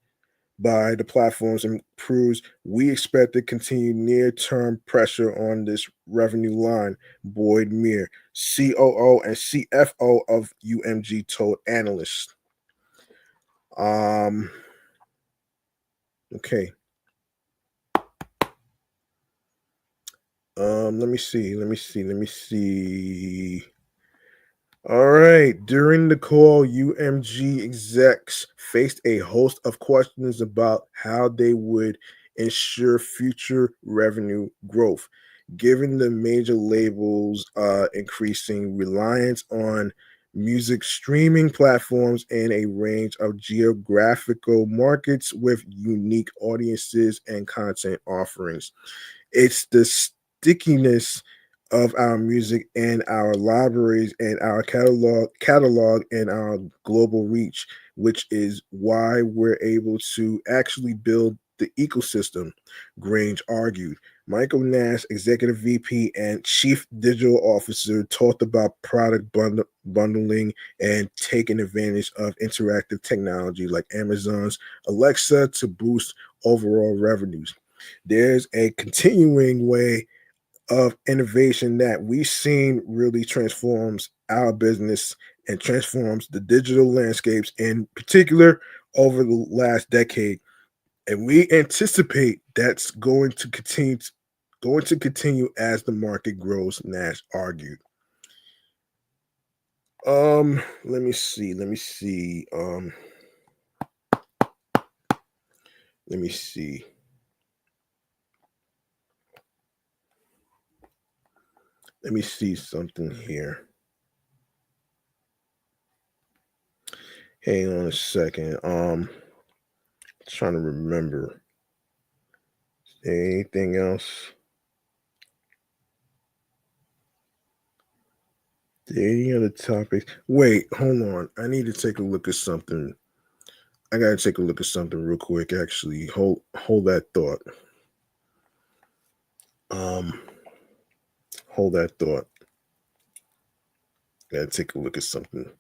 S1: by the platforms improves, we expect to continue near term pressure on this revenue line, Boyd Meir, COO and CFO of UMG, told analysts. Okay. Let me see. All right. During the call, UMG execs faced a host of questions about how they would ensure future revenue growth, given the major labels' increasing reliance on music streaming platforms and a range of geographical markets with unique audiences and content offerings. It's the stickiness of our music and our libraries and our catalog and our global reach, which is why we're able to actually build the ecosystem, Grange argued. Michael Nash, executive VP and chief digital officer, talked about product bundling and taking advantage of interactive technology like Amazon's Alexa to boost overall revenues. There's a continuing way of innovation that we've seen really transforms our business and transforms the digital landscapes in particular over the last decade. And we anticipate that's going to continue as the market grows, Nash argued. Let me see. Let me see. Let me see something here. Hang on a second. Trying to remember. Anything else? Any other topics? Wait, hold on. I need to take a look at something. I gotta take a look at something real quick. Actually, hold that thought. Um, hold that thought. Gotta take a look at something.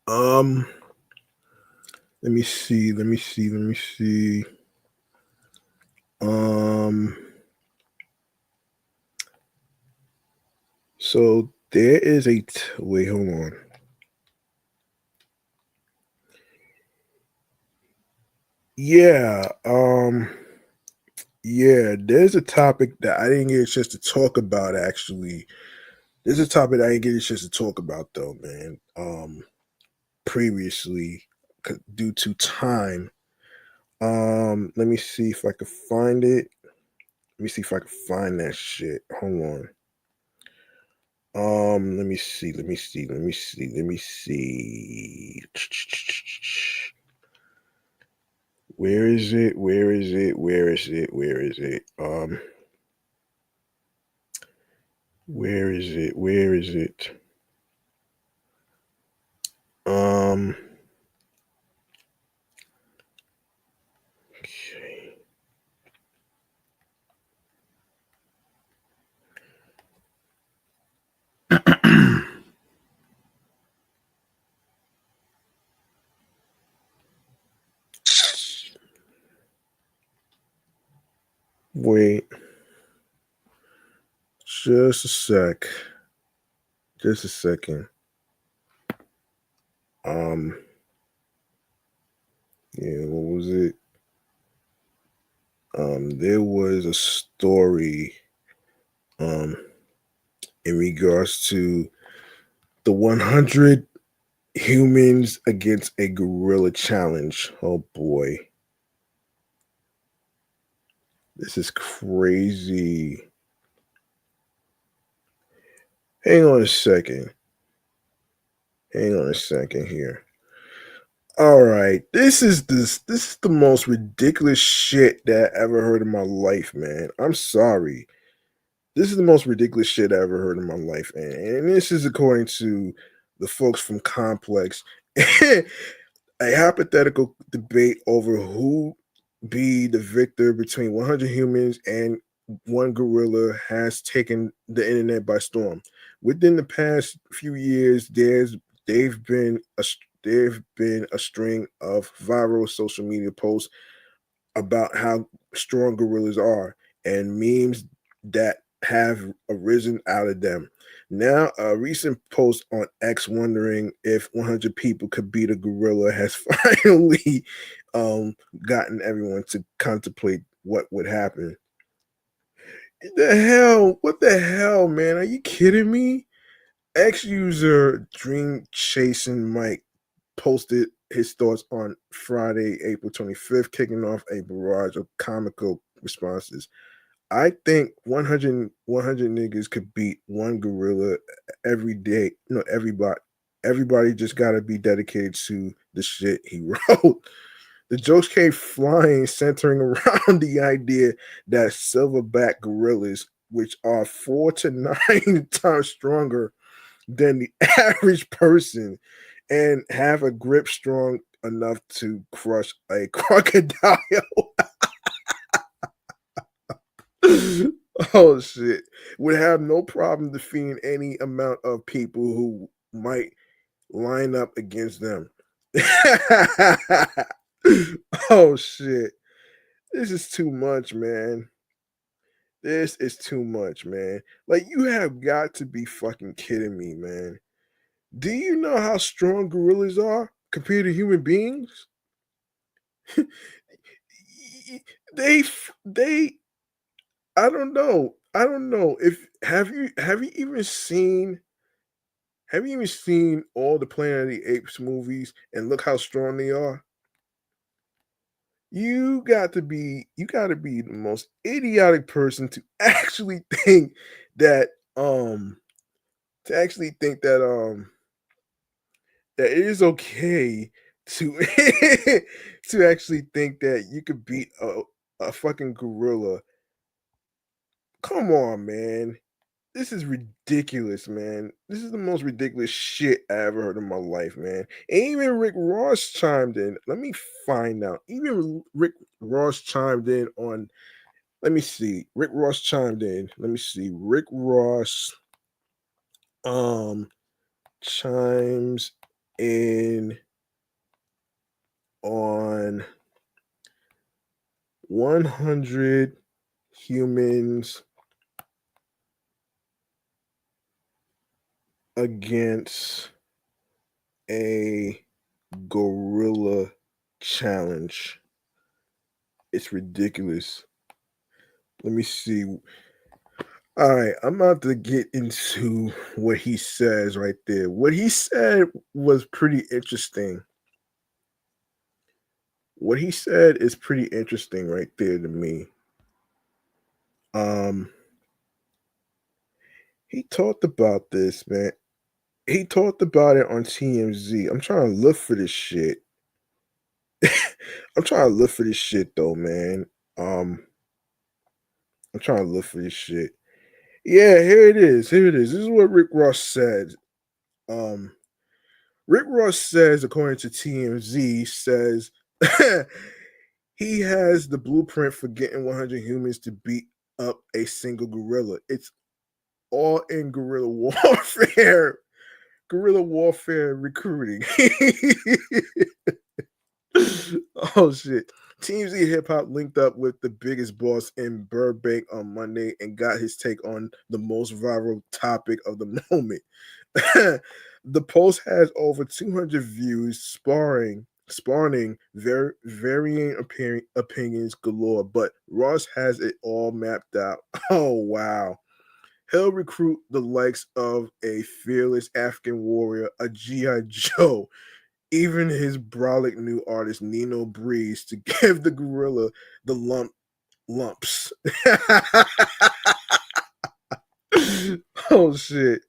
S1: Um, let me see. Um, so there is wait, hold on. Yeah, yeah, there's a topic that I didn't get a chance to talk about actually. There's a topic I didn't get a chance to talk about though, man. Previously due to time. Let me see if I could find it. Let me see if I can find that shit. Hold on. Let me see. Where is it? Where is it? Where is it? Where is it? Where is it? Where is it? Okay. Wait. Just a sec. Just a second. Yeah, what was it? There was a story in regards to the 100 humans against a gorilla challenge. Oh boy. This is crazy. Hang on a second. Hang on a second here. All right. This is the most ridiculous shit that I ever heard in my life, man. I'm sorry. This is the most ridiculous shit I ever heard in my life, man. And this is according to the folks from Complex. A hypothetical debate over who be the victor between 100 humans and one gorilla has taken the internet by storm. Within the past few years, they've been a there've been a string of viral social media posts about how strong gorillas are and memes that have arisen out of them. Now, a recent post on X wondering if 100 people could beat a gorilla has finally gotten everyone to contemplate what would happen. The hell? What the hell, man? Are you kidding me? X user Dream Chasing Mike posted his thoughts on Friday, April 25th, kicking off a barrage of comical responses. I think 100 niggas could beat one gorilla every day. No, everybody just got to be dedicated to the shit he wrote. The jokes came flying, centering around the idea that silverback gorillas, which are 4 to 9 times stronger than the average person and have a grip strong enough to crush a crocodile. Oh shit. Would have no problem defeating any amount of people who might line up against them. Oh shit. This is too much, man. This is too much, man. Like, you have got to be fucking kidding me, man. Do you know how strong gorillas are compared to human beings? they I don't know. I don't know. If have you even seen all the Planet of the Apes movies and look how strong they are? You got to be the most idiotic person to actually think that that it is okay to to actually think that you could beat a fucking gorilla. Come on, man. This is ridiculous, man. This is the most ridiculous shit I ever heard in my life, man. And even Rick Ross chimed in. Let me find out. Even Rick Ross chimed in on. Let me see. Rick Ross chimed in. Let me see. Rick Ross chimes in on 100 humans against a gorilla challenge. It's ridiculous. Let me see. All right, I'm about to get into what he says right there. What he said was pretty interesting. What he said is pretty interesting right there to me. He talked about this, man. He talked about it on TMZ. I'm trying to look for this shit. I'm trying to look for this shit though, man. I'm trying to look for this shit. Yeah, here it is. Here it is. This is what Rick Ross said. Rick Ross says, according to TMZ, says he has the blueprint for getting 100 humans to beat up a single gorilla. It's all in guerrilla warfare. Guerrilla warfare recruiting. Oh shit. TMZ Hip Hop linked up with the biggest boss in Burbank on Monday and got his take on the most viral topic of the moment. The post has over 200 views, spawning varying opinions galore, but Ross has it all mapped out. Oh wow. He'll recruit the likes of a fearless African warrior, a G.I. Joe, even his brolic new artist Nino Breeze to give the gorilla the lumps. Oh shit.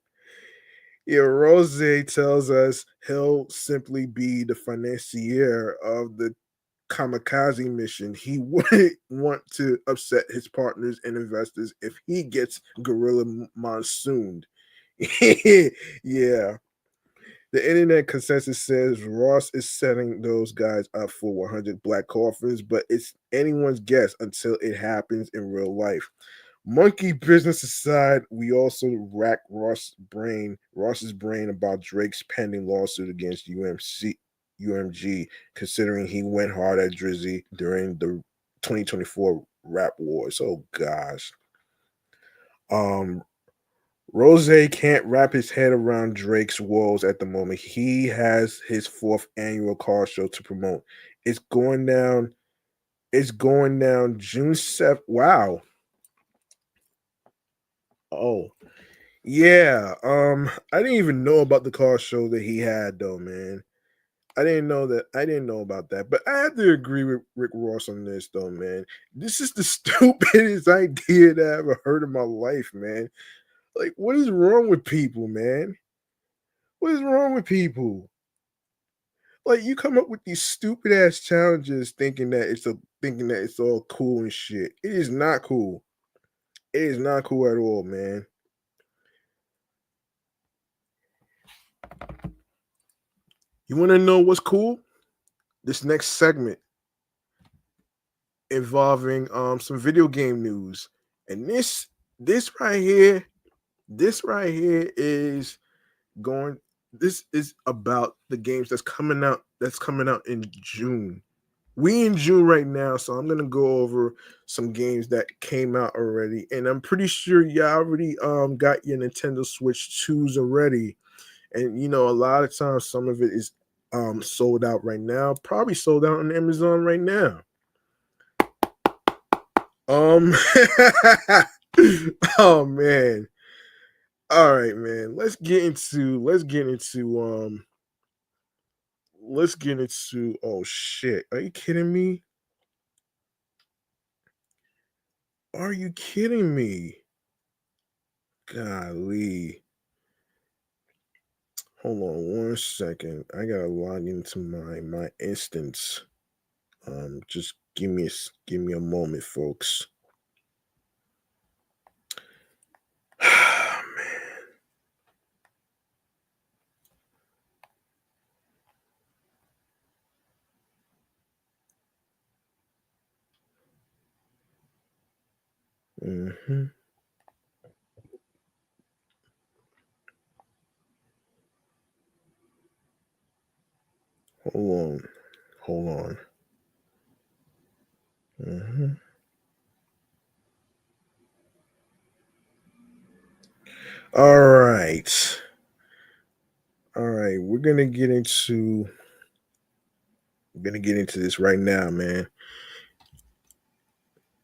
S1: Yeah, Rose tells us he'll simply be the financier of the kamikaze mission. He wouldn't want to upset his partners and investors if he gets gorilla monsooned. Yeah. The internet consensus says Ross is setting those guys up for 100 black coffins, but it's anyone's guess until it happens in real life. Monkey business aside, we also rack Ross's brain about Drake's pending lawsuit against UMG, considering he went hard at Drizzy during the 2024 rap wars. Oh gosh. Rose can't wrap his head around Drake's woes at the moment. He has his fourth annual car show to promote. It's going down. It's going down June 7th. Wow. Oh, yeah. I didn't even know about the car show that he had though, man. I didn't know that. I didn't know about that. But I have to agree with Rick Ross on this though, man. This is the stupidest idea that I ever heard in my life, man. Like, what is wrong with people, man? What is wrong with people? Like, you come up with these stupid ass challenges thinking that it's all cool and shit. It is not cool. It is not cool at all, man. You want to know what's cool? This next segment involving some video game news. And this right here, this right here is going this is about the games that's coming out in June. We in June right now, so I'm gonna go over some games that came out already, and I'm pretty sure y'all already got your Nintendo Switch 2s already. And a lot of times some of it is sold out right now, probably sold out on Amazon right now. Um oh man. All right, man. Let's get into oh shit. Are you kidding me? Are you kidding me? Golly. Hold on 1 second. I gotta log into my instance. Just give me a moment, folks. Man. Hold on. All right. We're gonna get into this right now, man.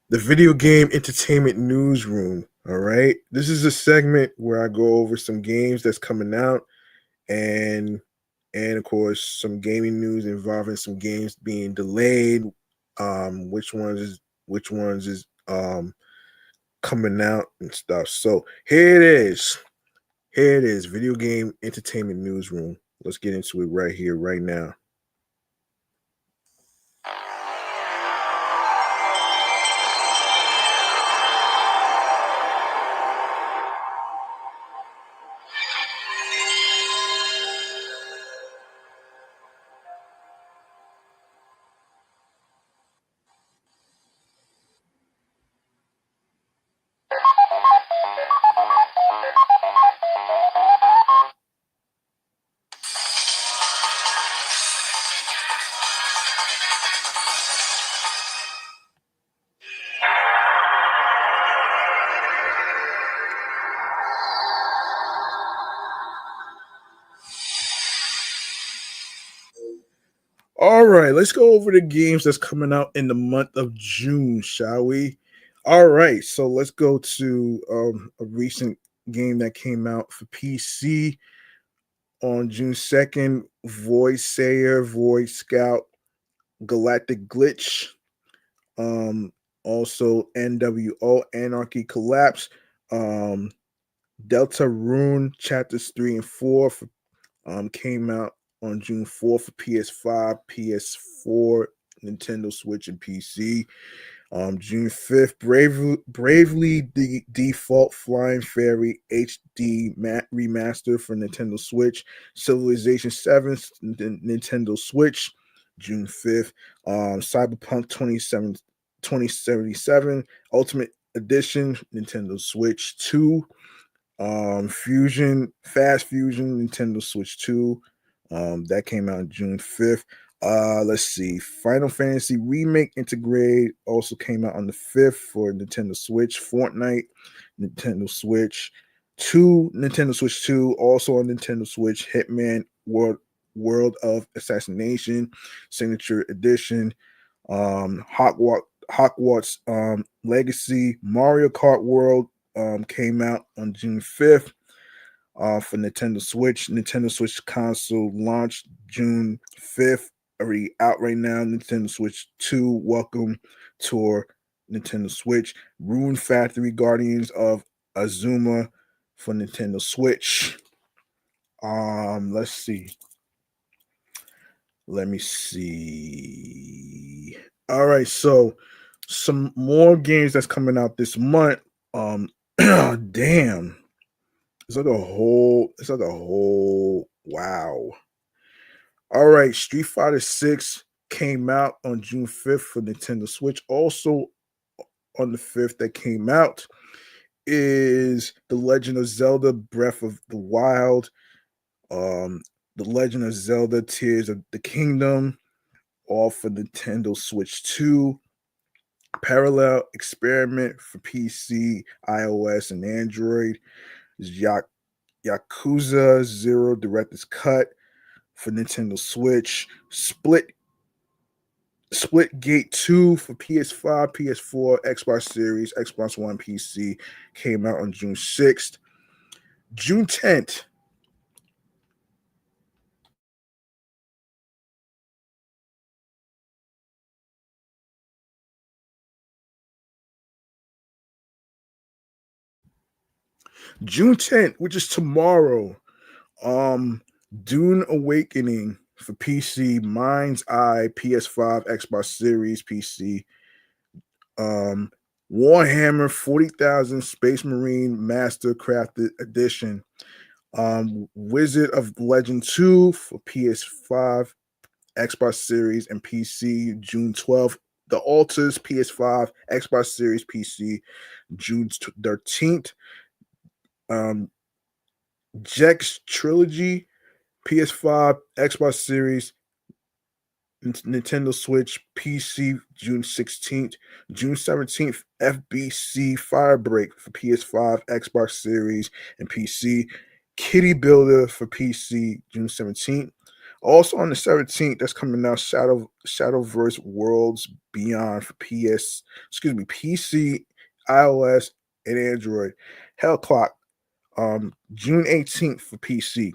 S1: The video game entertainment newsroom. All right. This is a segment where I go over some games that's coming out and of course some gaming news involving some games being delayed. Which ones is coming out and stuff. So here it is. Video game entertainment newsroom. Let's get into it right here, right now. All right, let's go over the games that's coming out in the month of June, shall we? All right, so let's go to a recent game that came out for PC on June 2nd. Void Sayer, Void Scout, Galactic Glitch, also NWO, Anarchy Collapse, Delta Rune Chapters 3 and 4 came out on June 4th for PS5, PS4, Nintendo Switch, and PC. June 5th, Bravely Default Flying Fairy HD Remaster for Nintendo Switch, Civilization 7 Nintendo Switch, June 5th. Cyberpunk 2077 Ultimate Edition, Nintendo Switch 2. Fast Fusion, Nintendo Switch 2. That came out June 5th. Let's see. Final Fantasy Remake Integrate also came out on the 5th for Nintendo Switch. Fortnite, Nintendo Switch. Nintendo Switch 2, also on Nintendo Switch, Hitman World of Assassination, Signature Edition, Hogwarts Legacy, Mario Kart World came out on June 5th for Nintendo Switch. Nintendo Switch console launched June 5th, already out right now. Nintendo Switch 2 Welcome Tour Nintendo Switch. Rune Factory Guardians of Azuma for Nintendo Switch. Let's see. Let me see. All right, so some more games that's coming out this month. Damn. It's like a whole wow. All right, Street Fighter 6 came out on June 5th for Nintendo Switch. Also on the 5th that came out is The Legend of Zelda Breath of the Wild, The Legend of Zelda Tears of the Kingdom, all for Nintendo Switch 2. Parallel Experiment for PC, iOS, and Android. Yakuza 0 Director's Cut for Nintendo Switch. Splitgate 2 for PS5, PS4, Xbox Series, Xbox One, PC came out on June 6th. June 10th. June 10th, which is tomorrow. Dune Awakening for PC, Mind's Eye, PS5, Xbox Series, PC. Warhammer 40,000 Space Marine Master Crafted Edition. Wizard of Legend 2 for PS5, Xbox Series, and PC, June 12th. The Altars, PS5, Xbox Series, PC, June 13th. Jex Trilogy, PS5, Xbox Series, Nintendo Switch, PC, June 16th. June 17th, FBC Firebreak for PS5, Xbox Series, and PC. Kitty Builder for PC, June 17th. Also on the 17th, that's coming out, Shadowverse Worlds Beyond for PC, iOS, and Android. Hell Clock, June 18th for PC.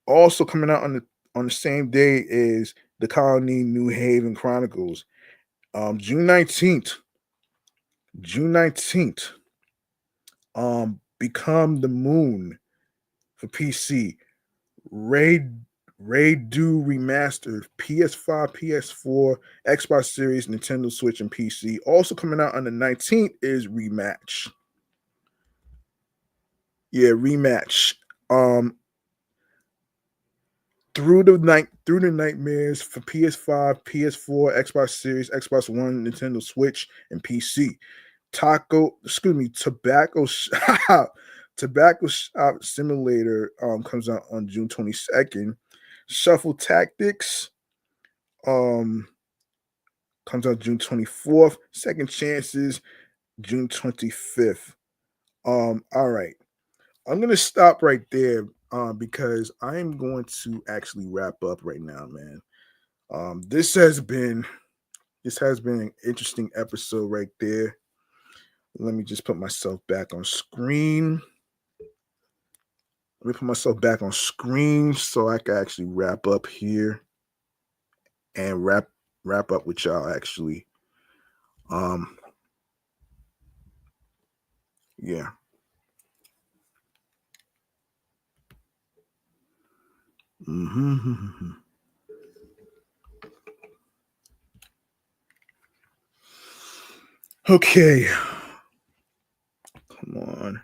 S1: Also coming out on the same day is The Colony New Haven Chronicles. June 19th. Become the Moon for PC. Raid Do Remastered, PS5, PS4, Xbox Series, Nintendo Switch, and PC. Also coming out on the 19th is Rematch. Yeah, Rematch. Through the Nightmares for PS5, PS4, Xbox Series, Xbox One, Nintendo Switch, and PC. Tobacco Shop Simulator comes out on June 22nd. Shuffle Tactics comes out June 24th. Second Chances June 25th. All right. I'm gonna stop right there because I am going to actually wrap up right now, man. This has been an interesting episode right there. Let me just put myself back on screen. Let me put myself back on screen so I can actually wrap up here and wrap up with y'all actually. Yeah. Mm-hmm. Okay. Come on.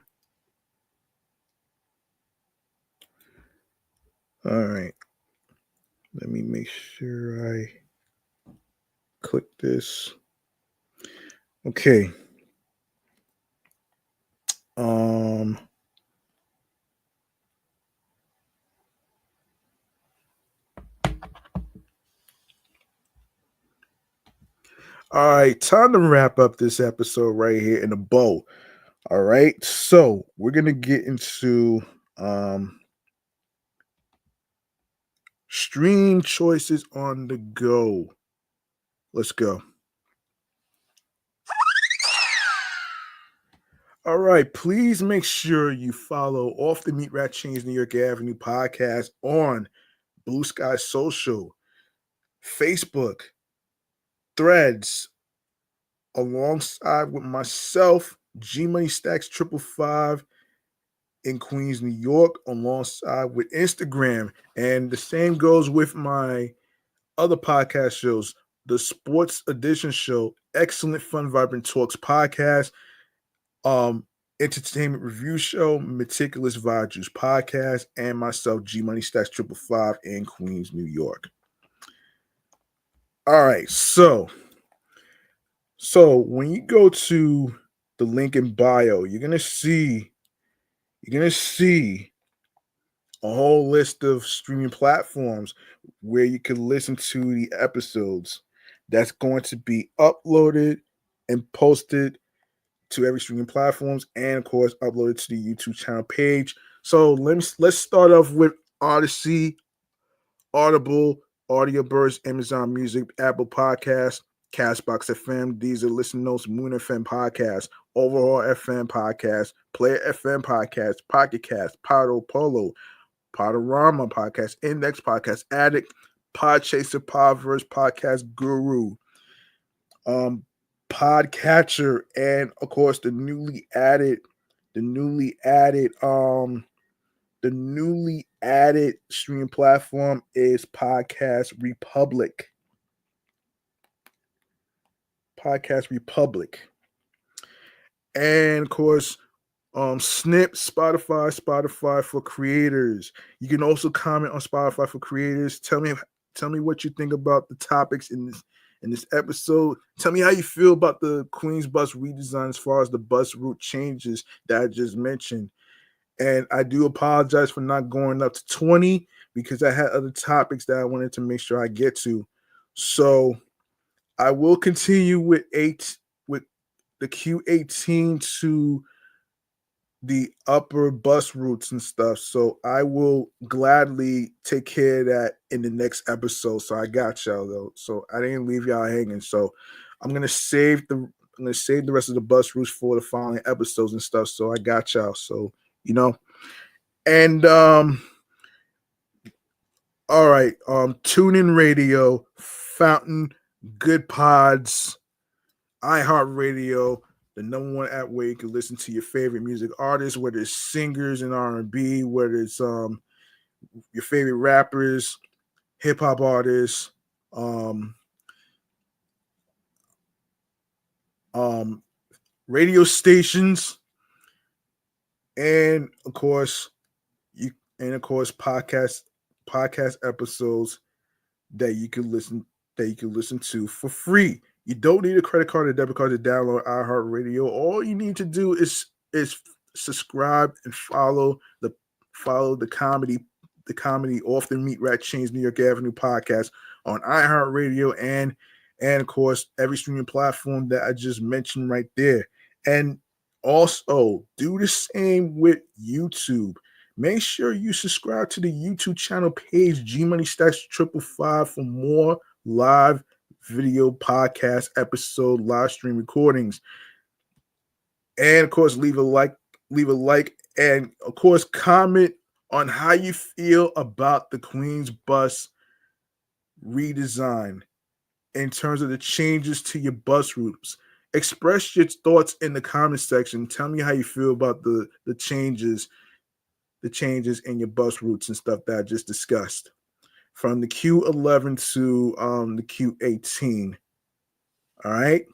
S1: All right. Let me make sure I click this. Okay. All right, time to wrap up this episode right here in a bow. All right, so we're gonna get into stream choices on the go. Let's go. All right, please make sure you follow Off the Meat Rat Chainz New York Avenue podcast on Bluesky Social, Facebook, Threads, alongside with myself, G Money Stacks 555 in Queens, New York, alongside with Instagram. And the same goes with my other podcast shows, the Sports Edition Show, Excellent Fun Vibrant Talks podcast, um, Entertainment Review Show, Meticulous Vibe Juice podcast, and myself, G Money Stacks 555 in Queens, New York. All right, so when you go to the link in bio, you're gonna see a whole list of streaming platforms where you can listen to the episodes. That's going to be uploaded and posted to every streaming platforms, and of course uploaded to the YouTube channel page. So let's start off with Odyssey, Audible, Audioburst, Amazon Music, Apple Podcasts, Castbox FM, Deezer, Listen Notes, Moon FM Podcast, Overhaul FM Podcast, Player FM Podcast, Pocket Cast, Podo Polo, Podorama Podcast, Index Podcast, Addict, Podchaser, Podverse, Podcast Guru, Podcatcher, and of course the newly added streaming platform is Podcast Republic. And of course, Snip, Spotify for creators. You can also comment on Spotify for creators. Tell me what you think about the topics in this episode. Tell me how you feel about the Queens bus redesign as far as the bus route changes that I just mentioned. And I do apologize for not going up to 20 because I had other topics that I wanted to make sure I get to. So I will continue with the Q18 to the upper bus routes and stuff. So I will gladly take care of that in the next episode. So I got y'all though. So I didn't leave y'all hanging. So I'm gonna save the rest of the bus routes for the following episodes and stuff. So I got y'all. So and all right, TuneIn Radio, Fountain, Good Pods, iHeartRadio, the number one app where you can listen to your favorite music artists, whether it's singers in R&B, whether it's your favorite rappers, hip hop artists, radio stations, and of course podcast episodes that you can listen to for free. You don't need a credit card or debit card to download iHeartRadio. All you need to do is subscribe and follow the comedy Off the Meat Rat Chainz New York Avenue podcast on iHeartRadio and of course every streaming platform that I just mentioned right there. And also do the same with YouTube. Make sure you subscribe to the YouTube channel page G Money Stacks 555 for more live video podcast episode live stream recordings. And of course leave a like, and of course comment on how you feel about the Queens bus redesign in terms of the changes to your bus routes. Express your thoughts in the comment section. Tell me how you feel about the changes in your bus routes and stuff that I just discussed, from the Q11 to the Q18. All right.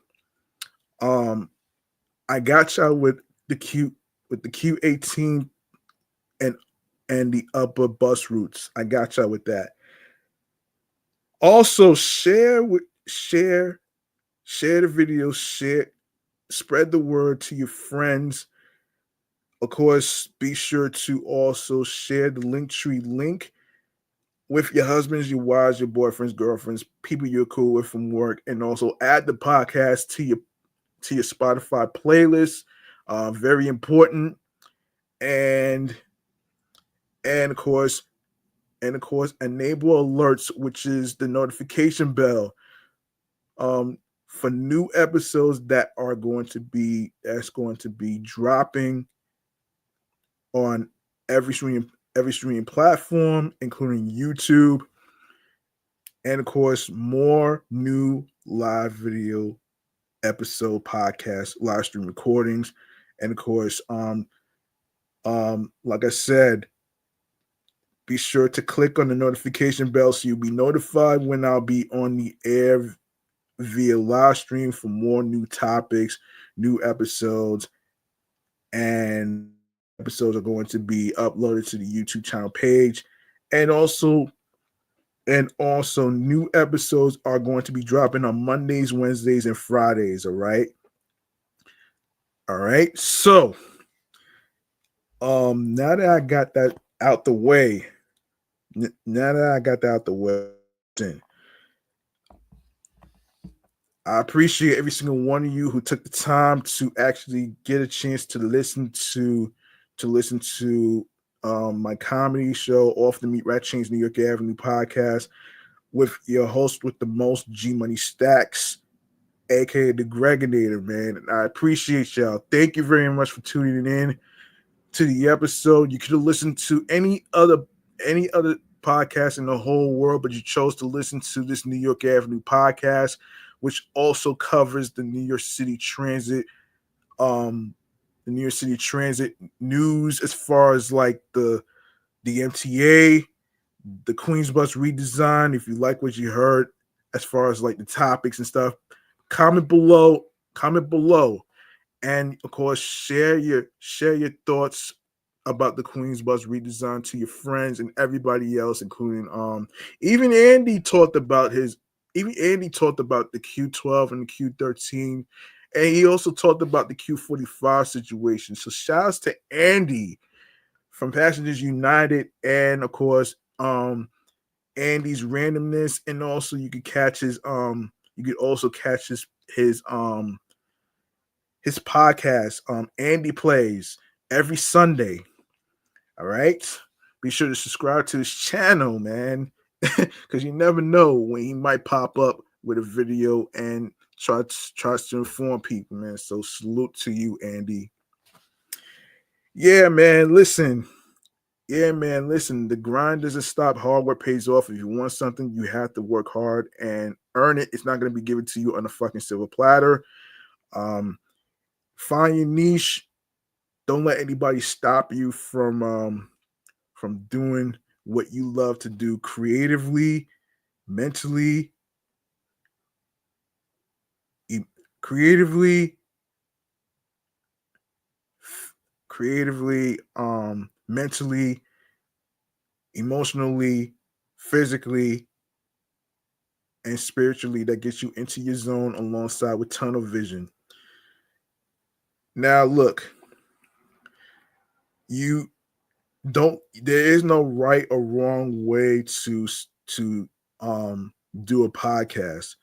S1: I got y'all with the Q18 and the upper bus routes. I got y'all with that. Also share the video, spread the word to your friends. Of course, be sure to also share the Linktree link with your husbands, your wives, your boyfriends, girlfriends, people you're cool with from work, and also add the podcast to your Spotify playlist. Very important. And and of course, enable alerts, which is the notification bell. For new episodes that's going to be dropping on every streaming platform, including YouTube, and of course, more new live video episode podcast, live stream recordings, and of course, like I said, be sure to click on the notification bell so you'll be notified when I'll be on the air via live stream for more new topics, new episodes, and episodes are going to be uploaded to the YouTube channel page. And also new episodes are going to be dropping on Mondays, Wednesdays, and Fridays. All right. So now that I got that out the way, I appreciate every single one of you who took the time to actually get a chance to listen to my comedy show, Off the Meat Rat Chainz New York Avenue podcast, with your host with the most, G Money Stacks, aka the Gregonator, man. And I appreciate y'all. Thank you very much for tuning in to the episode. You could have listened to any other podcast in the whole world, but you chose to listen to this New York Avenue podcast, which also covers the New York City Transit, news, as far as like the MTA, the Queens Bus redesign. If you like what you heard, as far as like the topics and stuff, comment below, and of course share your thoughts about the Queens Bus redesign to your friends and everybody else, including even Andy talked about the Q12 and the Q13, and he also talked about the Q45 situation. So shout outs to Andy from Passengers United, and of course Andy's randomness, and also you could also catch his podcast, Andy Plays, every Sunday. All right. Be sure to subscribe to his channel, man, because you never know when he might pop up with a video and tries to inform people, man. So salute to you, Andy. Yeah, man. Listen. The grind doesn't stop. Hard work pays off. If you want something, you have to work hard and earn it. It's not going to be given to you on a fucking silver platter. Find your niche. Don't let anybody stop you from doing what you love to do creatively, mentally, mentally, emotionally, physically, and spiritually, that gets you into your zone alongside with tunnel vision. Now look, there is no right or wrong way to do a podcast.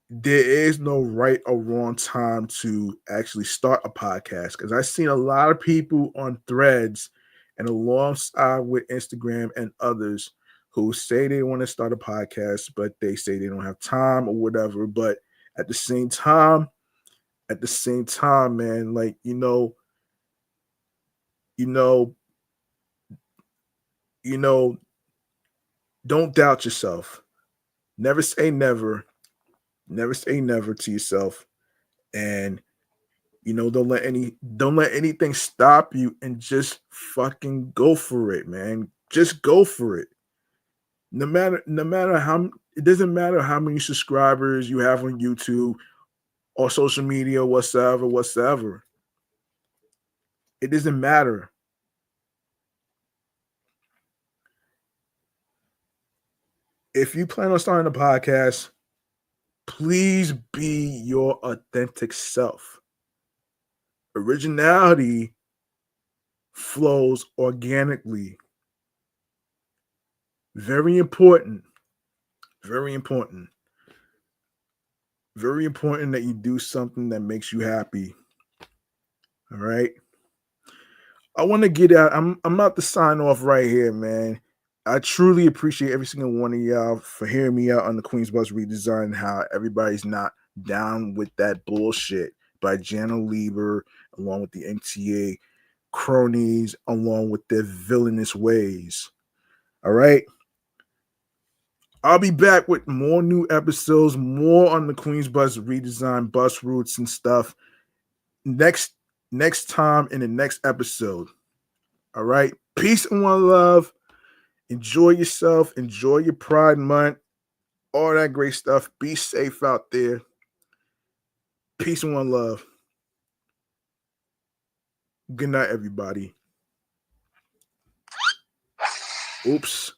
S1: There is no right or wrong time to actually start a podcast, because I've seen a lot of people on Threads and alongside with Instagram and others who say they want to start a podcast, but they say they don't have time or whatever. But at the same time, man, like, don't doubt yourself. Never say never. Never say never to yourself. And don't let anything stop you, and just fucking go for it, man. Just go for it. No matter how, it doesn't matter how many subscribers you have on YouTube or social media, whatsoever. It doesn't matter. If you plan on starting a podcast, please be your authentic self. Originality flows organically. Very important. Very important. Very important that you do something that makes you happy. All right. I want to get out. I'm about to sign off right here, man. I truly appreciate every single one of y'all for hearing me out on the Queen's Bus redesign. How everybody's not down with that bullshit by Jana Lieber, along with the MTA cronies, along with their villainous ways. All right. I'll be back with more new episodes, more on the Queen's Bus redesign, bus routes and stuff next time in the next episode. All right. Peace and one love. Enjoy yourself. Enjoy your Pride Month. All that great stuff. Be safe out there. Peace and one love. Good night, everybody. Oops.